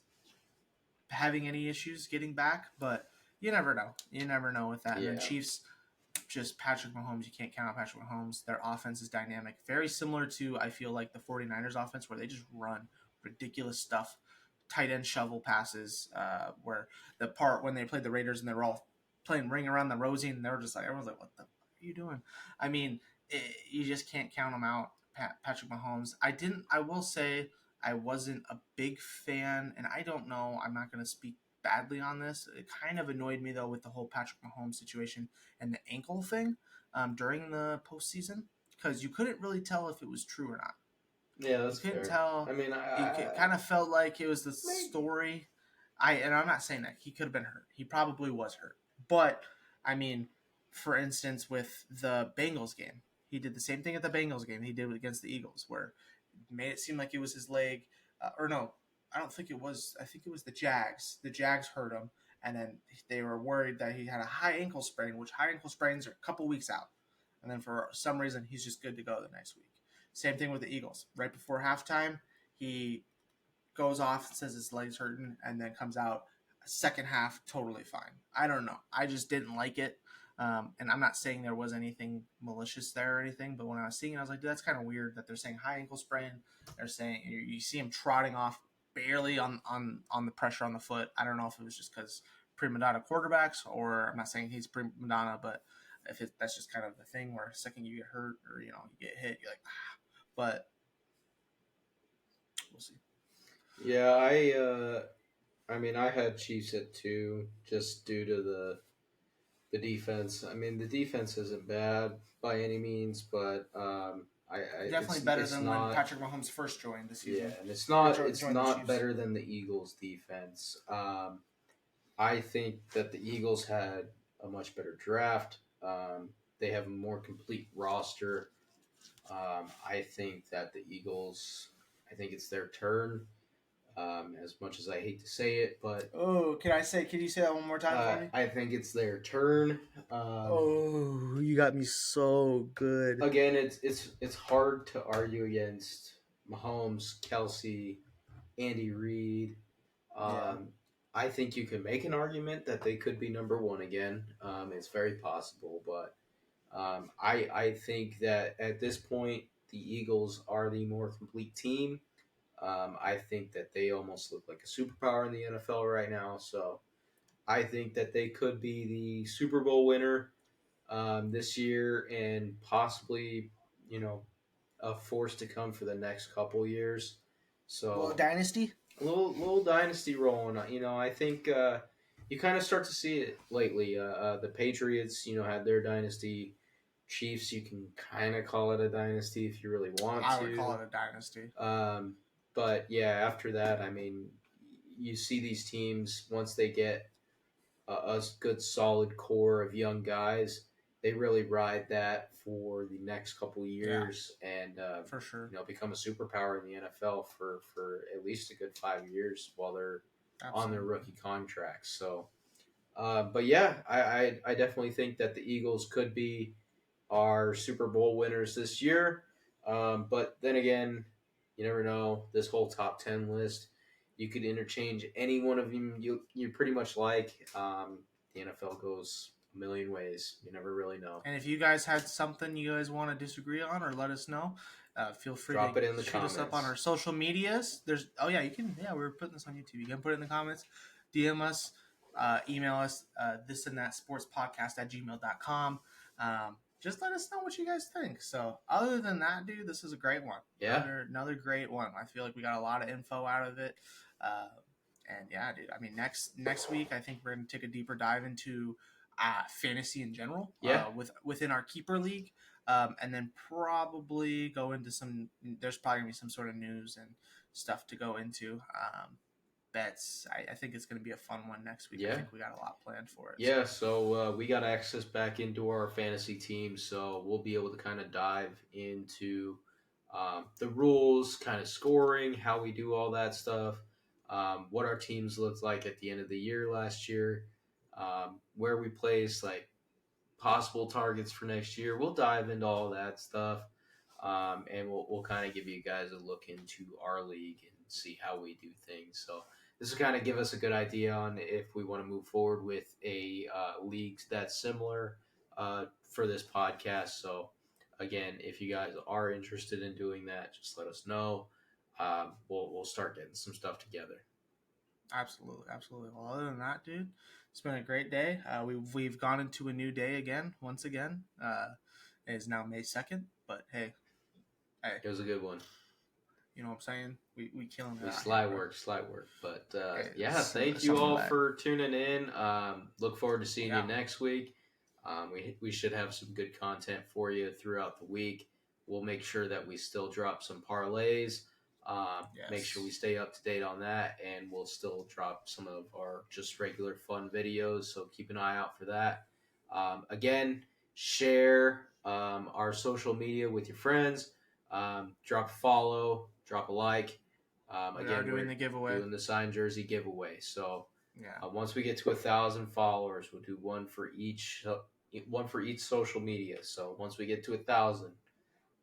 S1: having any issues getting back, but you never know. You never know with that. And then
S2: Yeah.
S1: Chiefs, just Patrick Mahomes, you can't count on Patrick Mahomes. Their offense is dynamic. Very similar to, I feel like, the 49ers offense where they just run ridiculous stuff. Tight end shovel passes, where the part when they played the Raiders and they were all playing ring around the Rosie and they were just like, everyone's like, what the fuck are you doing? I mean, you just can't count them out. Patrick Mahomes. I will say, I wasn't a big fan, and I don't know, I'm not going to speak badly on this. It kind of annoyed me, though, with the whole Patrick Mahomes situation and the ankle thing during the postseason because you couldn't really tell if it was true or not.
S2: Yeah,
S1: You
S2: that's
S1: couldn't
S2: fair. I
S1: tell.
S2: mean,
S1: It kind of felt like it was the
S2: maybe.
S1: story. I'm not saying that he could have been hurt. He probably was hurt, but I mean, for instance, with the Bengals game, he did the same thing at the Bengals game he did against the Eagles, where it made it seem like it was his leg, or no, I don't think it was. I think it was the Jags. The Jags hurt him, and then they were worried that he had a high ankle sprain, which high ankle sprains are a couple weeks out, and then for some reason he's just good to go the next week. Same thing with the Eagles. Right before halftime, he goes off, says his leg's hurting, and then comes out second half totally fine. I don't know. I just didn't like it. And I'm not saying there was anything malicious there or anything, but when I was seeing it, I was like, dude, that's kind of weird that they're saying high ankle sprain. They're saying you see him trotting off barely on the pressure on the foot. I don't know if it was just because prima donna quarterbacks, or I'm not saying he's prima donna, but if that's just kind of the thing where second you get hurt or you get hit, you're like, ah. But we'll see.
S2: Yeah, I mean, I had Chiefs at two just due to the defense. I mean, the defense isn't bad by any means, but I
S1: Definitely better
S2: it's
S1: than when
S2: not.
S1: Patrick Mahomes first joined the
S2: Yeah,
S1: season
S2: and
S1: or
S2: it's
S1: joined the
S2: not
S1: Chiefs.
S2: better than the Eagles' defense. I think that the Eagles had a much better draft. They have a more complete roster. I think that the Eagles, I think it's their turn. As much as I hate to say it, but
S1: Oh, can you say that one more time for me?
S2: I think it's their turn.
S1: Oh, you got me so good.
S2: Again, it's hard to argue against Mahomes, Kelsey, Andy Reid.
S1: Yeah.
S2: Um, I think you can make an argument that they could be number one again. It's very possible, but I think that at this point the Eagles are the more complete team. I think that they almost look like a superpower in the NFL right now. So I think that they could be the Super Bowl winner this year and possibly, you know, a force to come for the next couple years.
S1: Little
S2: So
S1: dynasty.
S2: little dynasty rolling. You know, I think you kind of start to see it lately. The Patriots, you know, had their dynasty. Chiefs, you can kind of call it a dynasty if you really want
S1: I would call
S2: to.
S1: it a dynasty.
S2: But yeah, after that, I mean, you see these teams once they get a good solid core of young guys, they really ride that for the next couple
S1: Yeah,
S2: years and
S1: for sure.
S2: become a superpower in the NFL for at least a good 5 years while they're on their
S1: Absolutely.
S2: rookie contracts. So, but yeah, I definitely think that the Eagles could be our Super Bowl winners this year. But then again, you never know. This whole top 10 list, you could interchange any one of them you pretty much like. The NFL goes a million ways. You never really know.
S1: And if you guys had something you guys want to disagree on or let us know, feel free
S2: Drop
S1: to
S2: it in the
S1: shoot us up on
S2: comments.
S1: our social medias. You can. Yeah, we're putting this on YouTube. You can put it in the comments, DM us, email us, this and that sports podcast at gmail.com. Just let us know what you guys think. So, other than that, dude, this is a great one.
S2: Yeah.
S1: Another great one. I feel like we got a lot of info out of it. And yeah, dude. I mean, next week, I think we're gonna take a deeper dive into fantasy in general.
S2: Yeah.
S1: Within our keeper league, and then probably go into some. There's probably gonna be some sort of news and stuff to go into. Bets. I think it's going to be a fun one next week.
S2: Yeah.
S1: I think we got a lot planned for it.
S2: Yeah, so we got access back into our fantasy team, so we'll be able to kind of dive into the rules, kind of scoring, how we do all that stuff, what our teams looked like at the end of the year last year, where we place, like possible targets for next year. We'll dive into all that stuff, and we'll kind of give you guys a look into our league and see how we do things. So this will kind of give us a good idea on if we want to move forward with a league that's similar for this podcast. So again, if you guys are interested in doing that, just let us know. We'll start getting some stuff together.
S1: Absolutely. Well, other than that, dude, it's been a great day. We've gone into a new day again. Once again, it is now May 2nd. But hey,
S2: it was a good one.
S1: You know what I'm saying? We killing it.
S2: We sly work. But
S1: hey,
S2: yeah, thank you all for tuning in. Look forward to seeing you next week. We should have some good content for you throughout the week. We'll make sure that we still drop some parlays. Make sure we stay up to date on that, and we'll still drop some of our just regular fun videos. So keep an eye out for that. Again, share our social media with your friends. Drop a follow, drop a like.
S1: We're doing
S2: the signed jersey giveaway. So once we get to 1,000 followers, we'll do one for each social media. So once we get to 1,000,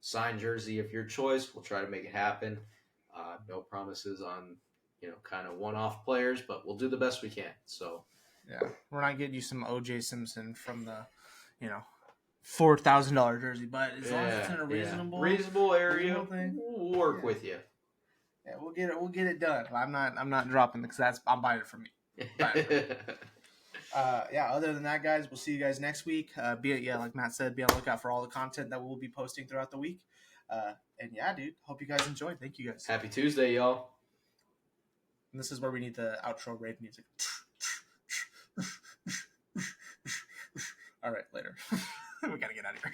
S2: signed jersey of your choice, we'll try to make it happen. No promises on kind of one-off players, but we'll do the best we can. So
S1: we're not getting you some OJ Simpson from the $4,000 jersey, but as long as it's in a
S2: reasonable area, we'll work with you.
S1: Yeah, we'll get it done. I'm not dropping it because I'm buying it from me. Other than that, guys, we'll see you guys next week. Like Matt said, be on the lookout for all the content that we'll be posting throughout the week. Dude, hope you guys enjoyed. Thank you guys.
S2: Happy Tuesday, y'all.
S1: And this is where we need the outro rave music. All right, later. We gotta get out of here.